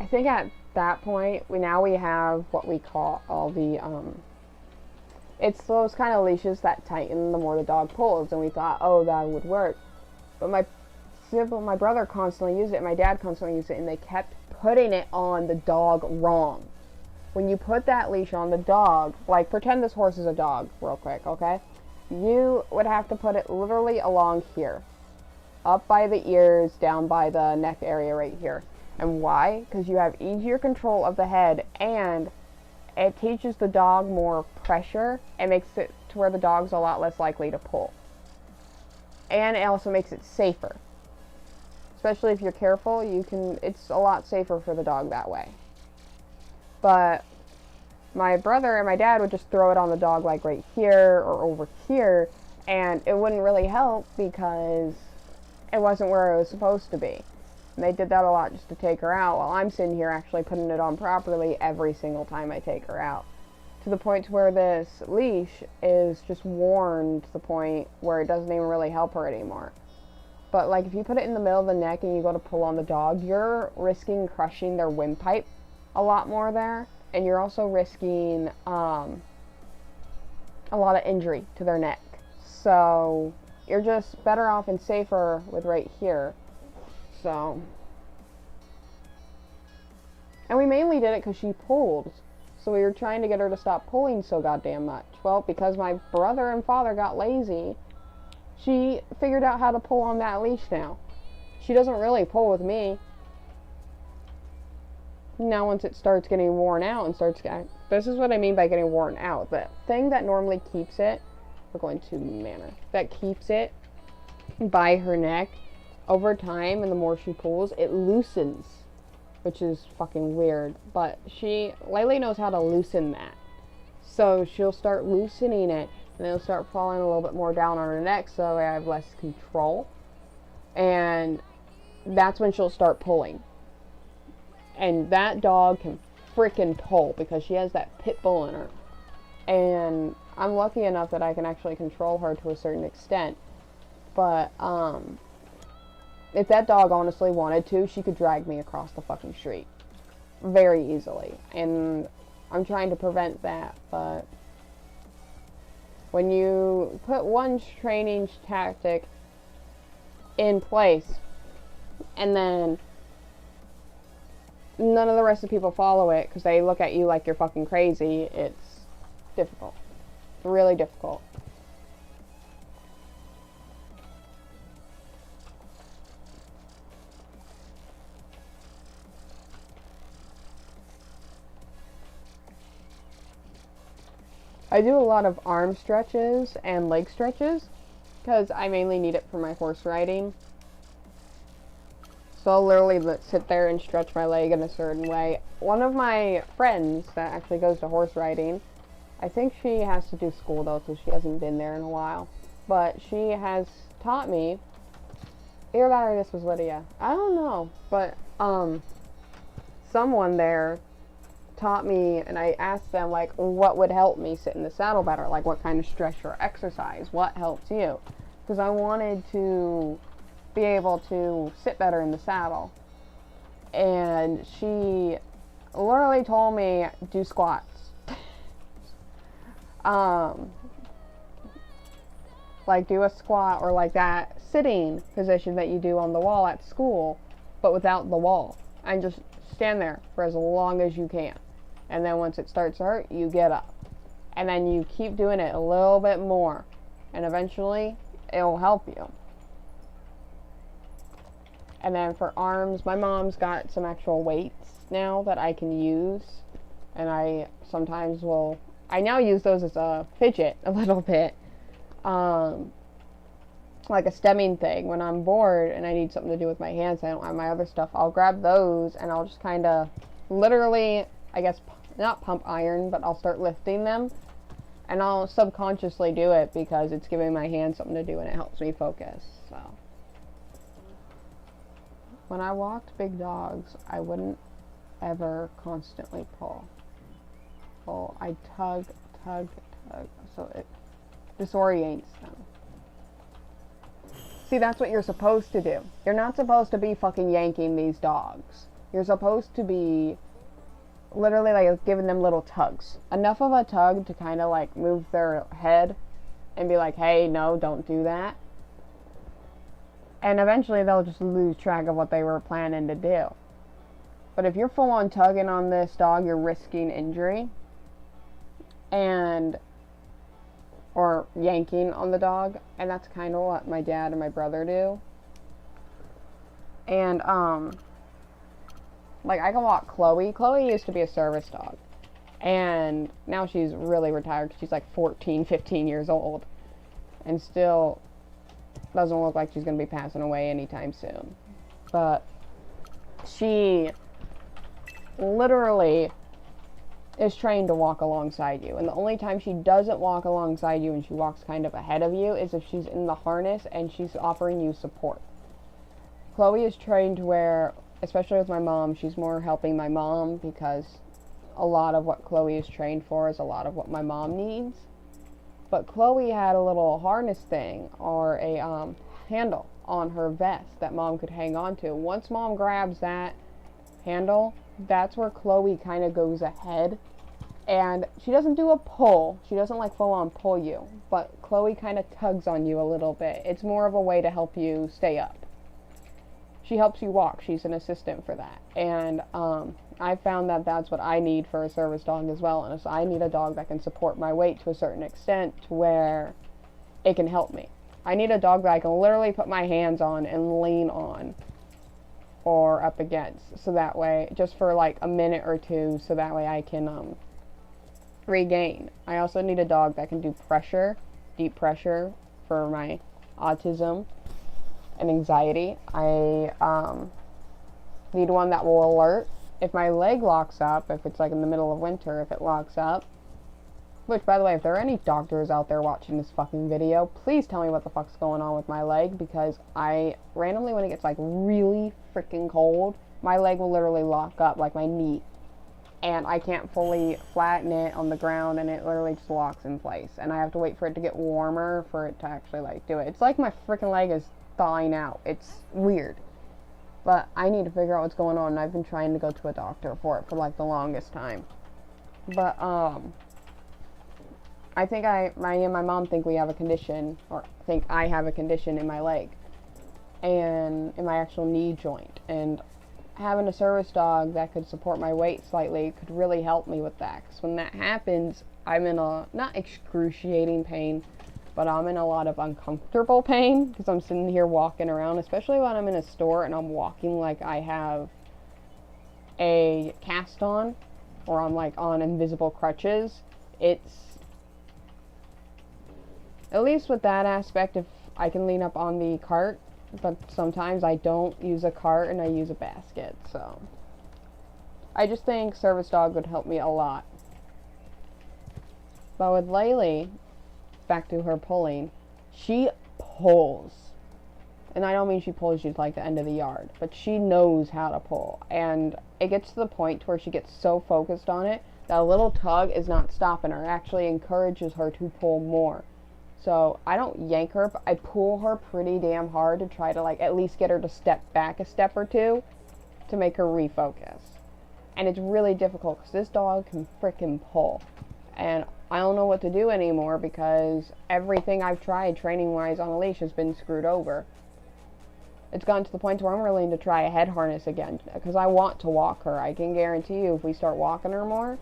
I think at that point, we have what we call all the, it's those kind of leashes that tighten the more the dog pulls, and we thought, oh, that would work. But my brother constantly used it, and my dad constantly used it, and they kept putting it on the dog wrong. When you put that leash on the dog, like, pretend this horse is a dog, real quick, okay? You would have to put it literally along here. Up by the ears, down by the neck area right here. And why? Because you have easier control of the head, and it teaches the dog more pressure and makes it to where the dog's a lot less likely to pull. And it also makes it safer. Especially if you're careful, it's a lot safer for the dog that way. But my brother and my dad would just throw it on the dog like right here or over here, and it wouldn't really help because it wasn't where it was supposed to be. And they did that a lot just to take her out, while I'm sitting here actually putting it on properly every single time I take her out. To the point where this leash is just worn to the point where it doesn't even really help her anymore. But like if you put it in the middle of the neck and you go to pull on the dog, you're risking crushing their windpipe a lot more there. And you're also risking a lot of injury to their neck. So you're just better off and safer with right here. So, and we mainly did it because she pulled, so we were trying to get her to stop pulling so goddamn much. Well, because my brother and father got lazy, she figured out how to pull on that leash now. She doesn't really pull with me. Now once it starts getting worn out and this is what I mean by getting worn out. The thing that normally keeps it, we're going to manner, that keeps it by her neck, over time, and the more she pulls, it loosens, which is fucking weird, but Laylee knows how to loosen that. So she'll start loosening it, and it'll start falling a little bit more down on her neck, so I have less control, and that's when she'll start pulling. And that dog can freaking pull, because she has that pit bull in her, and I'm lucky enough that I can actually control her to a certain extent, but, if that dog honestly wanted to, she could drag me across the fucking street very easily. And I'm trying to prevent that, but when you put one training tactic in place and then none of the rest of the people follow it because they look at you like you're fucking crazy, it's difficult. It's really difficult. I do a lot of arm stretches and leg stretches because I mainly need it for my horse riding. So I'll literally sit there and stretch my leg in a certain way. One of my friends that actually goes to horse riding, I think she has to do school though, so she hasn't been there in a while. But she has taught me, either that or this was Lydia, I don't know, but someone there taught me, and I asked them like what would help me sit in the saddle better, like what kind of stretch or exercise, what helps you, because I wanted to be able to sit better in the saddle. And she literally told me do squats. Like do a squat or like that sitting position that you do on the wall at school, but without the wall, and just stand there for as long as you can. And then once it starts to hurt, you get up. And then you keep doing it a little bit more. And eventually, it'll help you. And then for arms, my mom's got some actual weights now that I can use. And I sometimes will... I now use those as a fidget a little bit. Like a stemming thing. When I'm bored and I need something to do with my hands, I don't have my other stuff, I'll grab those and I'll just kind of literally, I guess, not pump iron, but I'll start lifting them. And I'll subconsciously do it because it's giving my hands something to do and it helps me focus. So when I walked big dogs, I wouldn't ever constantly pull. I tug, so it disorients them. See, that's what you're supposed to do. You're not supposed to be fucking yanking these dogs. You're supposed to be literally like giving them little tugs. Enough of a tug to kind of like move their head and be like, hey, no, don't do that. And eventually they'll just lose track of what they were planning to do. But if you're full on tugging on this dog, you're risking injury. Or yanking on the dog, and that's kind of what my dad and my brother do. And like I can walk Chloe. Chloe used to be a service dog, and now she's really retired. She's like 14, 15 years old, and still doesn't look like she's gonna be passing away anytime soon. But she literally is trained to walk alongside you, and the only time she doesn't walk alongside you and she walks kind of ahead of you is if she's in the harness and she's offering you support. Chloe is trained to where, especially with my mom, she's more helping my mom because a lot of what Chloe is trained for is a lot of what my mom needs. But Chloe had a little harness thing or a handle on her vest that mom could hang on to. Once mom grabs that handle, that's where Chloe kind of goes ahead, and she doesn't do a pull. She doesn't like full on pull you, but Chloe kind of tugs on you a little bit. It's more of a way to help you stay up. She helps you walk. She's an assistant for that. And I found that that's what I need for a service dog as well. And so I need a dog that can support my weight to a certain extent to where it can help me. I need a dog that I can literally put my hands on and lean on or up against, so that way, just for like a minute or two, so that way I can regain. I also need a dog that can do pressure, deep pressure, for my autism and anxiety. I need one that will alert if my leg locks up, if it's like in the middle of winter, if it locks up. Which, by the way, if there are any doctors out there watching this fucking video, please tell me what the fuck's going on with my leg, because I randomly, when it gets like really freaking cold, my leg will literally lock up, like my knee, and I can't fully flatten it on the ground, and it literally just locks in place, and I have to wait for it to get warmer for it to actually like do it. It's like my freaking leg is thawing out. It's weird. But I need to figure out what's going on. I've been trying to go to a doctor for it for like the longest time. But, I think me and my mom think we have a condition, or think I have a condition in my leg. And in my actual knee joint. And having a service dog that could support my weight slightly could really help me with that. Because when that happens, I'm in a, not excruciating pain, but I'm in a lot of uncomfortable pain because I'm sitting here walking around, especially when I'm in a store and I'm walking like I have a cast on, or I'm like on invisible crutches. It's, at least with that aspect, if I can lean up on the cart, but sometimes I don't use a cart and I use a basket, so I just think service dog would help me a lot. But with Laylee, back to her pulling, she pulls. And I don't mean she pulls you to like the end of the yard, but she knows how to pull. And it gets to the point where she gets so focused on it that a little tug is not stopping her. It actually encourages her to pull more. So I don't yank her, but I pull her pretty damn hard to try to like at least get her to step back a step or two to make her refocus. And it's really difficult because this dog can frickin' pull. And I don't know what to do anymore because everything I've tried training-wise on a leash has been screwed over. It's gotten to the point where I'm willing to try a head harness again because I want to walk her. I can guarantee you if we start walking her more,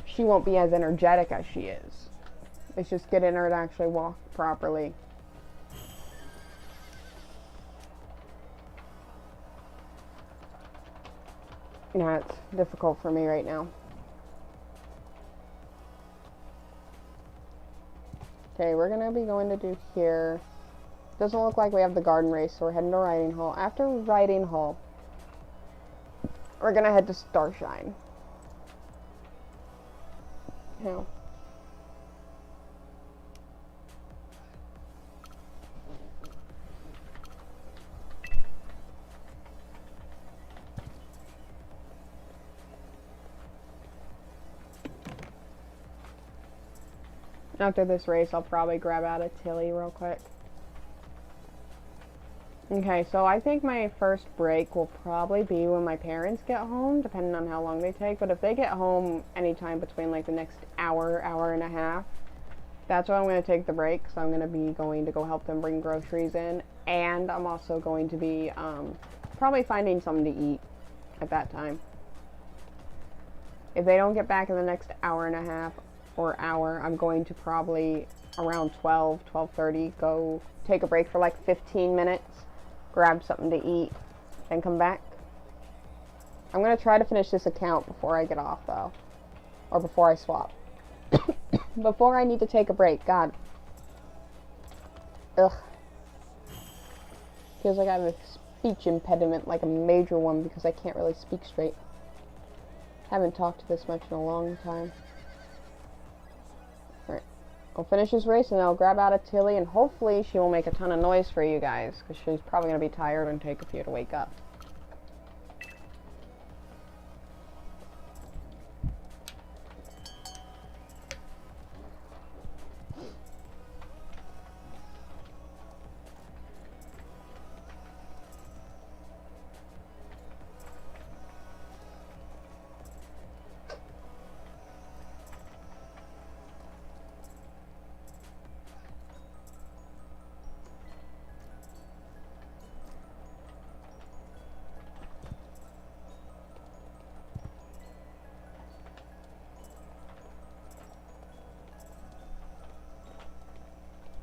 she won't be as energetic as she is. It's just getting her to actually walk properly. Yeah, it's difficult for me right now. Okay, we're gonna be going to do here. Doesn't look like we have the garden race, so we're heading to Riding Hall. After Riding Hall, we're gonna head to Starshine. Now, after this race, I'll probably grab out a Tilly real quick. Okay, so I think my first break will probably be when my parents get home, depending on how long they take. But if they get home anytime between like the next hour, hour and a half, that's when I'm going to take the break. So I'm going to be going to go help them bring groceries in. And I'm also going to be probably finding something to eat at that time. If they don't get back in the next hour and a half or hour, I'm going to probably around 12:30 go take a break for like 15 minutes, grab something to eat, and come back. I'm going to try to finish this account before I get off though, or before I swap. Before I need to take a break. God. Ugh. Feels like I have a speech impediment, like a major one, because I can't really speak straight. Haven't talked this much in a long time. Alright. I'll finish this race and I'll grab out a Tilly and hopefully she will make a ton of noise for you guys because she's probably going to be tired and take a few to wake up.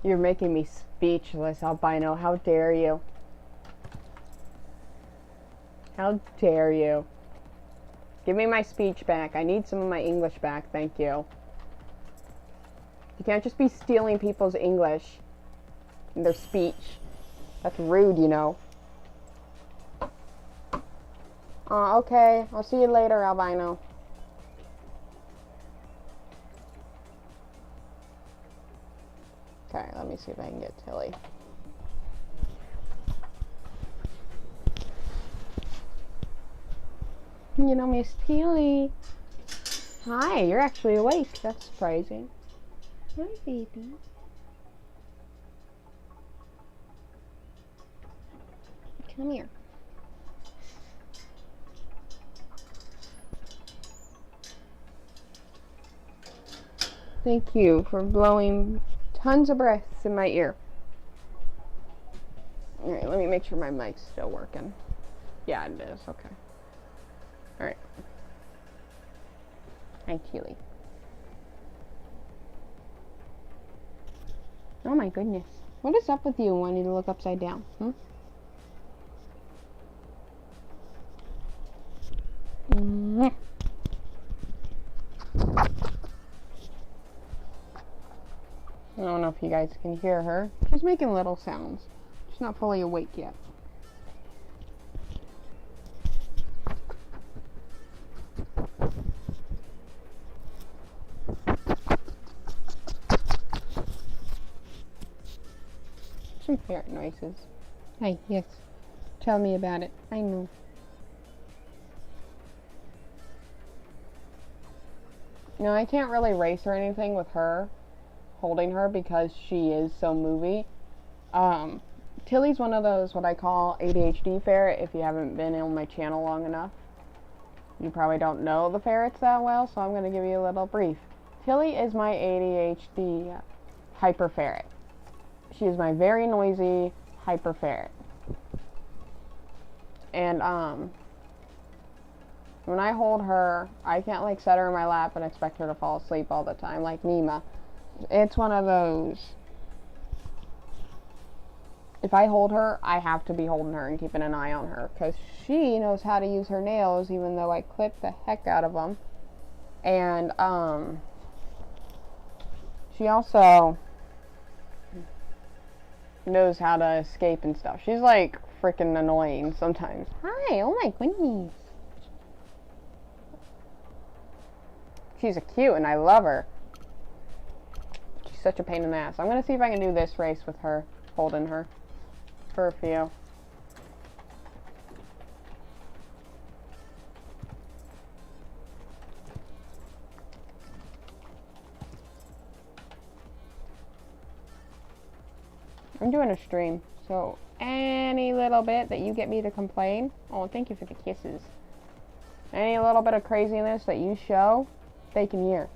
You're making me speechless, albino. How dare you? How dare you? Give me my speech back. I need some of my English back, thank you. You can't just be stealing people's English and their speech. That's rude, you know. Okay. I'll see you later, albino. Okay, let me see if I can get Tilly. You know, Miss Tilly. Hi, you're actually awake. That's surprising. Hi, baby. Come here. Thank you for blowing tons of breaths in my ear. Alright, let me make sure my mic's still working. Yeah, it is. Okay. Alright. Hi, Keely. Oh my goodness. What is up with you wanting to look upside down? I don't know if you guys can hear her. She's making little sounds. She's not fully awake yet. Some ferret noises. Hi, yes. Tell me about it. I know. No, I can't really race or anything with her, holding her, because she is so movie. Tilly's one of those, what I call ADHD ferret. If you haven't been on my channel long enough, you probably don't know the ferrets that well, so I'm going to give you a little brief. Tilly is my ADHD hyper ferret. She is my very noisy hyper ferret. And when I hold her, I can't like set her in my lap and expect her to fall asleep all the time like Nima. It's one of those, if I hold her, I have to be holding her and keeping an eye on her, because she knows how to use her nails, even though I clip the heck out of them. And she also knows how to escape and stuff. She's like freaking annoying sometimes. Hi, oh my goodness. She's a cute and I love her. She's such a pain in the ass. I'm gonna see if I can do this race with her, holding her for a few. I'm doing a stream, so any little bit that you get me to complain, oh, thank you for the kisses. Any little bit of craziness that you show, they can hear.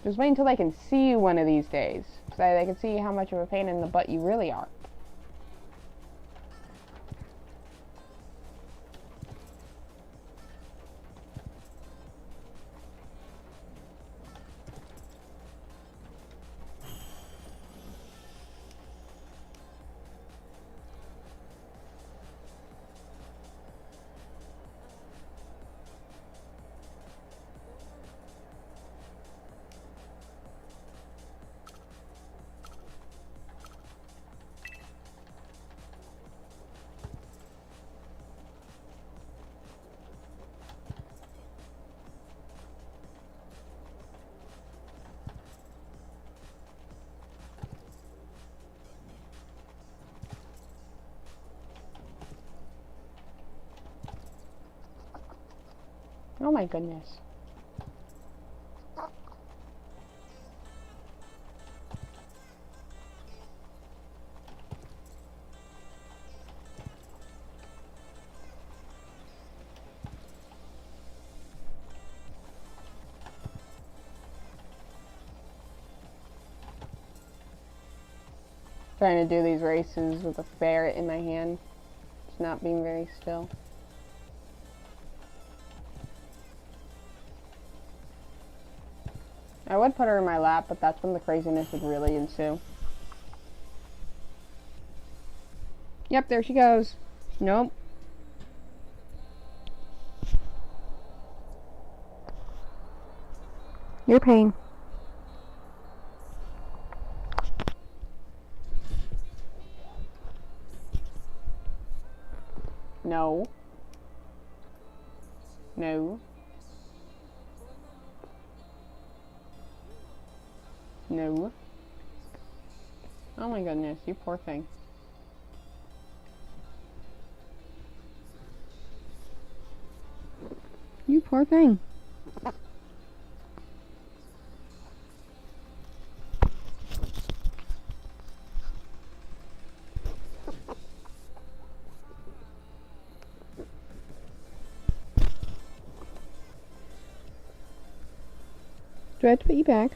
Just wait until they can see you one of these days, so they can see how much of a pain in the butt you really are. Oh my goodness. Trying to do these races with a ferret in my hand. It's not being very still. I would put her in my lap, but that's when the craziness would really ensue. Yep, there she goes. Nope. Your pain. No. No. No. Oh my goodness, you poor thing. You poor thing. Do I have to put you back?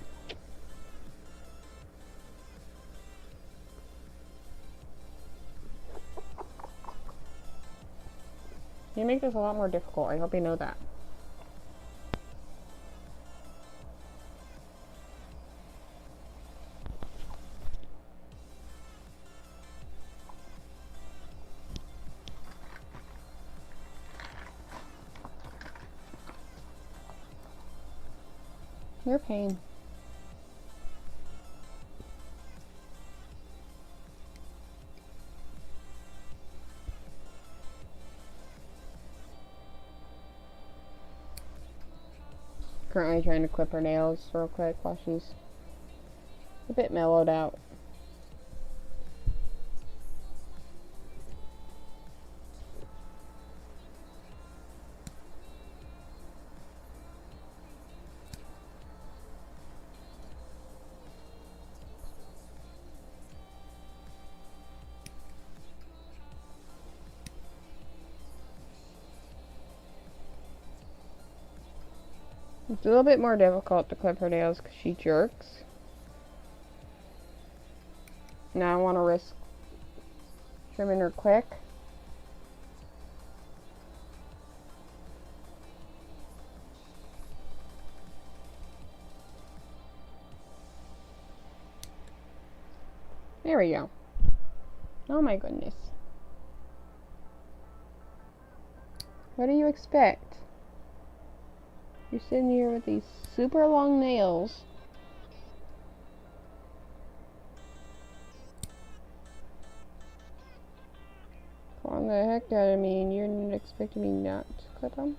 You make this a lot more difficult. I hope you know that. You're a pain. Currently trying to clip her nails real quick while she's a bit mellowed out. It's a little bit more difficult to clip her nails because she jerks. Now I want to risk trimming her quick. There we go. Oh my goodness. What do you expect? You're sitting here with these super long nails. Calling the heck out of me, and you're expecting me not to clip them?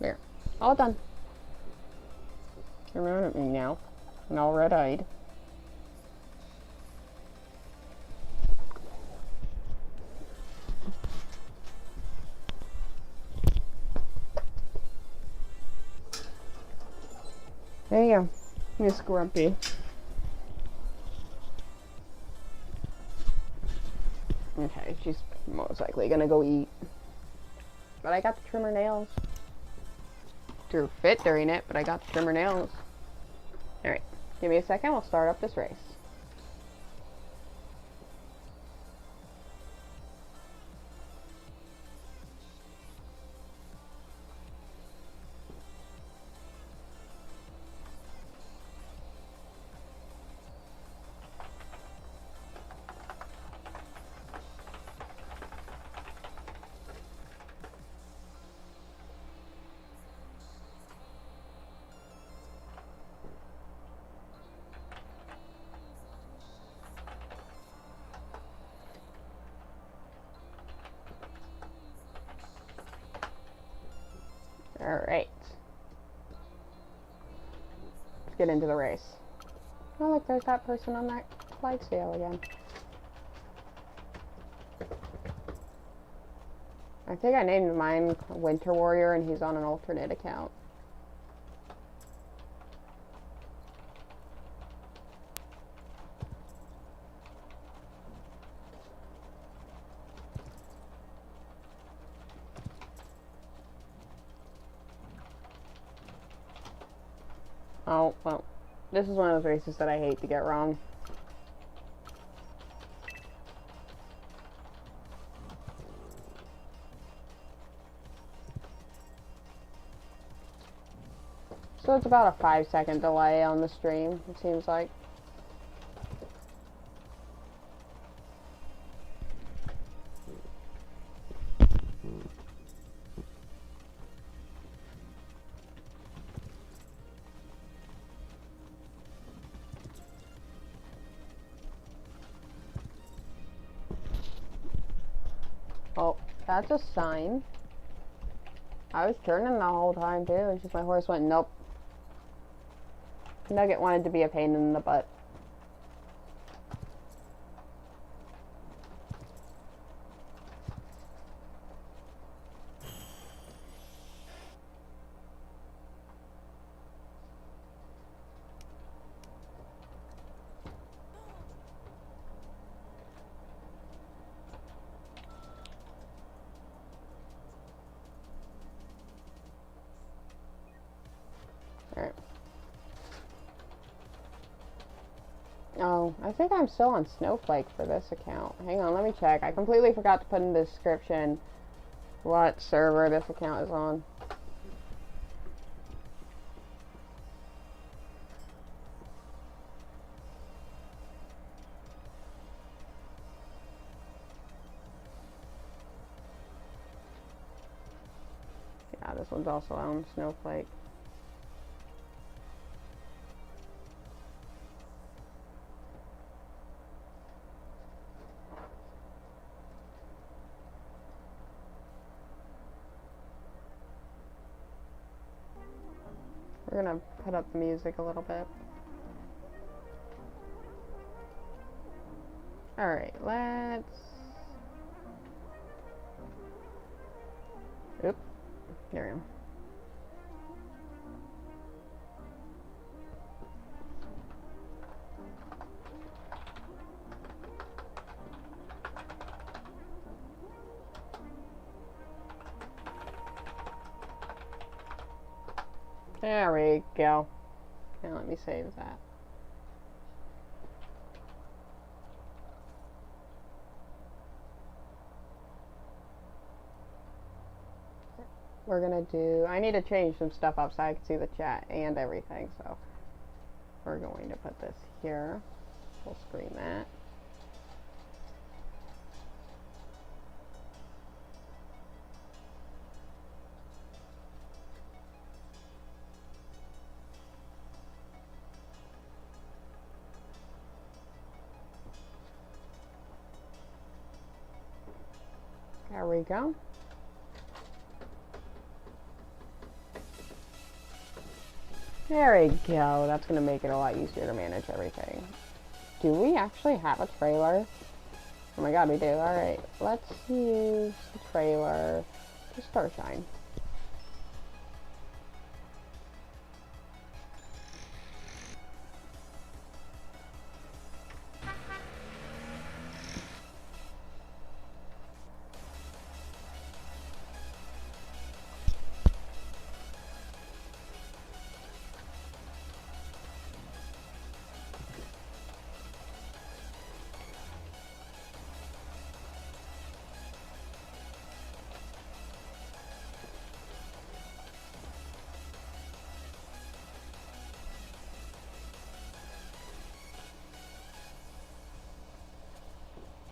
There. All done. You're around at me now. And all red-eyed. There you go. Miss Grumpy. Okay, she's most likely gonna go eat. But I got to trim her nails. Drew fit during it, but I got to trim her nails. Alright, give me a second, we'll start up this race. Alright. Let's get into the race. Oh look, there's that person on that Clydesdale again. I think I named mine Winter Warrior and he's on an alternate account. Oh, well, this is one of those races that I hate to get wrong. So it's about a 5-second delay on the stream, it seems like. Oh, that's a sign. I was turning the whole time too, it's just my horse went nope. Nugget wanted to be a pain in the butt. Oh, I think I'm still on Snowflake for this account. Hang on, let me check. I completely forgot to put in the description what server this account is on. Yeah, this one's also on Snowflake. We're gonna put up the music a little bit. Alright, let's... Oop. There we go. There we go. Now let me save that. We're gonna do, I need to change some stuff up so I can see the chat and everything, so we're going to put this here. Full screen that. There we go. There we go. That's going to make it a lot easier to manage everything. Do we actually have a trailer? Oh my god, we do. Alright, let's use the trailer to Starshine.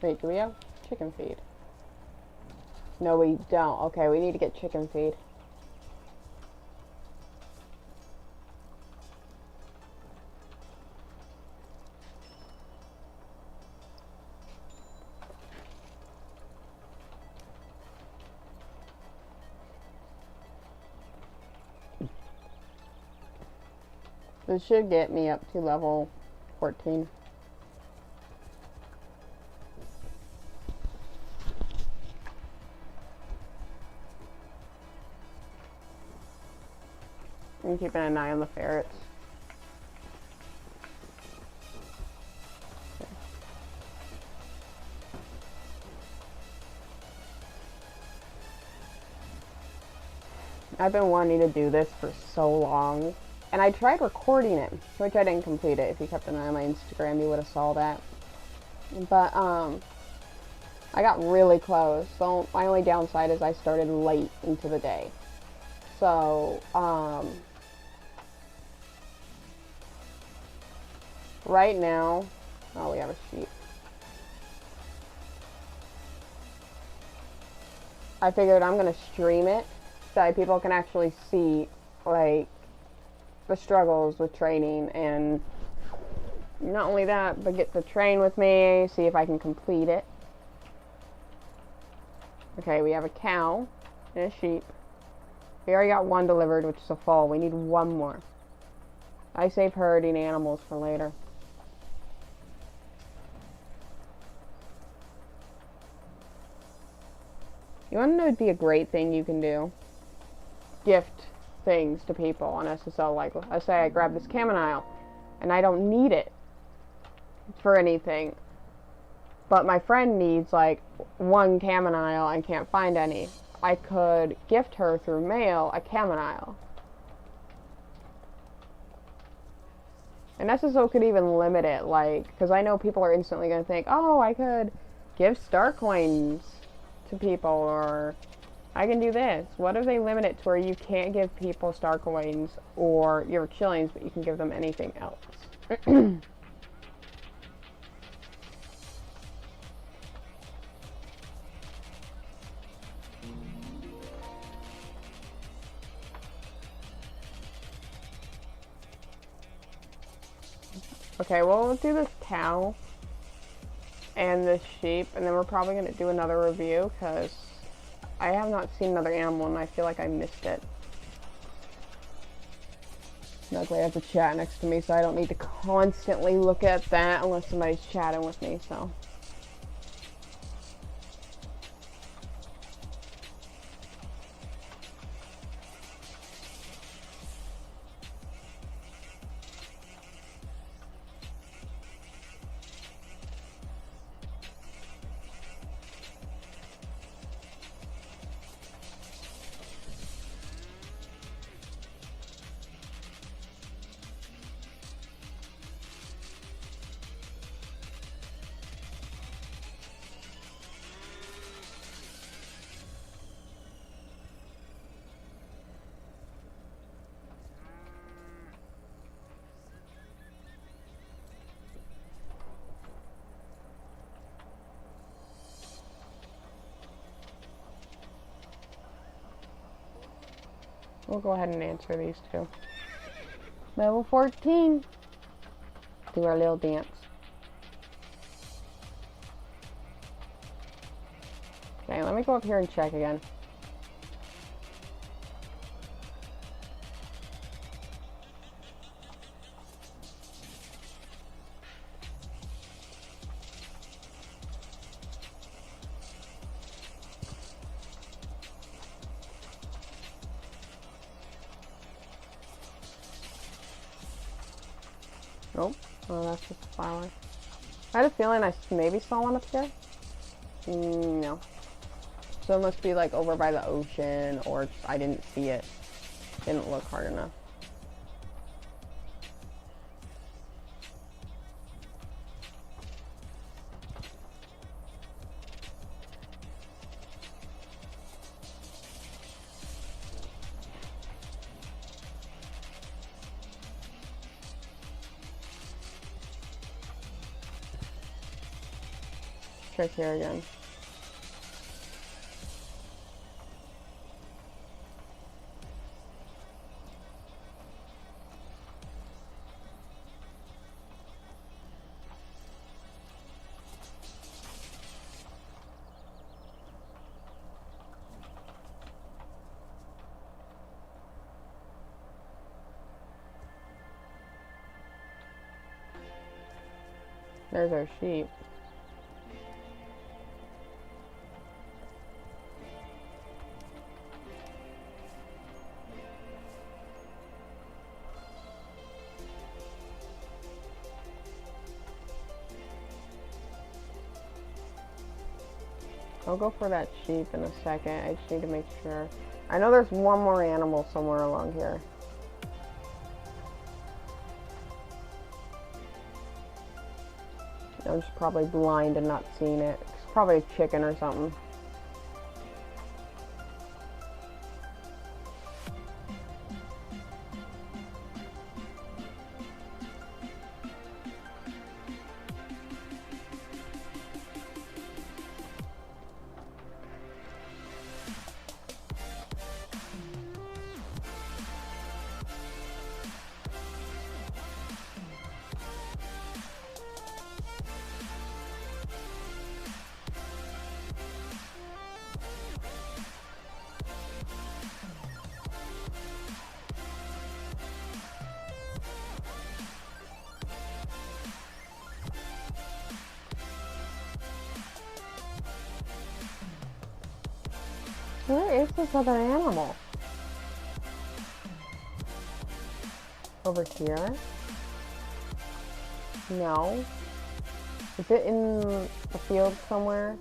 Wait, do we have chicken feed? No, we don't. Okay, we need to get chicken feed. This should get me up to level 14. I'm keeping an eye on the ferrets. Okay. I've been wanting to do this for so long. And I tried recording it, which I didn't complete it. If you kept an eye on my Instagram, you would have saw that. But, I got really close. So, my only downside is I started late into the day. So, right now, oh, we have a sheep. I figured I'm gonna stream it so that people can actually see, like, the struggles with training, and not only that, but get to train with me, see if I can complete it. Okay, we have a cow and a sheep. We already got one delivered, which is a foal. We need one more. I save herding animals for later. You want to know what would be a great thing you can do? Gift things to people on SSL. Like, let's say I grab this chamomile and I don't need it for anything, but my friend needs like one chamomile and can't find any. I could gift her through mail a chamomile. And SSO could even limit it, like, because I know people are instantly going to think, oh, I could give star coins to people, or I can do this. What if they limit it to where you can't give people star coins or your chillings, but you can give them anything else? Okay, well, we'll do this cow and this sheep, and then we're probably going to do another review, because I have not seen another animal, and I feel like I missed it. Luckily, I have the chat next to me, so I don't need to constantly look at that unless somebody's chatting with me, so. We'll go ahead and answer these two. Level 14. Do our little dance. Okay, let me go up here and check again. Nope. Oh, that's just a flower. I had a feeling I maybe saw one up here. No. So it must be like over by the ocean, or I didn't see it. Didn't look hard enough. Check here again. There's our sheep. I'll go for that sheep in a second. I just need to make sure. I know there's one more animal somewhere along here. I'm just probably blind and not seeing it. It's probably a chicken or something. Where is this other animal? Over here? No. Is it in the field somewhere?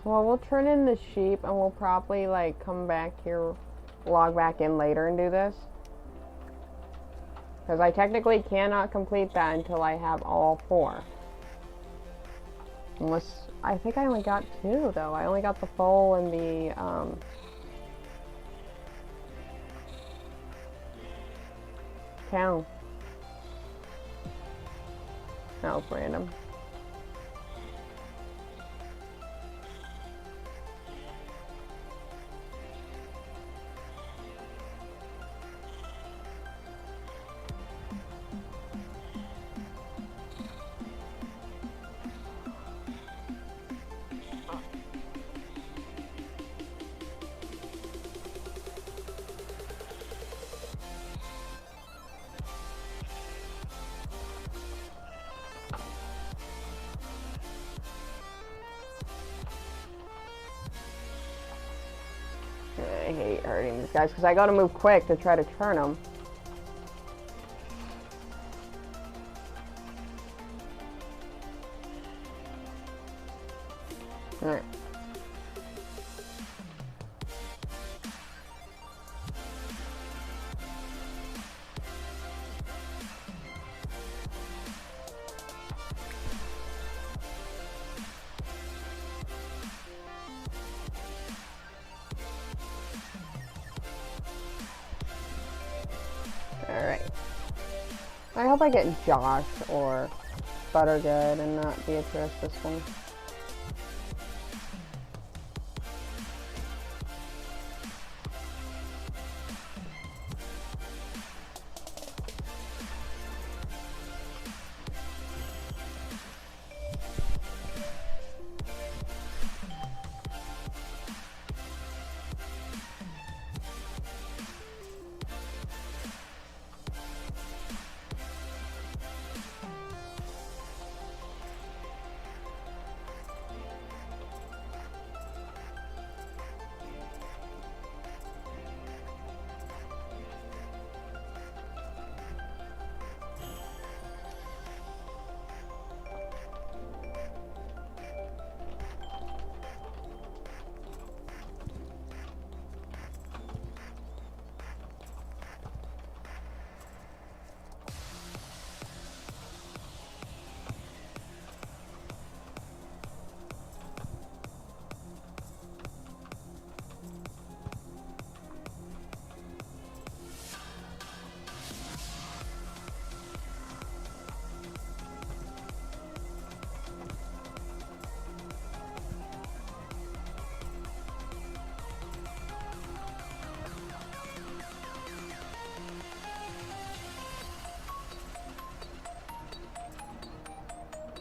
Well, we'll turn in the sheep and we'll probably like come back here, log back in later and do this. Because I technically cannot complete that until I have all 4. Unless, I think I only got 2 though. I only got the foal and the, cow. That was random. I hate hurting these guys because I gotta move quick to try to turn them. Alright. Alright. I hope I get Josh or Buttergood and not Beatrice this one.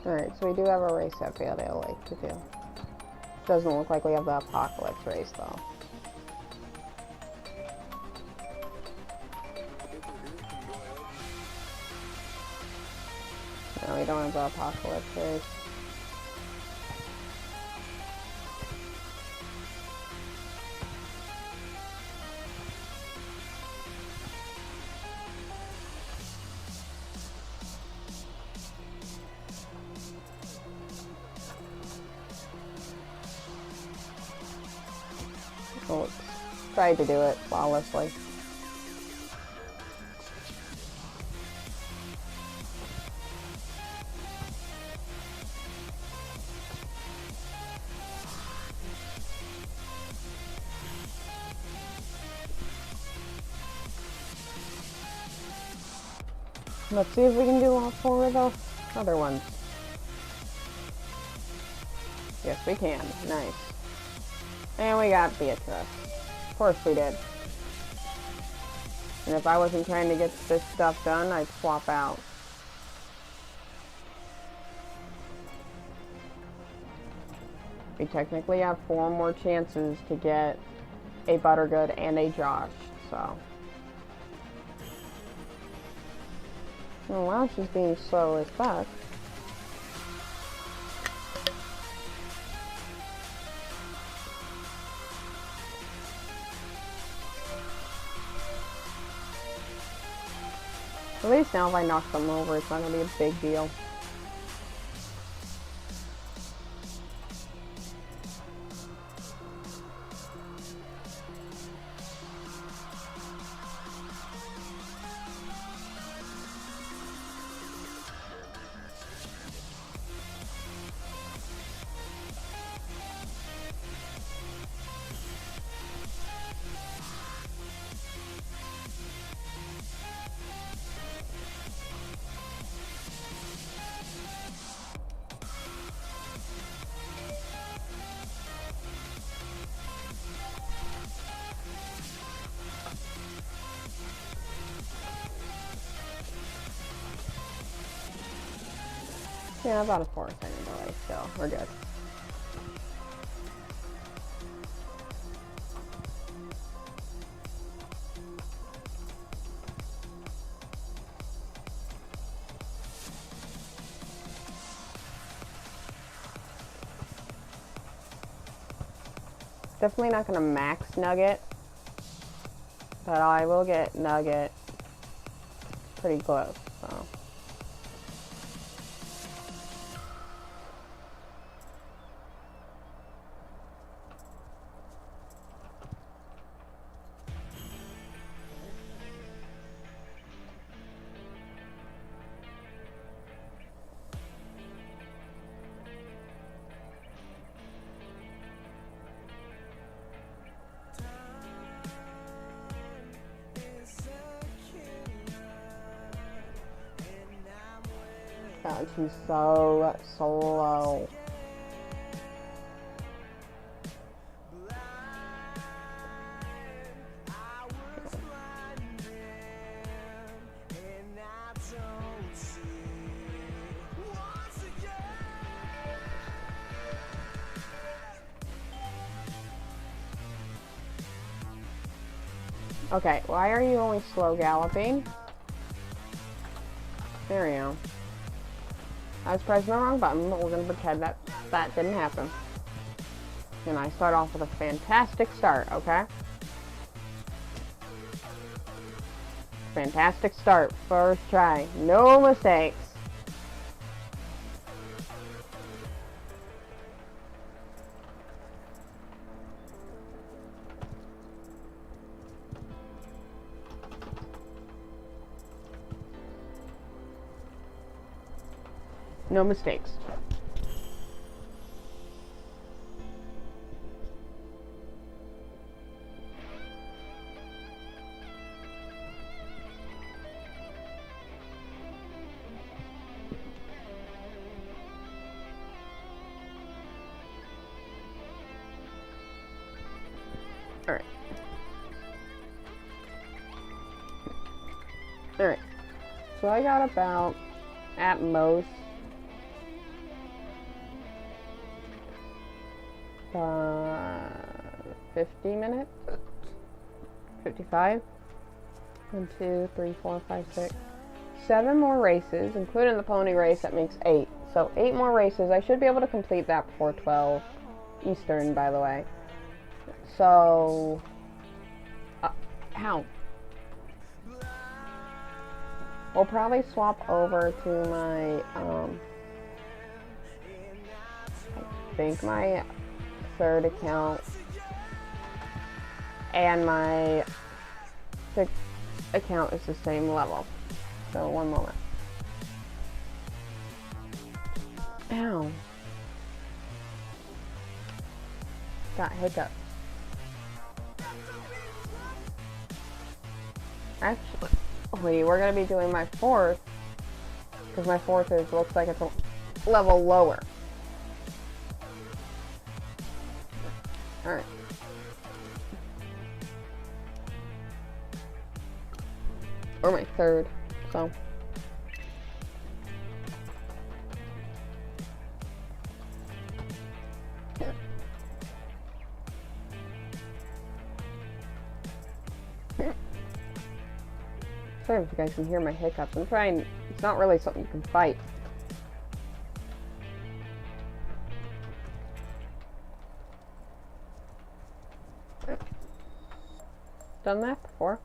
Alright, so we do have a race at Meadow Lake to do. Doesn't look like we have the apocalypse race though. No, we don't have the apocalypse race. Well, tried to do it flawlessly. Let's see if we can do all 4 of the other ones. Yes, we can. Nice. And we got Beatrice. Of course we did. And if I wasn't trying to get this stuff done, I'd swap out. We technically have 4 more chances to get a Buttergood and a Josh, so. Oh wow, she's being slow as fuck. At least now if I knock them over, it's not going to be a big deal. Yeah, about a 4-second delay still. We're good. Definitely not gonna max nugget, but I will get nugget pretty close, so. God, she's so slow. Okay, why are you only slow galloping? There we go. I was pressing the wrong button, but we're going to pretend that that didn't happen. And I start off with a fantastic start, okay? Fantastic start. First try. No mistakes. No mistakes. Alright. Alright. So I got about, at most, 50 minutes? 55? 1, 2, 3, 4, 5, 6. 7 more races, including the pony race, that makes 8. So 8 more races. I should be able to complete that before 12 Eastern, by the way. So, how? We'll probably swap over to my, I think my 3rd account and my 6th account is the same level. So, one moment. Ow. Got hiccups. Actually, we're going to be doing my 4th, because my 4th is, looks like it's a level lower. Alright. Or my 3rd, so. Sorry if you guys can hear my hiccups. I'm trying, it's not really something you can fight. Done that before.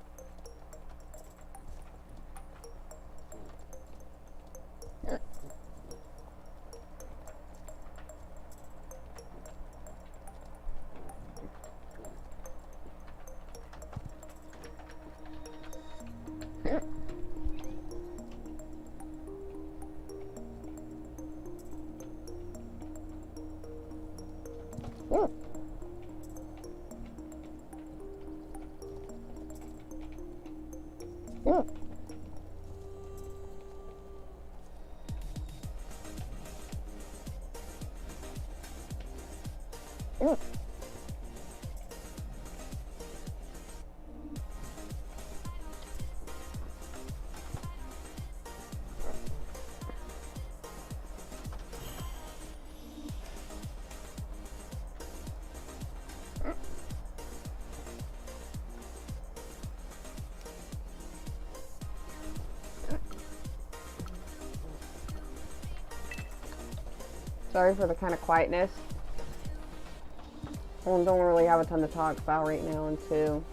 Sorry for the kind of quietness. Well, don't really have a ton to talk about right now, and two,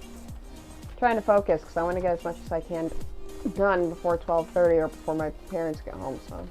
trying to focus because I want to get as much as I can done before 12:30 or before my parents get home, so.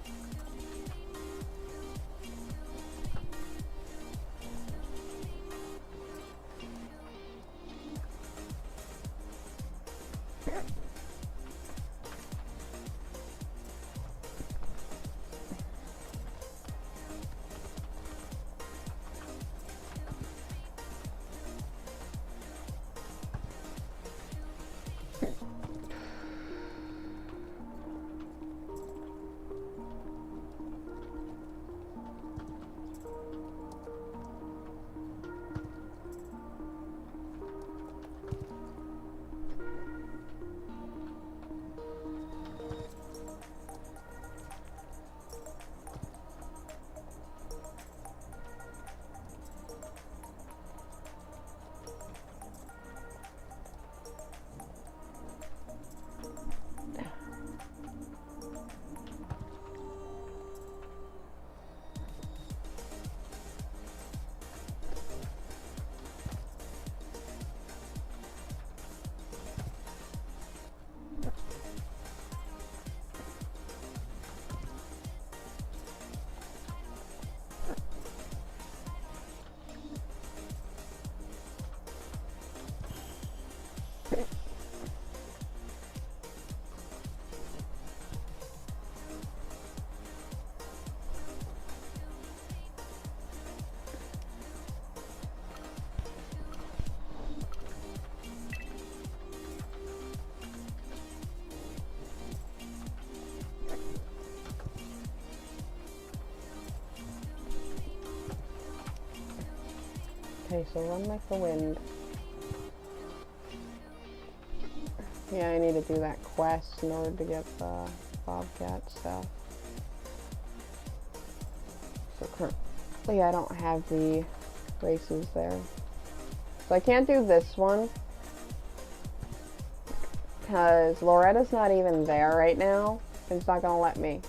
Okay, so run like the wind. Yeah, I need to do that quest in order to get the Bobcat stuff. So currently I don't have the races there. So I can't do this one because Loretta's not even there right now. It's not going to let me.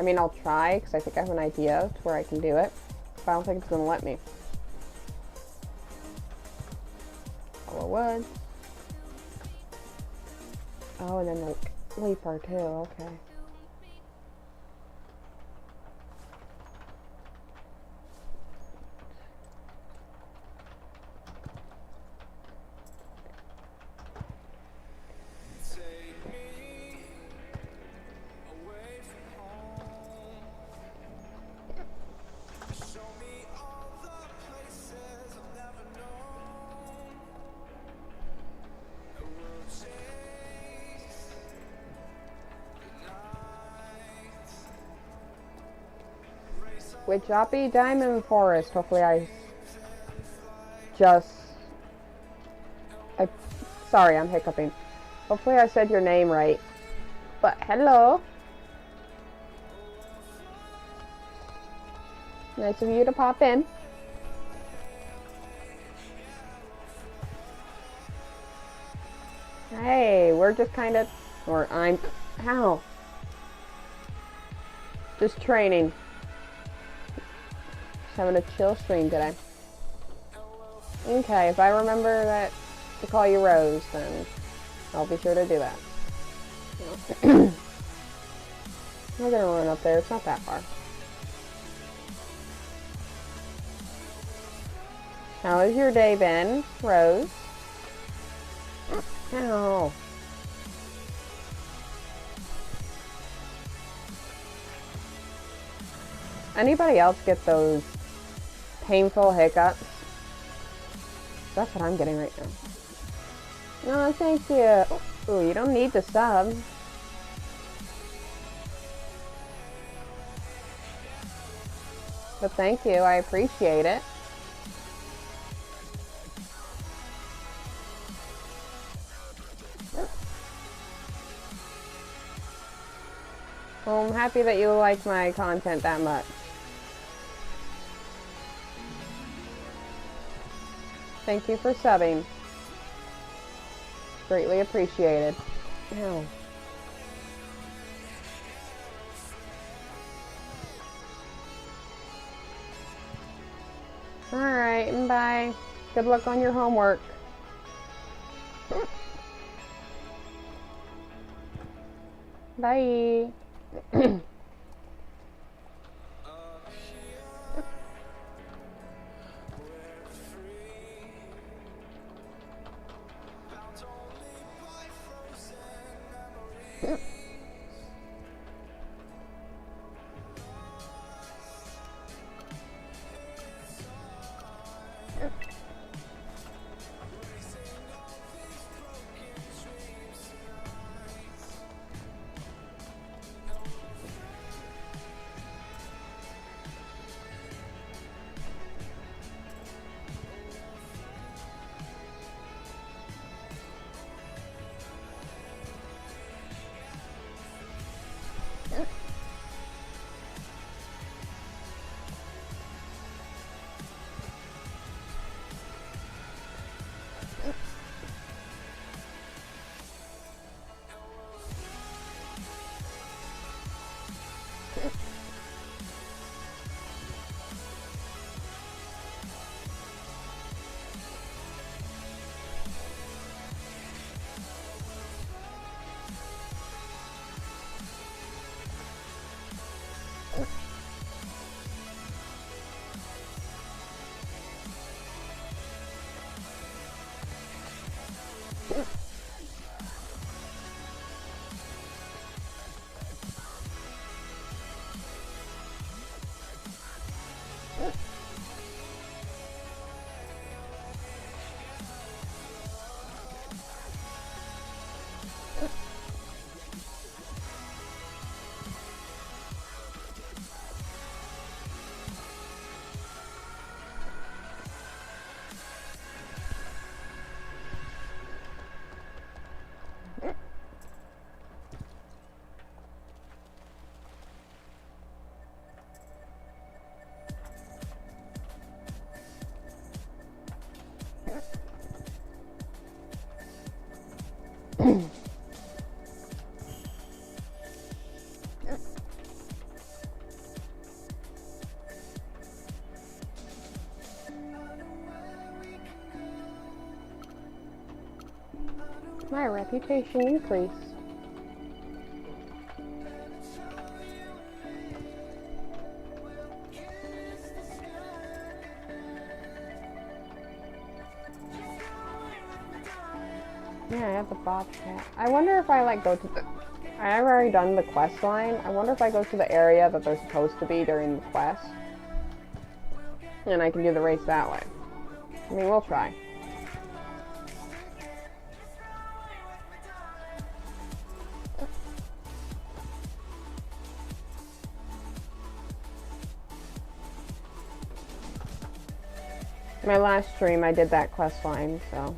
I mean, I'll try because I think I have an idea to where I can do it, but I don't think it's going to let me. Wood. Oh, and then the leaper too, okay. With Joppy Diamond Forest, hopefully sorry, I'm hiccuping. Hopefully I said your name right. But hello. Nice of you to pop in. Hey, we're just kind of, just training. Having a chill stream today. Okay, if I remember that to call you Rose, then I'll be sure to do that. We're gonna run up there, it's not that far. How has your day been, Rose? Ow. Anybody else get those painful hiccups? That's what I'm getting right now. No, thank you. Ooh, you don't need the sub. But thank you, I appreciate it. Well, I'm happy that you like my content that much. Thank you for subbing. Greatly appreciated. Ow. Alright, and bye. Good luck on your homework. Bye. My reputation increased. Yeah, I have the bobcat. I wonder if I like go to the... I've already done the quest line. I wonder if I go to the area that they're supposed to be during the quest. And I can do the race that way. I mean, we'll try. My last stream, I did that quest line, so...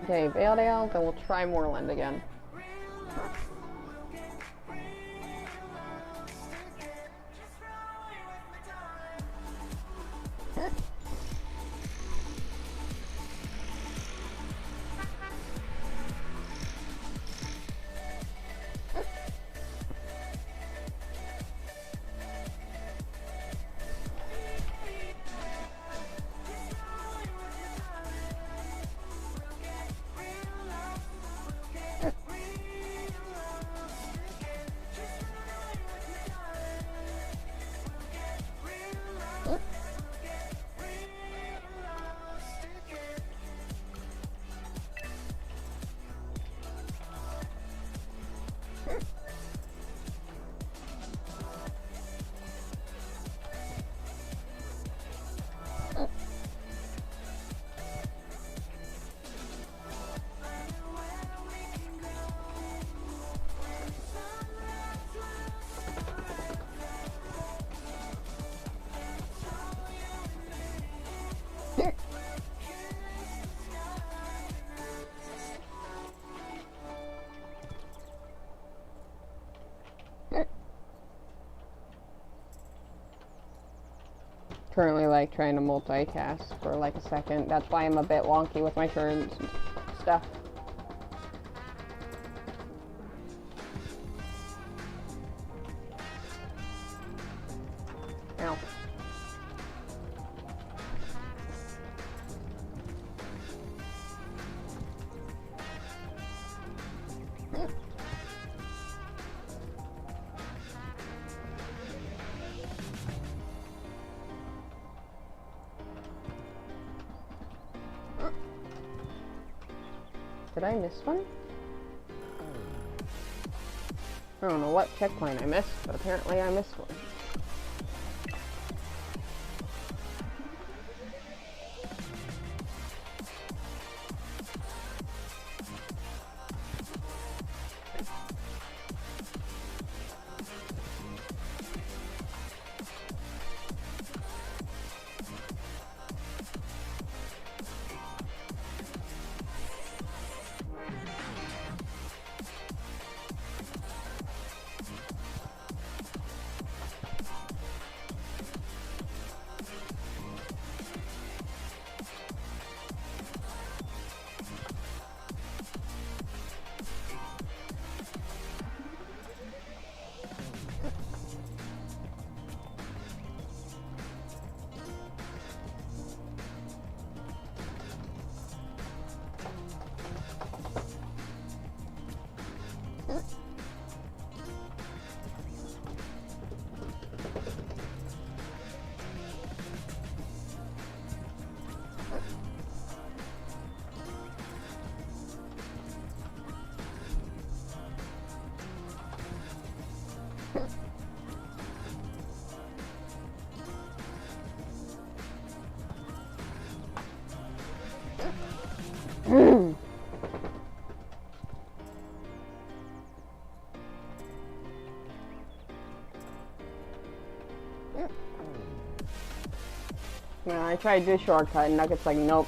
Okay, Valedale, then we'll try Moorland again. currently like trying to multicast for like a second. That's why I'm a bit wonky with my turns and stuff. Ow. Did I miss one? I don't know what checkpoint I missed, but apparently I missed one. Yeah, I tried to do a shortcut and Nugget's like, nope.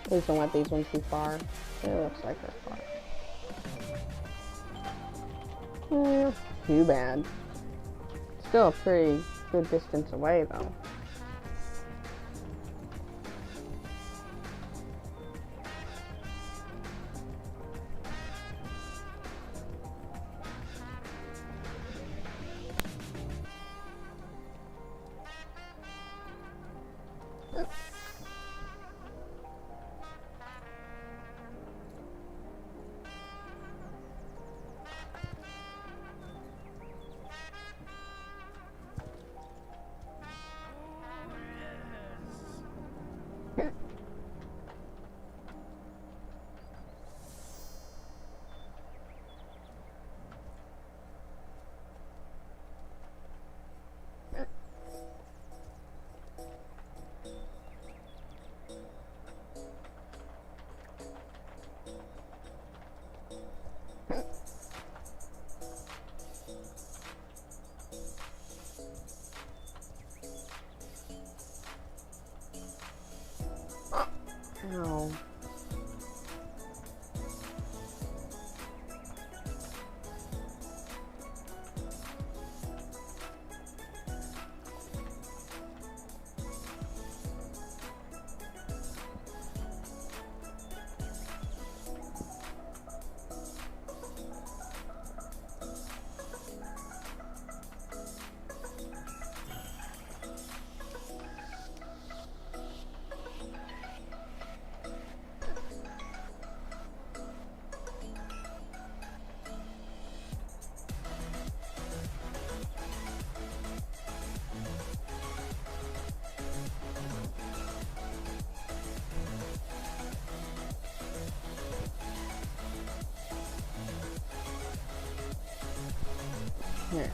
Please don't let these ones be far. It looks like they're far. Too bad. Still a pretty good distance away though. Ow. Here.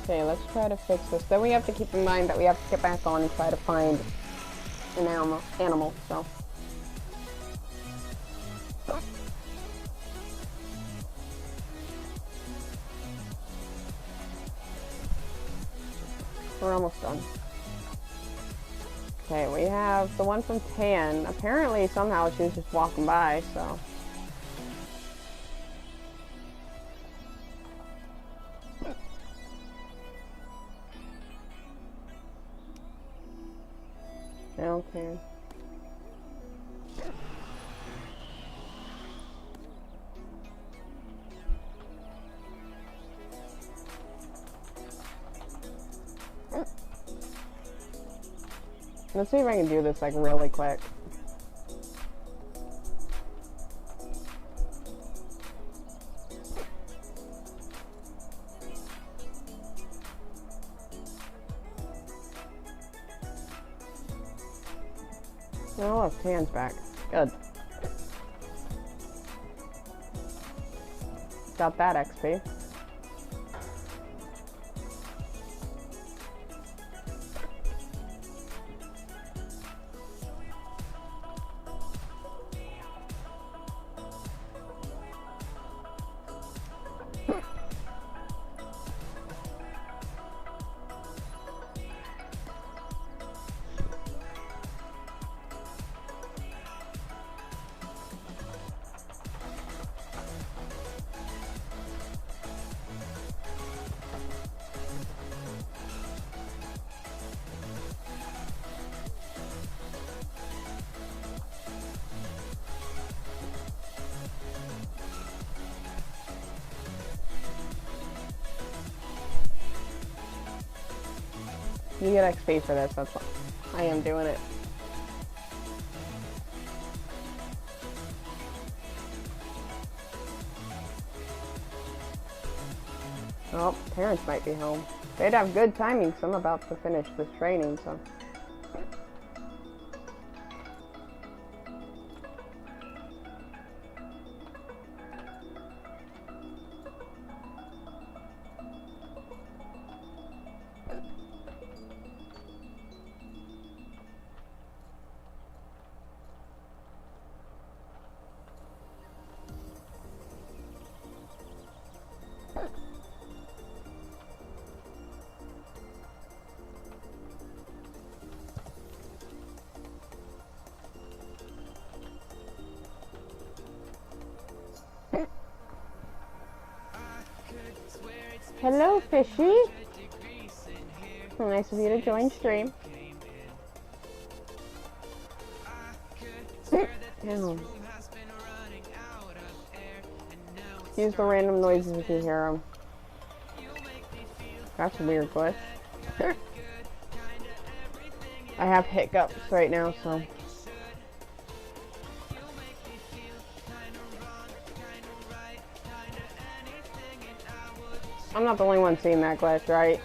Okay, let's try to fix this. Then we have to keep in mind that we have to get back on and try to find an animal, so. We're almost done. Okay, we have the one from Tan. Apparently, somehow she was just walking by, so. Okay. Let's see if I can do this like really quick. Oh, look, Tan's back. Good. Got that XP. You get XP for this, that's why I am doing it. Oh, parents might be home. They'd have good timing, so I'm about to finish this training, so. Hello, Fishy. Nice of you to join stream. Use the random noises if you hear them. That's a weird glitch. I have hiccups right now, so. I'm not the only one seeing that glitch, right?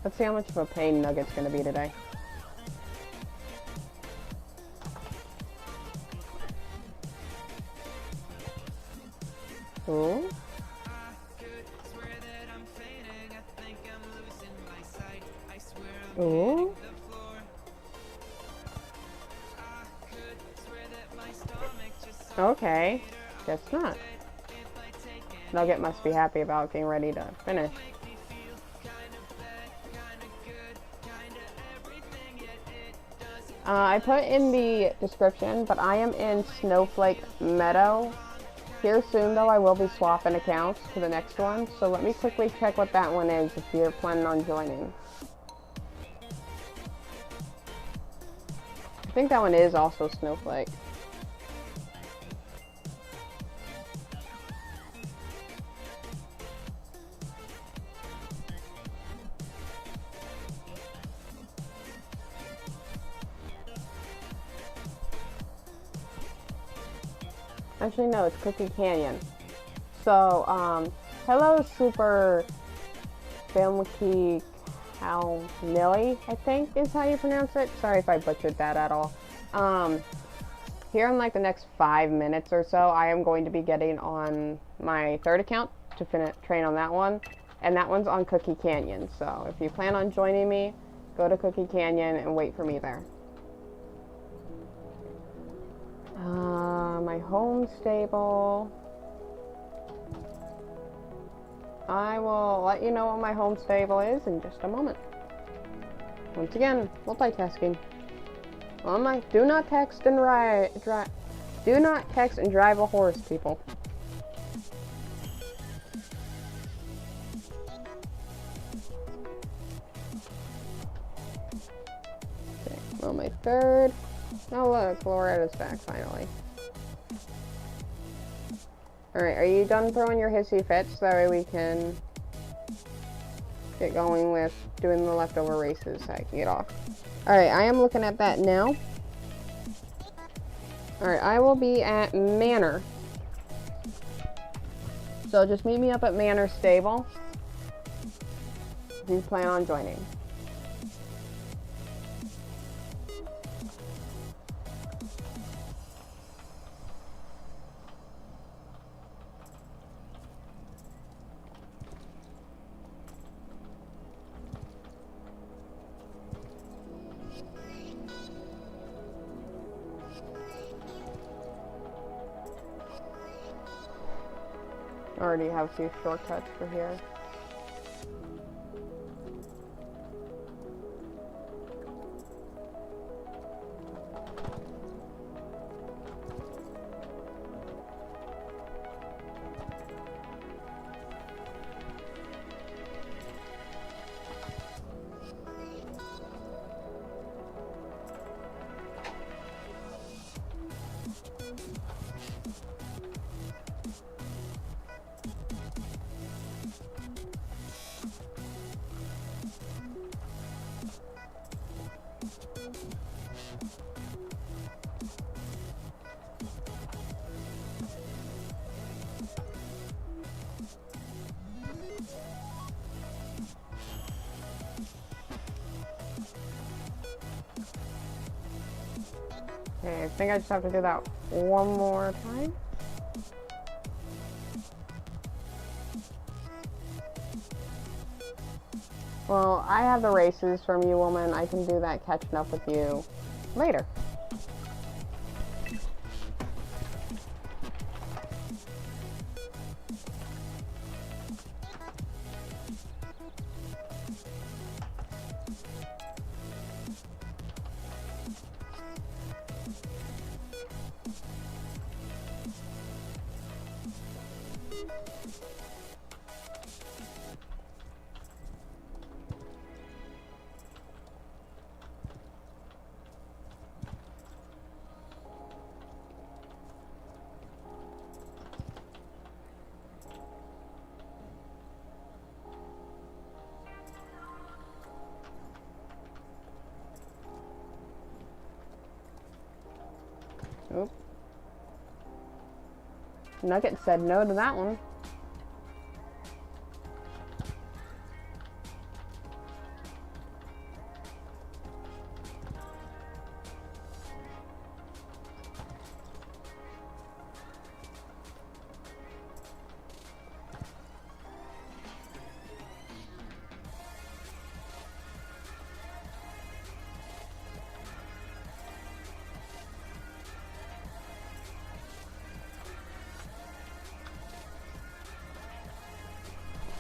Let's see how much of a pain Nugget's gonna be today. Ooh. Ooh. Okay. Guess not. Nugget must be happy about getting ready to finish. I put in the description, but I am in Snowflake Meadow. Here soon, though, I will be swapping accounts to the next one, so let me quickly check what that one is if you're planning on joining. I think that one is also Snowflake. Actually, no, it's Cookie Canyon. So, hello, Super Family Nilly, I think is how you pronounce it. Sorry if I butchered that at all. Here in like the next 5 minutes or so, I am going to be getting on my third account to train on that one. And that one's on Cookie Canyon. So if you plan on joining me, go to Cookie Canyon and wait for me there. My home stable. I will let you know what my home stable is in just a moment. Once again, multitasking. Do not text and do not text and drive a horse, people. Okay, well, my third. Oh look, Loretta's back finally. Alright, are you done throwing your hissy fits? That way we can get going with doing the leftover races so I can get off. Alright, I am looking at that now. Alright, I will be at Manor. So just meet me up at Manor Stable if you plan on joining. Already have a few shortcuts for here. Okay, I think I just have to do that one more time. Well, I have the races from you, woman. I can do that catching up with you later. Oop. Nugget said no to that one.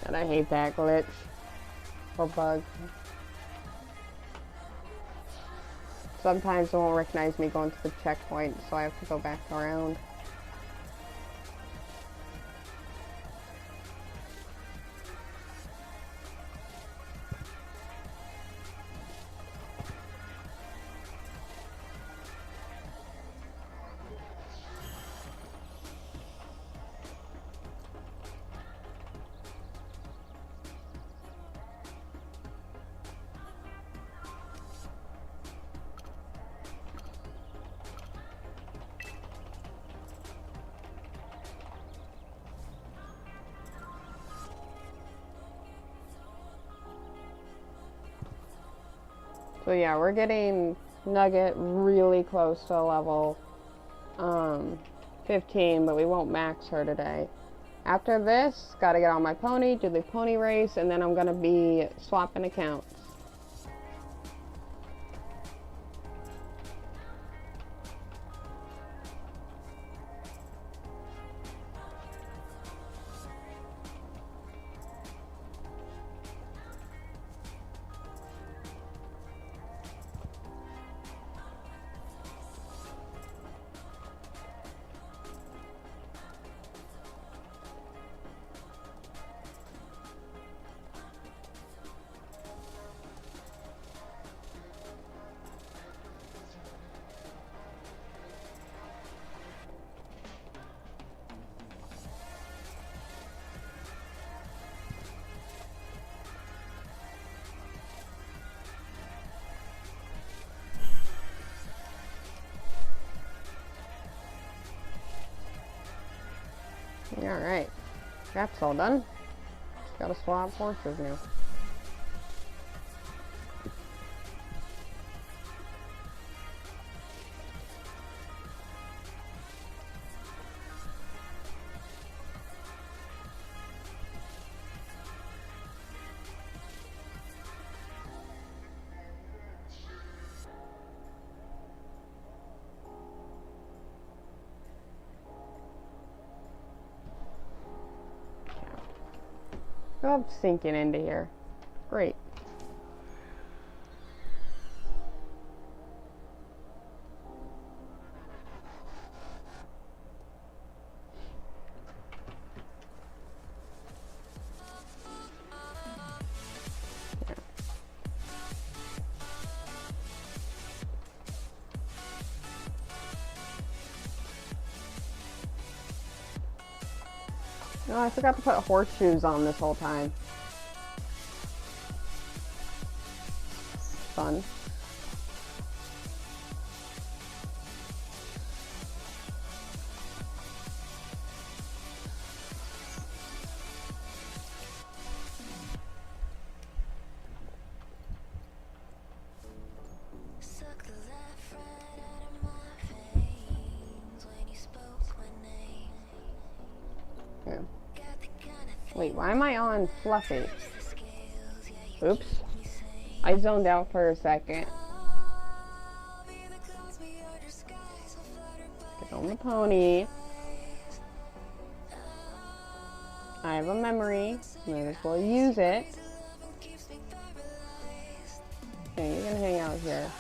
And I hate that glitch or bug. Sometimes it won't recognize me going to the checkpoint, so I have to go back around. So yeah, we're getting Nugget really close to level 15, but we won't max her today. After this, gotta get on my pony, do the pony race, and then I'm gonna be swapping accounts. Alright, that's all done. Just gotta swap horses now. Oh, sinking into here. Great. No, I forgot to put horseshoes on this whole time. Fun. Wait, why am I on Fluffy? Oops. I zoned out for a second. Get on the pony. I have a memory. Might as well use it. Okay, you're gonna hang out here.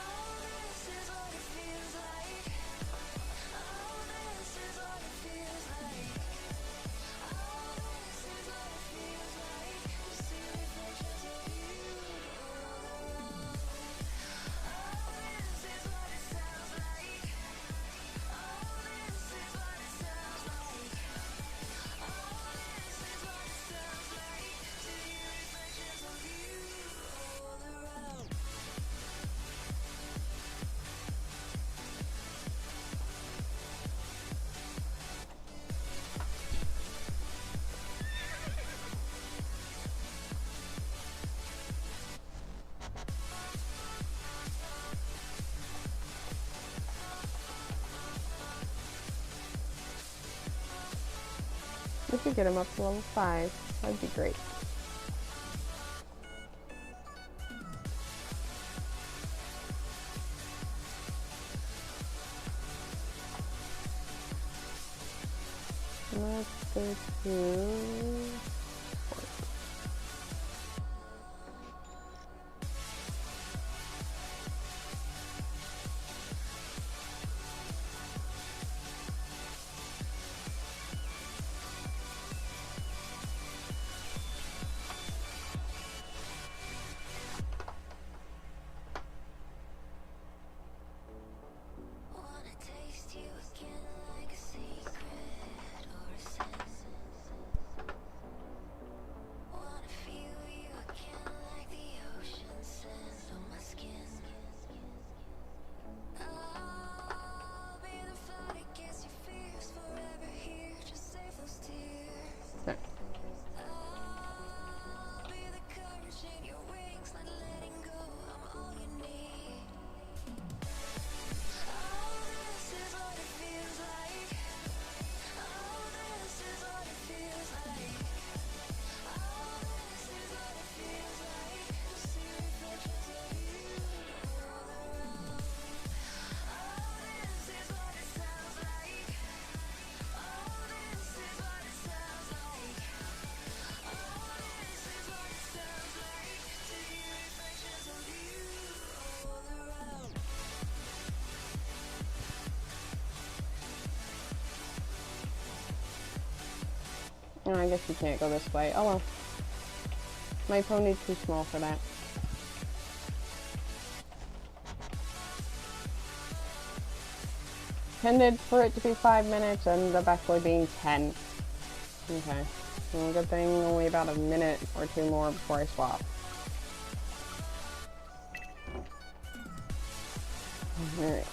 We could get him up to level 5. That'd be great. Let's go to... Oh, I guess you can't go this way. Oh well. My pony's too small for that. Intended for it to be 5 minutes, ended up actually being 10. Okay. Well, good thing only about a minute or two more before I swap. Alright.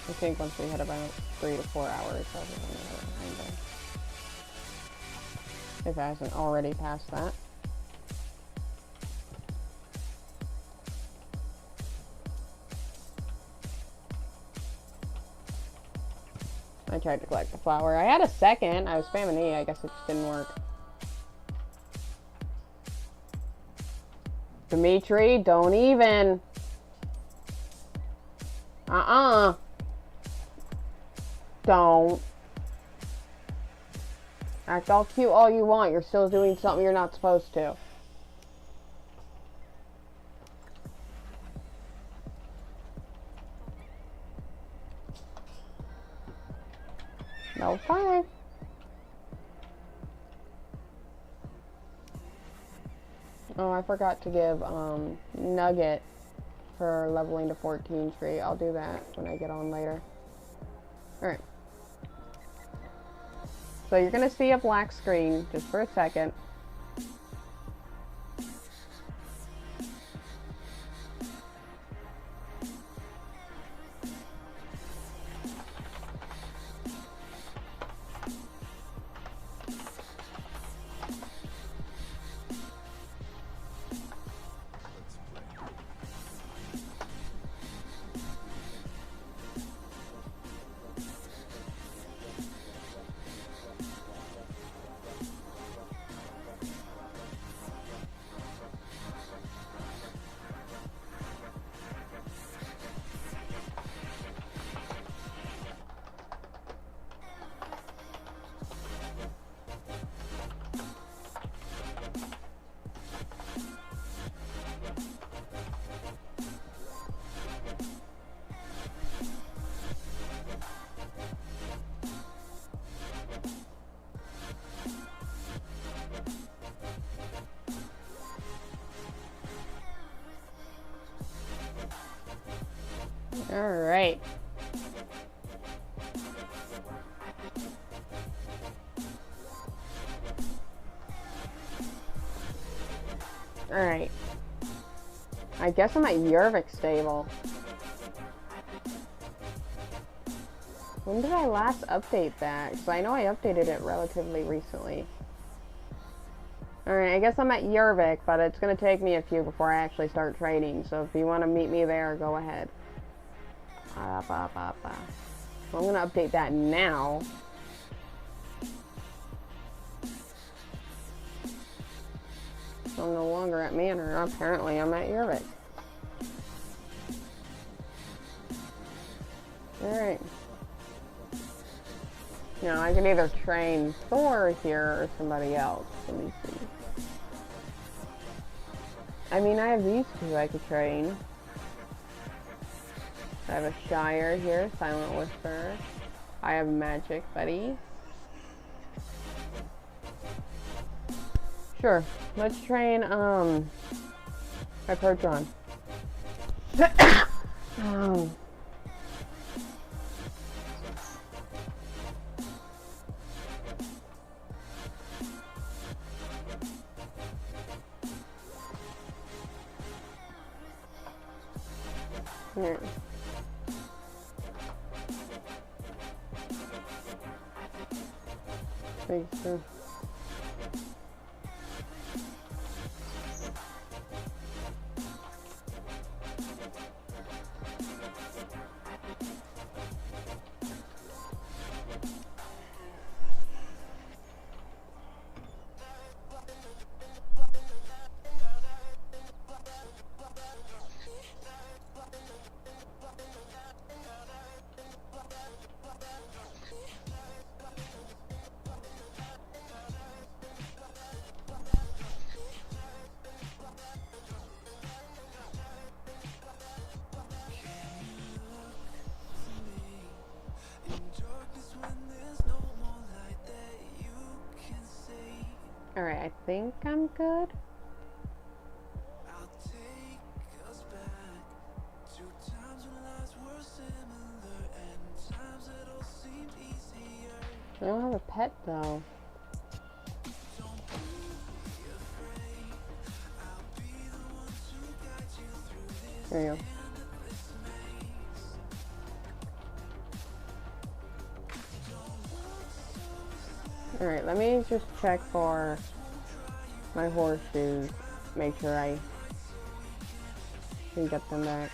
I think once we hit about 3 to 4 hours, I'll be on the other line. If it hasn't already passed that. I tried to collect the flower. I had a second. I was spamming E. I guess it just didn't work. Dimitri, don't even. Don't. Act all cute all you want. You're still doing something you're not supposed to. No, fine. Oh, I forgot to give Nugget for leveling to 14 tree. I'll do that when I get on later. Alright. So you're gonna see a black screen just for a second. Alright. Alright. I guess I'm at Yervik stable. When did I last update that? Because I know I updated it relatively recently. Alright, I guess I'm at Yervik, but it's going to take me a few before I actually start training. So if you want to meet me there, go ahead. So I'm going to update that now. So I'm no longer at Manor. Apparently, I'm at Yervik. Alright. Now, I can either train Thor here or somebody else. Let me see. I mean, I have these two I could train. I have a Shire here, Silent Whisper. I have Magic Buddy. Sure, let's train, my Pertron. Oh. Here. Thanks, sir. I think I'm good. I don't have a pet though. There you go. Alright, let me just check for my horseshoes. Make sure I can get them back.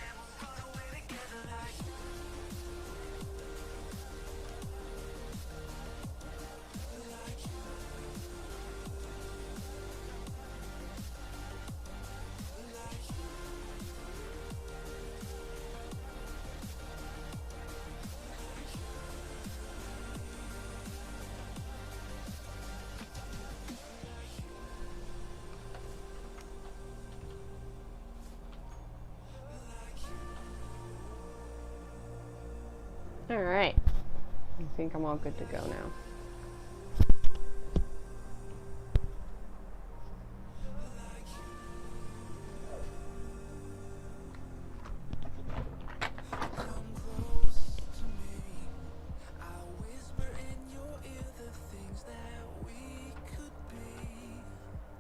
Alright, I think I'm all good to go now.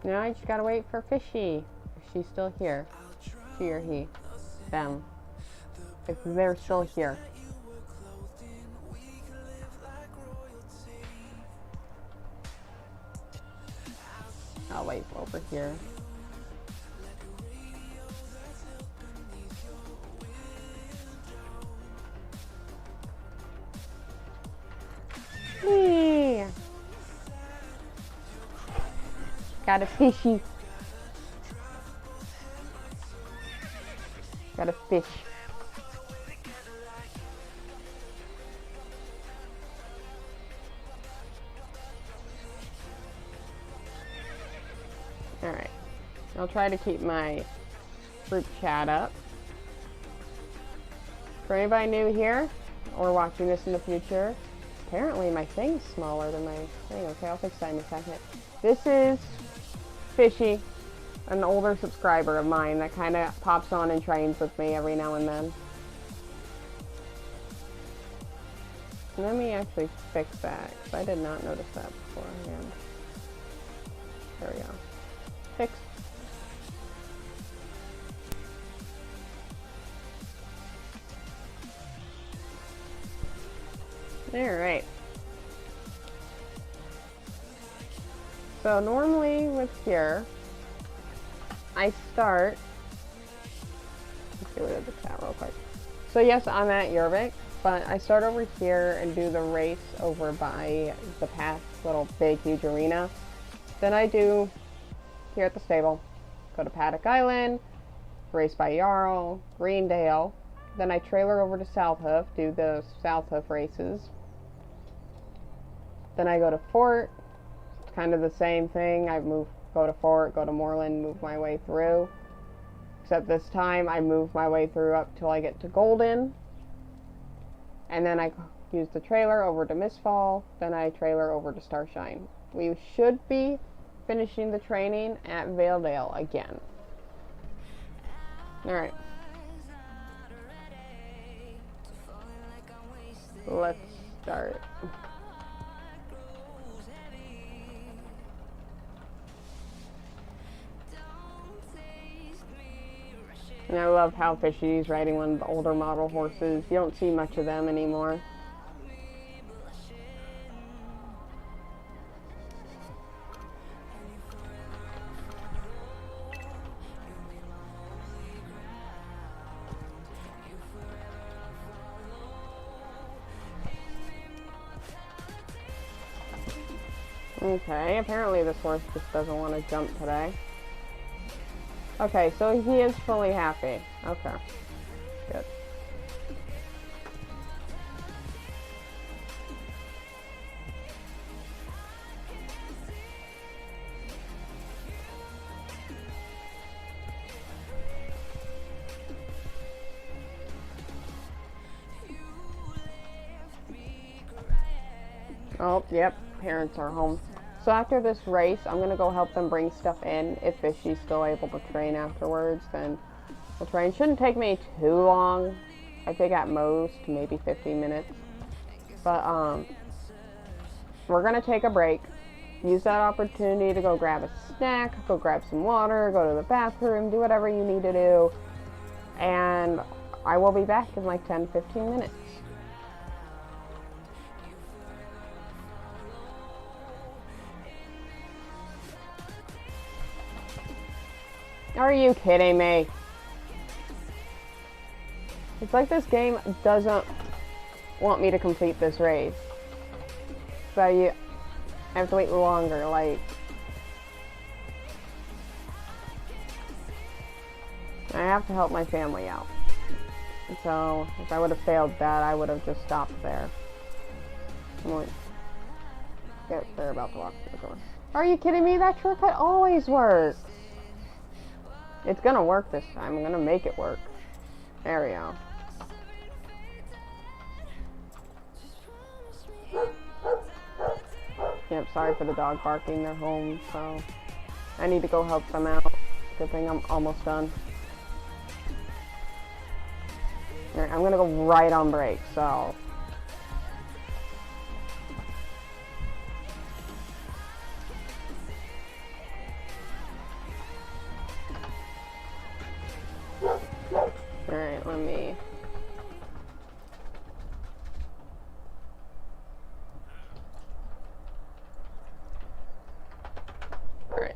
Now I just gotta wait for Fishy. If she's still here. She or he. Them. If they're still here. I'll wait over here. Whee! Got a fishy. Got a fish. Alright. I'll try to keep my group chat up. For anybody new here or watching this in the future, apparently my thing's smaller than my thing. Okay, I'll fix that in a second. This is Fishy, an older subscriber of mine that kind of pops on and trains with me every now and then. Let me actually fix that, because I did not notice that beforehand. There we go. Fixed. Alright. So normally with here, I start, let's get rid of the chat real quick. So yes, I'm at Yervik, but I start over here and do the race over by the past little big huge arena. Then I do here at the stable, go to Paddock Island, race by Jarl, Greendale. Then I trailer over to Southhoof, do the Southhoof races. Then I go to Fort. Kind of the same thing. I go to Fort, go to Moreland, move my way through. Except this time I move my way through up till I get to Golden. And then I use the trailer over to Mistfall. Then I trailer over to Starshine. We should be finishing the training at Valedale again. Alright. Let's start. And I love how Fishy's riding one of the older model horses. You don't see much of them anymore. Okay, apparently this horse just doesn't want to jump today. Okay, so he is fully happy. Okay, good. Oh, yep, parents are home. So after this race, I'm gonna go help them bring stuff in. If Fishy's still able to train afterwards, then the train shouldn't take me too long. I think at most maybe 15 minutes. But we're gonna take a break. Use that opportunity to go grab a snack, go grab some water, go to the bathroom, do whatever you need to do. And I will be back in like 10-15 minutes. Are you kidding me? It's like this game doesn't want me to complete this race. So I have to wait longer, like... I have to help my family out. So, if I would have failed that, I would have just stopped there. Yep, they're about to walk through the door. Are you kidding me? That shortcut always works. It's gonna work this time. I'm gonna make it work. There we go. Yep, sorry for the dog barking. They're home, so I need to go help them out. Good thing I'm almost done. Alright, I'm gonna go right on break, so... Alright, let me... Alright.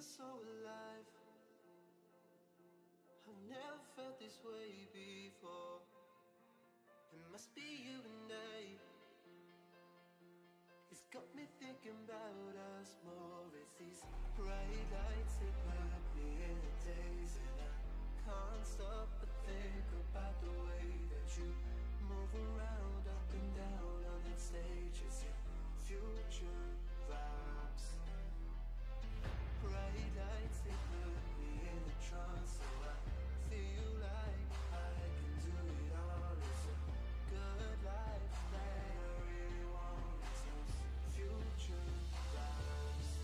feels so alive. I've never felt this way before. It must be you and I. It's got me thinking about us more. It's these bright lights that put me in a daze, and I can't stop but think about the way that you move around up and down on that stage. It's your future vibes. Bright lights, they put me in a trance, so I feel like I can do it all. It's a good life that I really want. It's those future vibes.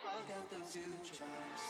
I got those future vibes.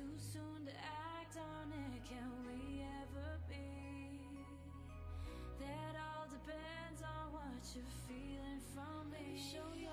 too soon to act on it. Can we ever be? That all depends on what you're feeling from me. Show your